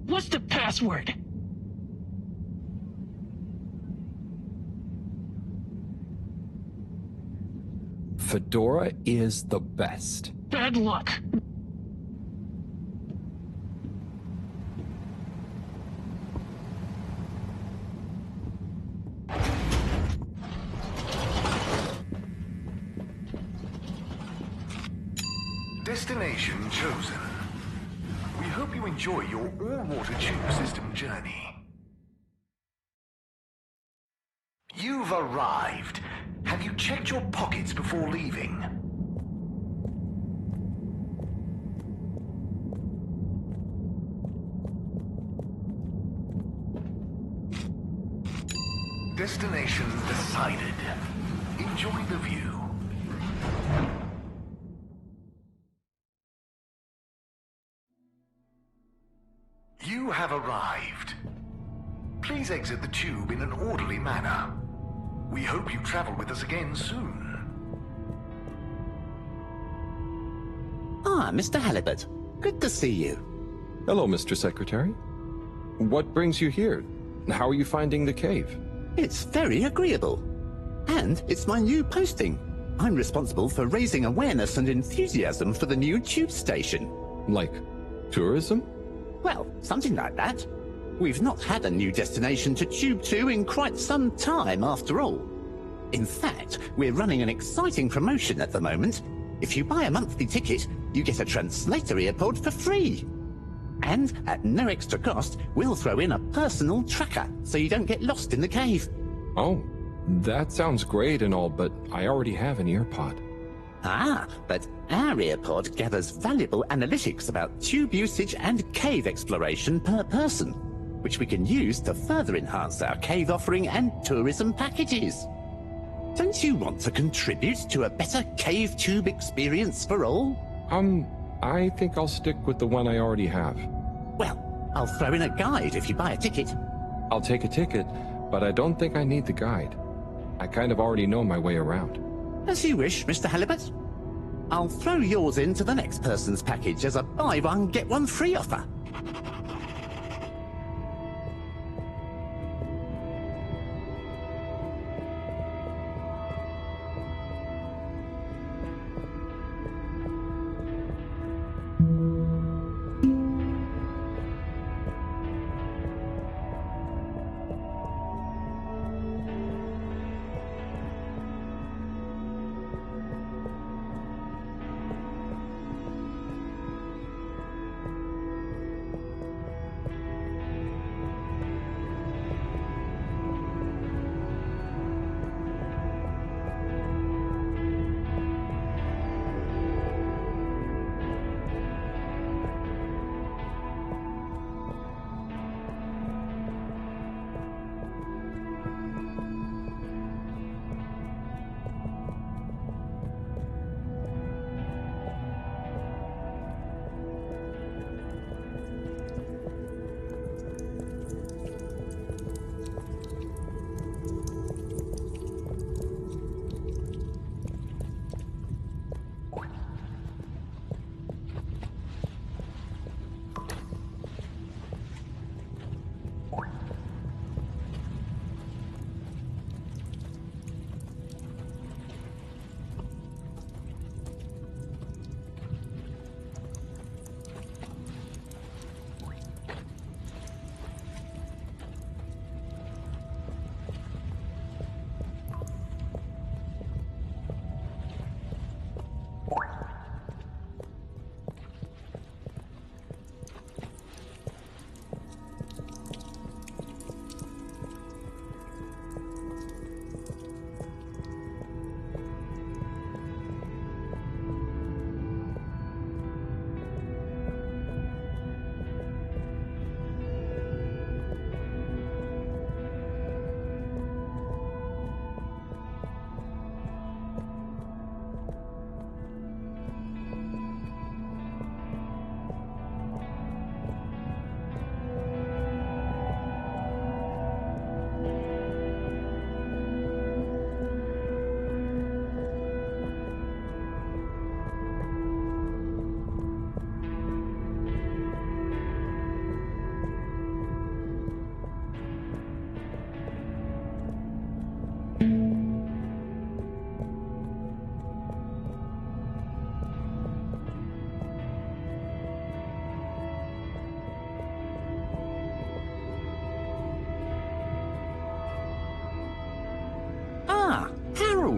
What's the password? Fedora is the best. Bad luck. Destination chosen. We hope you enjoy your all-water tube system journey. You've arrived. Have you checked your pockets before leaving? Destination decided. Enjoy the view. You have arrived. Please exit the tube in an orderly manner. We hope you travel with us again soon. Ah, Mr. Halibut. Good to see you. Hello, Mr. Secretary. What brings you here? How are you finding the cave? It's very agreeable. And it's my new posting. I'm responsible for raising awareness and enthusiasm for the new tube station. Like tourism? Well, something like that. We've not had a new destination to tube to in quite some time, after all. In fact, we're running an exciting promotion at the moment. If you buy a monthly ticket, you get a translator earpod for free. And at no extra cost, we'll throw in a personal tracker so you don't get lost in the cave. Oh, that sounds great and all, but I already have an earpod. Ah, but our earpod gathers valuable analytics about tube usage and cave exploration per person, which we can use to further enhance our cave offering and tourism packages. Don't you want to contribute to a better cave tube experience for all? I think I'll stick with the one I already have. Well, I'll throw in a guide if you buy a ticket. I'll take a ticket, but I don't think I need the guide. I kind of already know my way around. As you wish, Mr. Halibut. I'll throw yours into the next person's package as a buy one, get one free offer.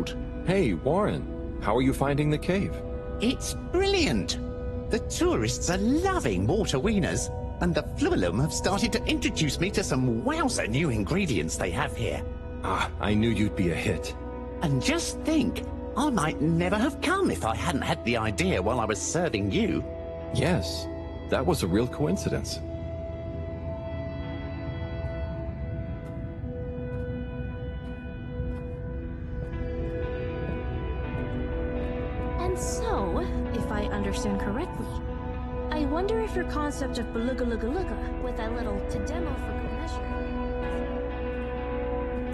Harold. Hey, Warren. How are you finding the cave? It's brilliant. The tourists are loving water wieners, and the Fluilum have started to introduce me to some wowzer new ingredients they have here. Ah, I knew you'd be a hit. And just think, I might never have come if I hadn't had the idea while I was serving you. Yes, that was a real coincidence. And so, if I understand correctly, I wonder if your concept of beluga-luga-luga with that little to demo for good measure.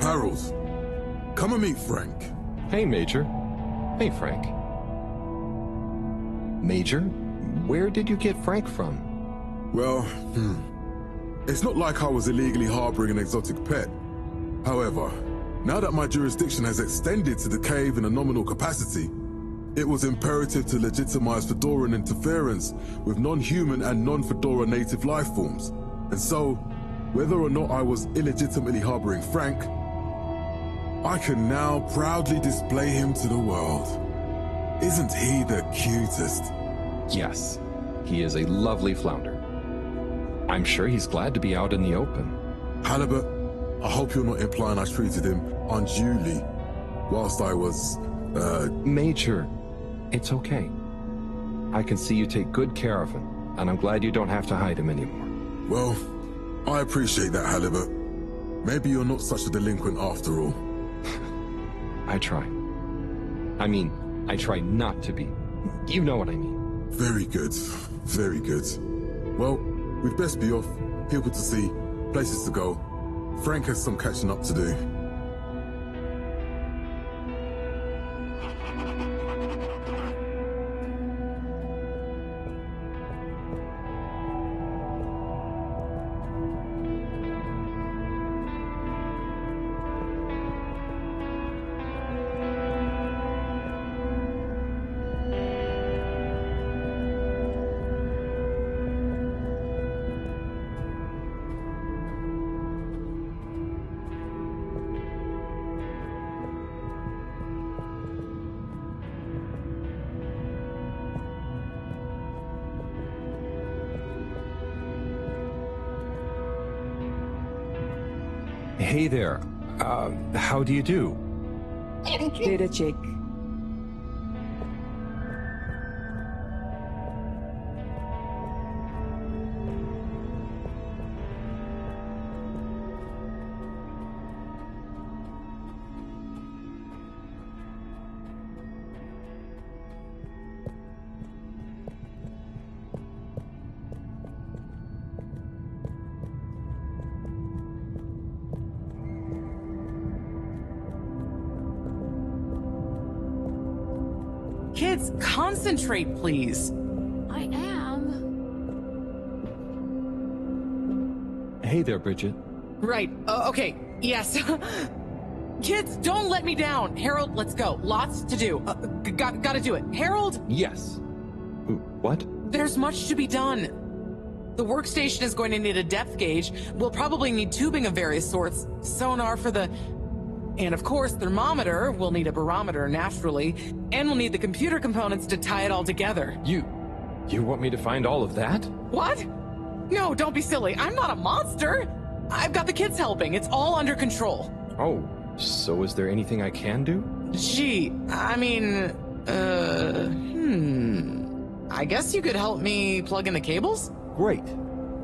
Harold, come and meet Frank. Hey, Major. Hey, Frank. Major, where did you get Frank from? Well, it's not like I was illegally harboring an exotic pet. However, now that my jurisdiction has extended to the cave in a nominal capacity, it was imperative to legitimize Fedoran interference with non-human and non-Fedora native life forms. And so, whether or not I was illegitimately harboring Frank, I can now proudly display him to the world. Isn't he the cutest? Yes, he is a lovely flounder. I'm sure he's glad to be out in the open. Halibut, I hope you're not implying I treated him unduly whilst I was, Major, it's okay. I can see you take good care of him, and I'm glad you don't have to hide him anymore. Well, I appreciate that, Halibut. Maybe you're not such a delinquent after all. I try. I mean, I try not to be. You know what I mean. Very good. Very good. Well, we'd best be off. People to see, places to go. Frank has some catching up to do. Hey there. How do you do? Data check. Kids, concentrate, please. I am. Hey there, Bridget. Right. Okay. Yes. Kids, don't let me down. Harold, let's go. Lots to do. Gotta do it. Harold? Yes. What? There's much to be done. The workstation is going to need a depth gauge. We'll probably need tubing of various sorts. Sonar for the... And of course, thermometer. We'll need a barometer, naturally. And we'll need the computer components to tie it all together. You want me to find all of that? What? No, don't be silly. I'm not a monster. I've got the kids helping. It's all under control. Oh, so is there anything I can do? Gee, I mean, I guess you could help me plug in the cables? Great.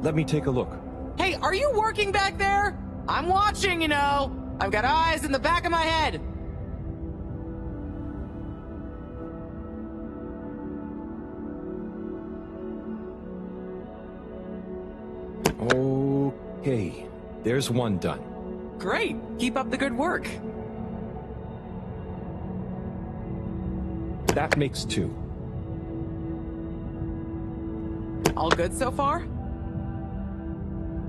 Let me take a look. Hey, are you working back there? I'm watching, you know. I've got eyes in the back of my head. Okay, there's one done. Great. Keep up the good work. That makes two. All good so far?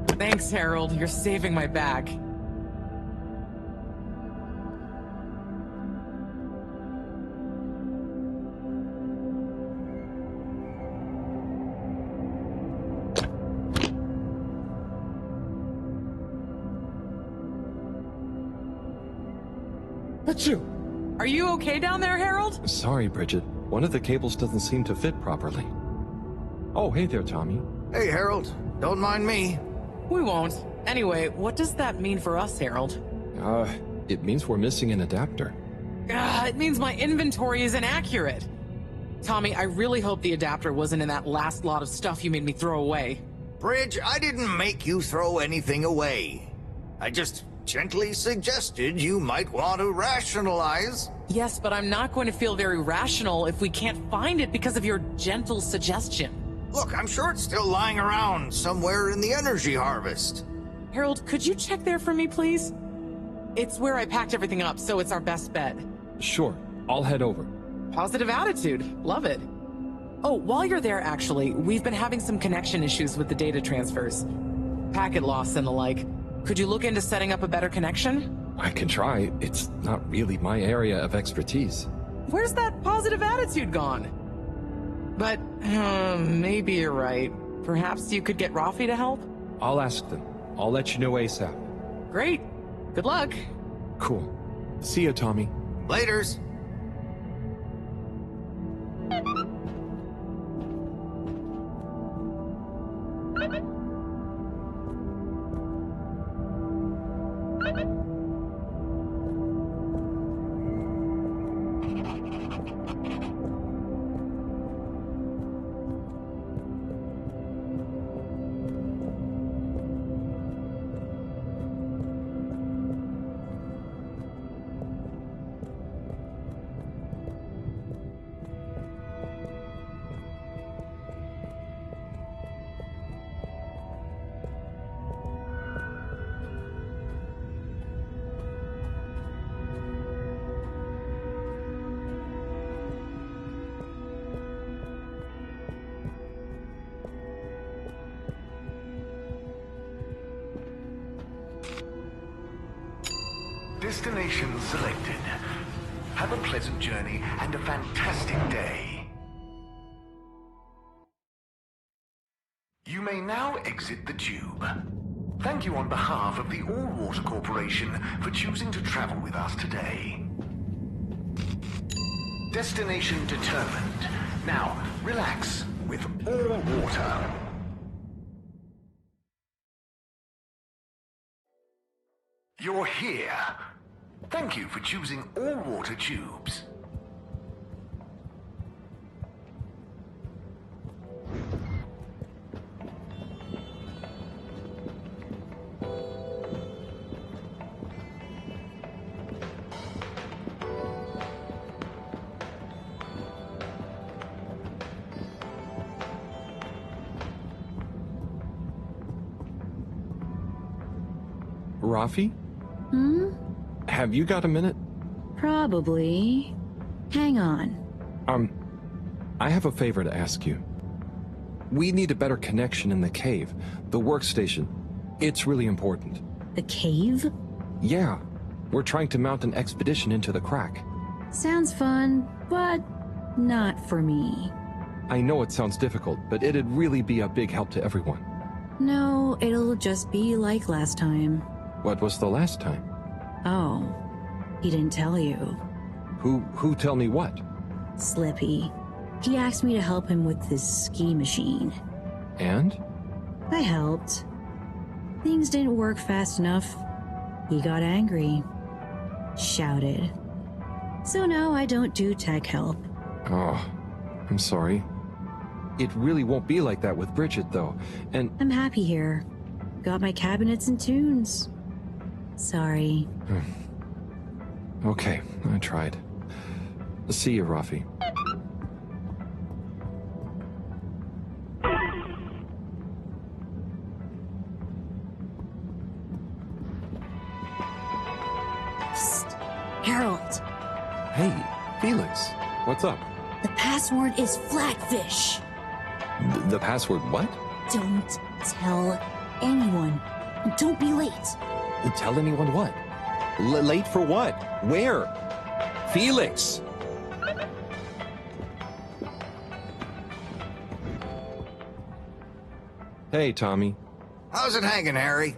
Thanks, Harold. You're saving my back. Achoo! Are you okay down there, Harold? Sorry, Bridget. One of the cables doesn't seem to fit properly. Oh, hey there, Tommy. Hey, Harold. Don't mind me. We won't. Anyway, what does that mean for us, Harold? It means we're missing an adapter. It means my inventory is inaccurate. Tommy, I really hope the adapter wasn't in that last lot of stuff you made me throw away. Bridge, I didn't make you throw anything away. I just gently suggested you might want to rationalize. Yes, but I'm not going to feel very rational if we can't find it because of your gentle suggestion. Look, I'm sure it's still lying around somewhere in the energy harvest. Harold, could you check there for me, please? It's where I packed everything up, so it's our best bet. Sure, I'll head over. Positive attitude. Love it. Oh, while you're there, actually, we've been having some connection issues with the data transfers. Packet loss and the like. Could you look into setting up a better connection? I can try. It's not really my area of expertise. Where's that positive attitude gone? But, maybe you're right. Perhaps you could get Rafi to help? I'll ask them. I'll let you know ASAP. Great. Good luck. Cool. See ya, Tommy. Laters. Destination selected. Have a pleasant journey and a fantastic day. You may now exit the tube. Thank you on behalf of the All-Water Corporation for choosing to travel with us today. Destination determined. Now, relax with All Water. You're here. Thank you for choosing All Water Tubes. Rafi? Have you got a minute? Probably. Hang on. I have a favor to ask you. We need a better connection in the cave. The workstation. It's really important. The cave? Yeah. We're trying to mount an expedition into the crack. Sounds fun, but not for me. I know it sounds difficult, but it'd really be a big help to everyone. No, it'll just be like last time. What was the last time? Oh, he didn't tell you. Who tell me what? Slippy. He asked me to help him with this ski machine. And? I helped. Things didn't work fast enough. He got angry. Shouted. So now I don't do tech help. Oh, I'm sorry. It really won't be like that with Bridget, though, and... I'm happy here. Got my cabinets and tunes. Sorry. Okay, I tried. See you, Rafi. Psst. Harold. Hey, Felix. What's up? The password is Flatfish. The password what? Don't tell anyone. And don't be late. Tell anyone what? Late for what? Where? Felix! Hey, Tommy. How's it hanging, Harry?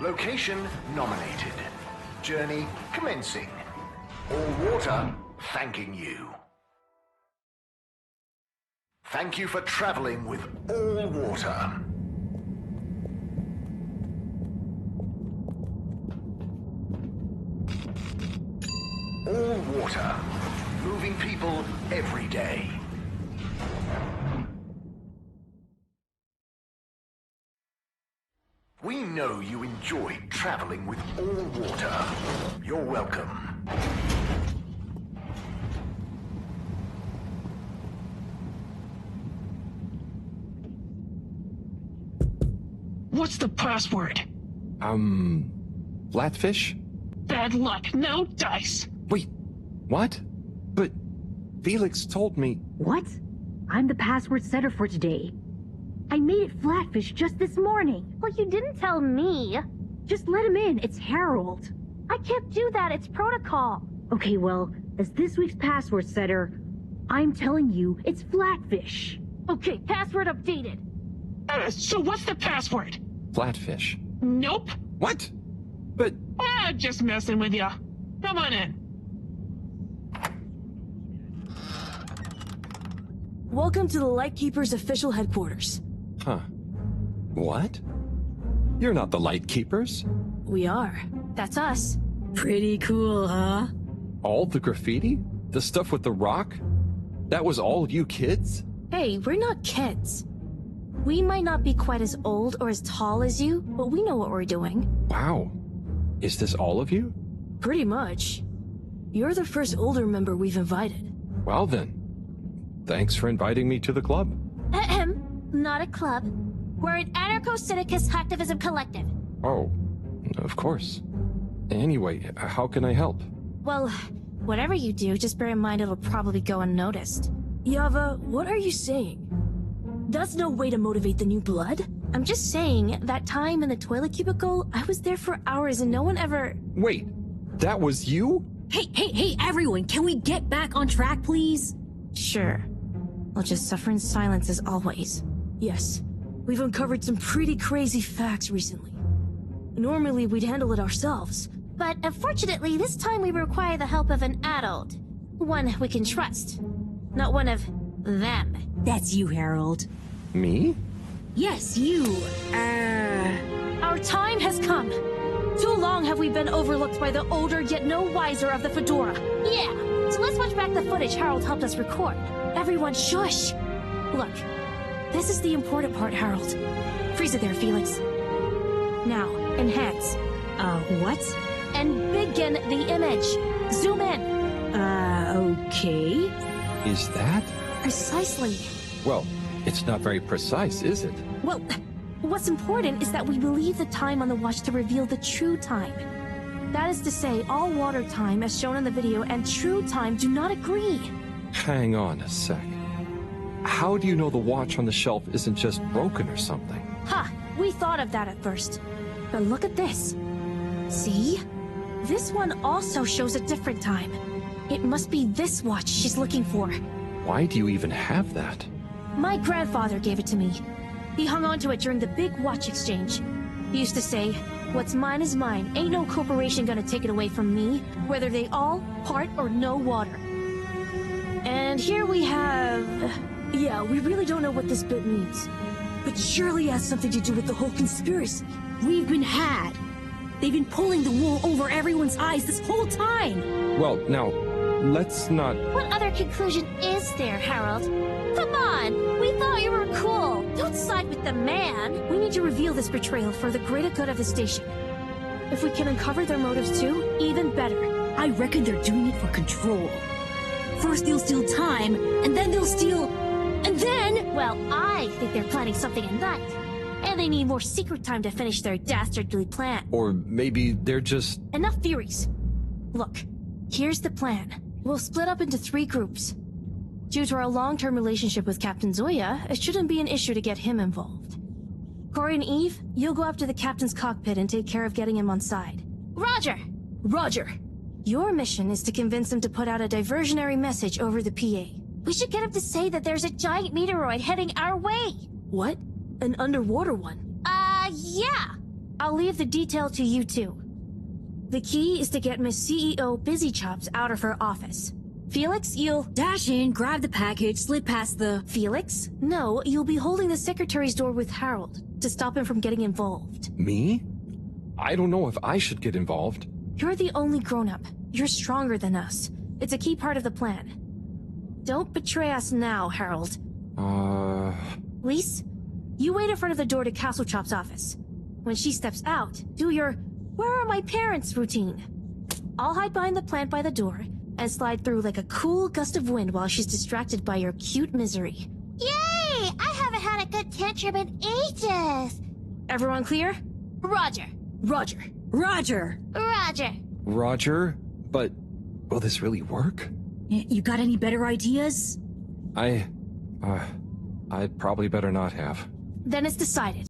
Location nominated. Journey commencing. All water thanking you. Thank you for traveling with all water. All water. Moving people every day. We know you enjoyed traveling with all water. You're welcome. What's the password? Flatfish? Bad luck, no dice. Wait, what? But Felix told me... What? I'm the password setter for today. I made it Flatfish just this morning. Well, you didn't tell me. Just let him in, it's Harold. I can't do that, it's protocol. Okay, well, as this week's password setter, I'm telling you, it's Flatfish. Okay, password updated. So what's the password? Flatfish. Nope. What? But... just messing with ya. Come on in. Welcome to the Lightkeeper's official headquarters. Huh. What? You're not the Lightkeepers? We are. That's us. Pretty cool, huh? All the graffiti? The stuff with the rock? That was all you kids? Hey, we're not kids. We might not be quite as old or as tall as you, but we know what we're doing. Wow. Is this all of you? Pretty much. You're the first older member we've invited. Well then. Thanks for inviting me to the club. Ahem. Not a club. We're an anarcho-syndicist hacktivism collective. Oh, of course. Anyway, how can I help? Well, whatever you do, just bear in mind it'll probably go unnoticed. Yava, what are you saying? That's no way to motivate the new blood. I'm just saying, that time in the toilet cubicle, I was there for hours and no one ever... Wait, that was you? Hey, everyone, can we get back on track, please? Sure. I'll just suffer in silence as always. Yes, we've uncovered some pretty crazy facts recently. Normally, we'd handle it ourselves. But unfortunately, this time we require the help of an adult. One we can trust. Not one of them. That's you, Harold. Me? Yes, you. Our time has come. Too long have we been overlooked by the older yet no wiser of the Fedora. Yeah, so let's watch back the footage Harold helped us record. Everyone shush! Look, this is the important part, Harold. Freeze it there, Felix. Now, enhance. What? And begin the image. Zoom in. Okay. Is that? Precisely. Well, it's not very precise, is it? Well, what's important is that we believe the time on the watch to reveal the true time. That is to say, all water time, as shown in the video, and true time do not agree. Hang on a sec. How do you know the watch on the shelf isn't just broken or something? Ha! We thought of that at first. But look at this. See? This one also shows a different time. It must be this watch she's looking for. Why do you even have that? My grandfather gave it to me. He hung on to it during the big watch exchange. He used to say, "What's mine is mine. Ain't no corporation gonna take it away from me, whether they all, part, or no water." And here we have... Yeah, we really don't know what this bit means. But surely it has something to do with the whole conspiracy. We've been had. They've been pulling the wool over everyone's eyes this whole time. Well, now, let's not... What other conclusion is there, Harold? Come on! We thought you were cool! Don't side with the man! We need to reveal this betrayal for the greater good of the station. If we can uncover their motives too, even better. I reckon they're doing it for control. First they'll steal time, and then they'll steal... And then... Well, I think they're planning something at night. And they need more secret time to finish their dastardly plan. Or maybe they're just... Enough theories. Look, here's the plan. We'll split up into 3 groups. Due to our long-term relationship with Captain Zoya, it shouldn't be an issue to get him involved. Corey and Eve, you'll go up to the captain's cockpit and take care of getting him on side. Roger! Roger! Your mission is to convince him to put out a diversionary message over the PA. We should get him to say that there's a giant meteoroid heading our way. What? An underwater one? Yeah. I'll leave the detail to you two. The key is to get Miss CEO Busy Chops out of her office. Felix, you'll... Dash in, grab the package, slip past the... Felix? No, you'll be holding the secretary's door with Harold to stop him from getting involved. Me? I don't know if I should get involved. You're the only grown-up. You're stronger than us. It's a key part of the plan. Don't betray us now, Harold. Lise, you wait in front of the door to Castle Chop's office. When she steps out, do your "Where are my parents?" routine. I'll hide behind the plant by the door and slide through like a cool gust of wind while she's distracted by your cute misery. Yay! I haven't had a good tantrum in ages. Everyone clear? Roger. Roger. Roger! Roger. Roger? But will this really work? You got any better ideas? I'd probably better not have. Then it's decided.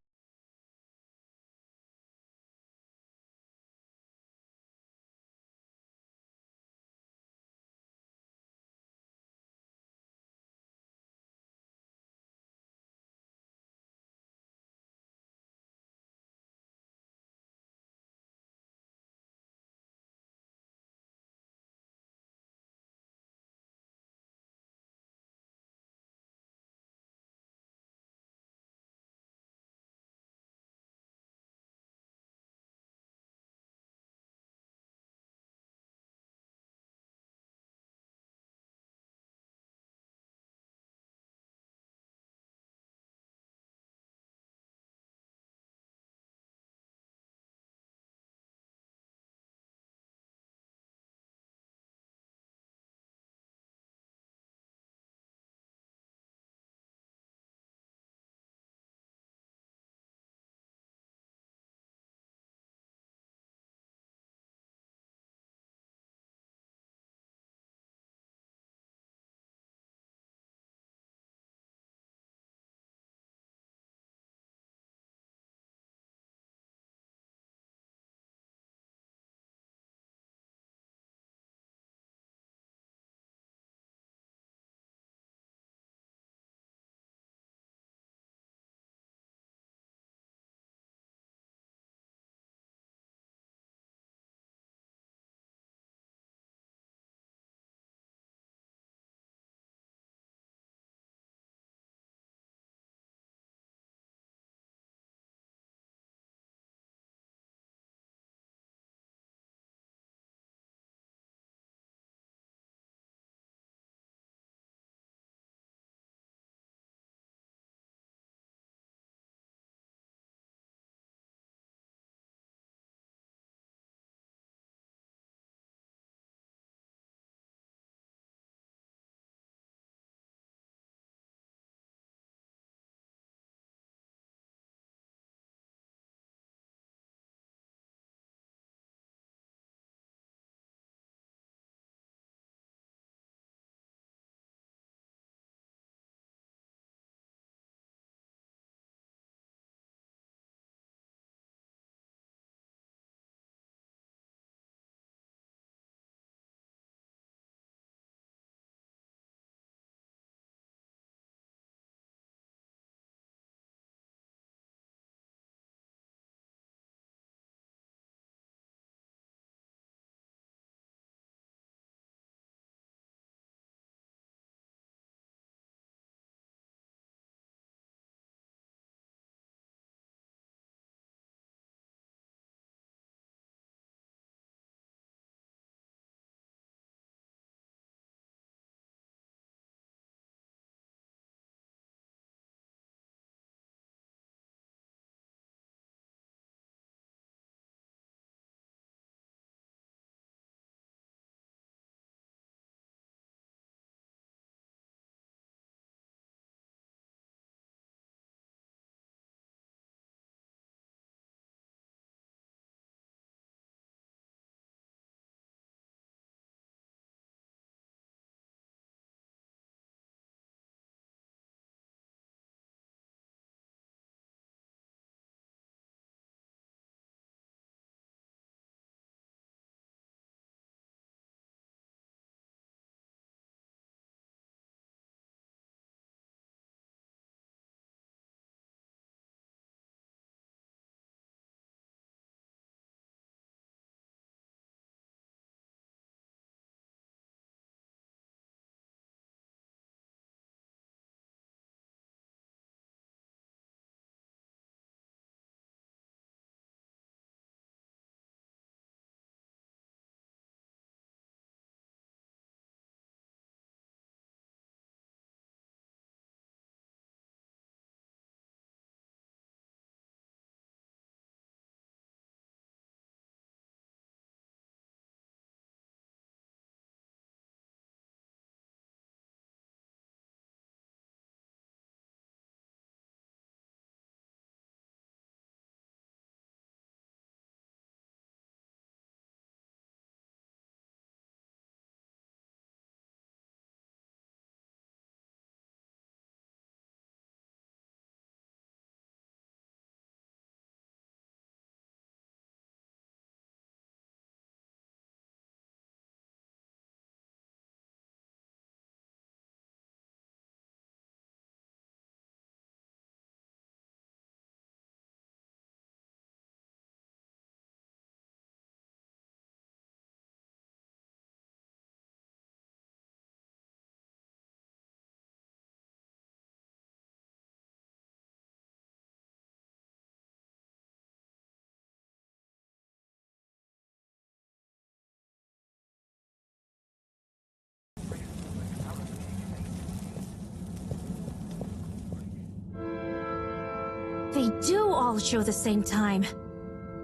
They do all show the same time.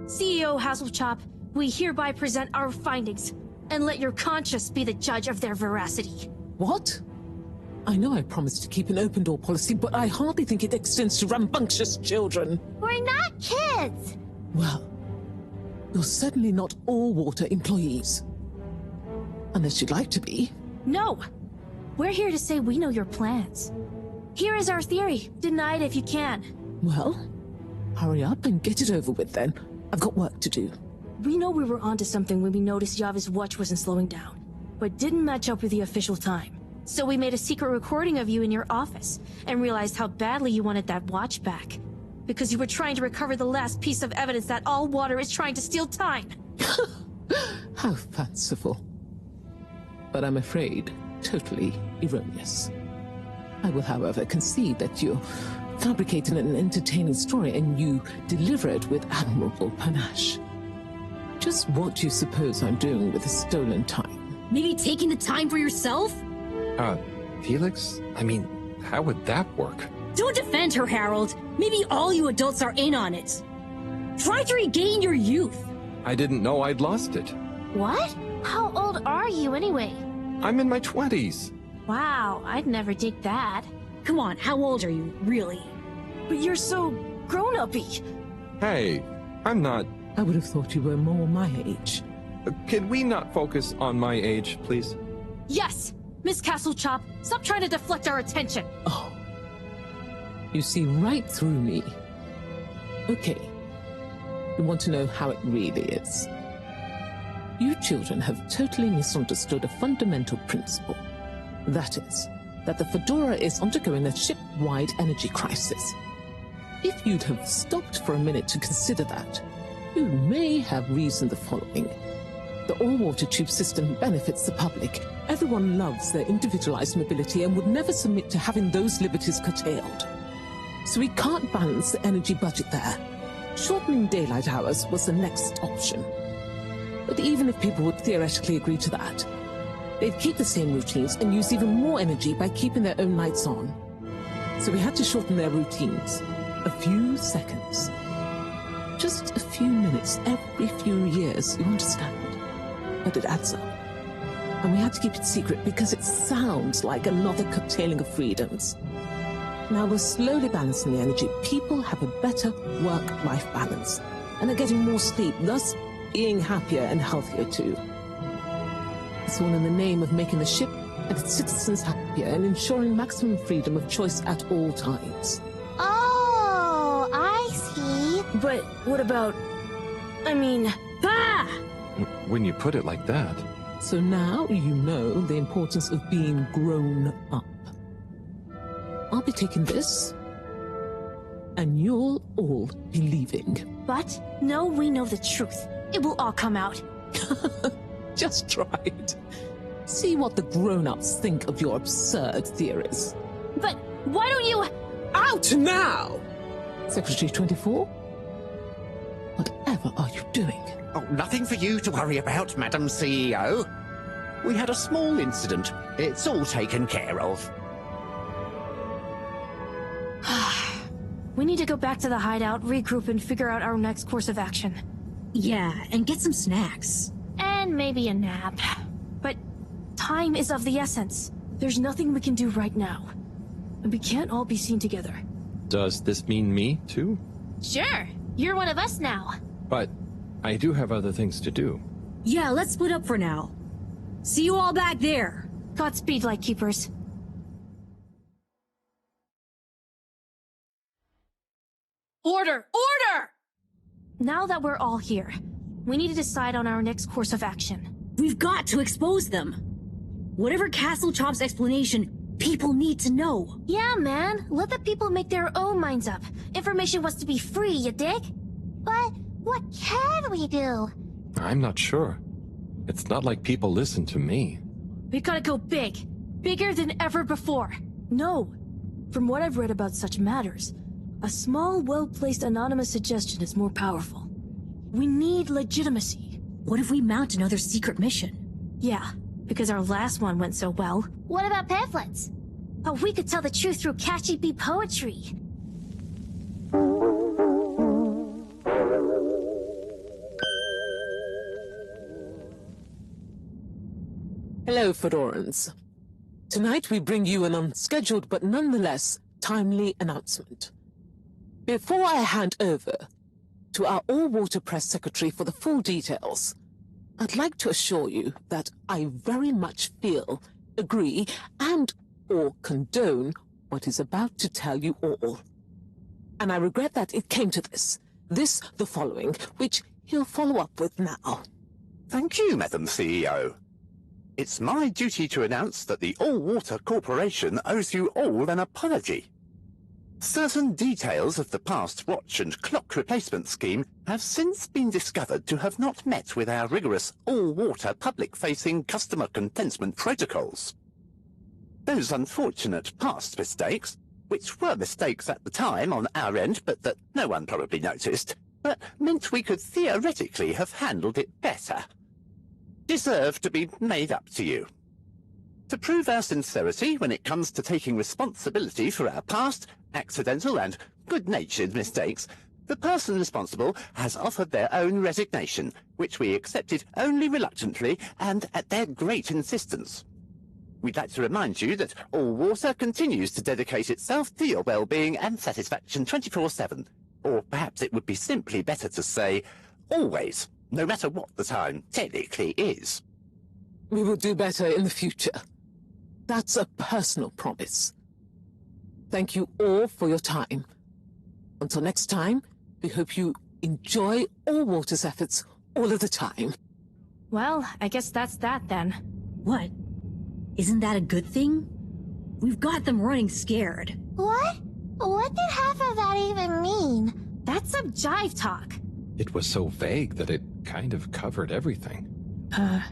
CEO Hasselchop, we hereby present our findings, and let your conscience be the judge of their veracity. What? I know I promised to keep an open door policy, but I hardly think it extends to rambunctious children. We're not kids! Well, you're certainly not all water employees. Unless you'd like to be. No! We're here to say we know your plans. Here is our theory. Deny it if you can. Well, hurry up and get it over with then. I've got work to do. We know we were onto something when we noticed Yava's watch wasn't slowing down, but didn't match up with the official time. So we made a secret recording of you in your office, and realized how badly you wanted that watch back. Because you were trying to recover the last piece of evidence that all water is trying to steal time. How fanciful. But I'm afraid, totally erroneous. I will, however, concede that you fabricated an entertaining story and you deliver it with admirable panache. Just what do you suppose I'm doing with the stolen time? Maybe taking the time for yourself? Felix? I mean, how would that work? Don't defend her, Harold. Maybe all you adults are in on it. Try to regain your youth. I didn't know I'd lost it. What? How old are you anyway? I'm in my 20s. Wow, I'd never dig that. Come on, how old are you, really? But you're so grown-up-y. Hey, I'm not... I would have thought you were more my age. Could we not focus on my age, please? Yes! Miss Castlechop, stop trying to deflect our attention. Oh. You see right through me. Okay. You want to know how it really is. You children have totally misunderstood a fundamental principle. That is, that the Fedora is undergoing a ship-wide energy crisis. If you'd have stopped for a minute to consider that, you may have reasoned the following. The all-water tube system benefits the public. Everyone loves their individualized mobility and would never submit to having those liberties curtailed. So we can't balance the energy budget there. Shortening daylight hours was the next option. But even if people would theoretically agree to that, they'd keep the same routines and use even more energy by keeping their own lights on. So we had to shorten their routines. A few seconds. Just a few minutes every few years, you understand? But it adds up. And we had to keep it secret because it sounds like another curtailing of freedoms. Now we're slowly balancing the energy. People have a better work-life balance and are getting more sleep, thus being happier and healthier too. It's all in the name of making the ship and its citizens happier and ensuring maximum freedom of choice at all times. Oh, I see. But what about... I mean... Ah! When you put it like that... So now you know the importance of being grown up. I'll be taking this, and you'll all be leaving. But no, we know the truth. It will all come out. Just try it. See what the grown-ups think of your absurd theories. But why don't you... Out now! Secretary 24? Whatever are you doing? Oh, nothing for you to worry about, Madam CEO. We had a small incident. It's all taken care of. We need to go back to the hideout, regroup, and figure out our next course of action. Yeah, and get some snacks. And maybe a nap. But time is of the essence. There's nothing we can do right now. And we can't all be seen together. Does this mean me, too? Sure, you're one of us now. But I do have other things to do. Yeah, let's split up for now. See you all back there. Godspeed, Lightkeepers. Order! Order! Now that we're all here, we need to decide on our next course of action. We've got to expose them. Whatever Castlechop's explanation, people need to know. Yeah, man. Let the people make their own minds up. Information was to be free, you dig? But what can we do? I'm not sure. It's not like people listen to me. We gotta go big. Bigger than ever before. No. From what I've read about such matters, a small, well-placed anonymous suggestion is more powerful. We need legitimacy. What if we mount another secret mission? Yeah, because our last one went so well. What about pamphlets? Oh, we could tell the truth through catchy bee poetry. Hello, Fedorans. Tonight we bring you an unscheduled but nonetheless timely announcement. Before I hand over to our all-water press secretary for the full details, I'd like to assure you that I very much feel, agree, and/or condone what is about to tell you all. And I regret that it came to this, the following, which he'll follow up with now. Thank you, Madam CEO. It's my duty to announce that the All-Water Corporation owes you all an apology. Certain details of the past watch and clock replacement scheme have since been discovered to have not met with our rigorous all-water public-facing customer contentment protocols. Those unfortunate past mistakes, which were mistakes at the time on our end but that no one probably noticed, but meant we could theoretically have handled it better, deserve to be made up to you. To prove our sincerity when it comes to taking responsibility for our past, accidental and good-natured mistakes, the person responsible has offered their own resignation, which we accepted only reluctantly and at their great insistence. We'd like to remind you that All Water continues to dedicate itself to your well-being and satisfaction 24/7, or perhaps it would be simply better to say, always, no matter what the time technically is. We will do better in the future. That's a personal promise. Thank you all for your time. Until next time, we hope you enjoy All Water's efforts all of the time. Well, I guess that's that then. What? Isn't that a good thing? We've got them running scared. What? What did half of that even mean? That's some jive talk. It was so vague that it kind of covered everything.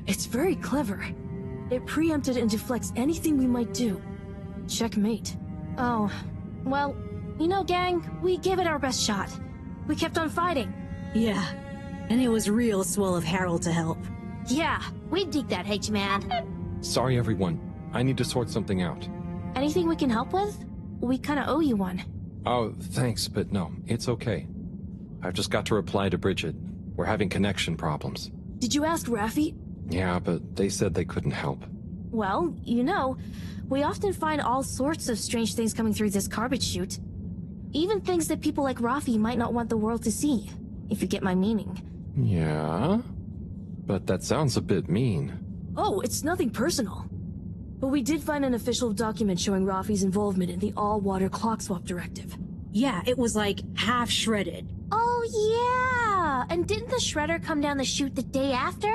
It's very clever. It preempted and deflects anything we might do. Checkmate. Oh, well, you know, gang, we gave it our best shot. We kept on fighting. Yeah, and it was real swell of Harold to help. Yeah, we dig that, H-Man. Sorry, everyone. I need to sort something out. Anything we can help with? We kinda owe you one. Oh, thanks, but no, it's okay. I've just got to reply to Bridget. We're having connection problems. Did you ask Raffi? Yeah, but they said they couldn't help. Well, you know, we often find all sorts of strange things coming through this garbage chute. Even things that people like Raffi might not want the world to see, if you get my meaning. Yeah? But that sounds a bit mean. Oh, it's nothing personal. But we did find an official document showing Raffi's involvement in the all-water clock swap directive. Yeah, it was like half shredded. Oh, yeah! And didn't the shredder come down the chute the day after?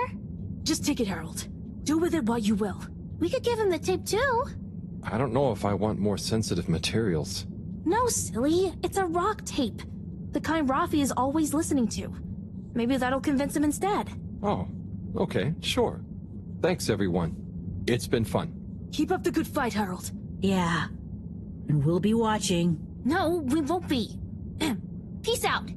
Just take it, Harold. Do with it what you will. We could give him the tape, too. I don't know if I want more sensitive materials. No, silly. It's a rock tape. The kind Raffi is always listening to. Maybe that'll convince him instead. Oh, okay, sure. Thanks, everyone. It's been fun. Keep up the good fight, Harold. Yeah. And we'll be watching. No, we won't be. Peace out.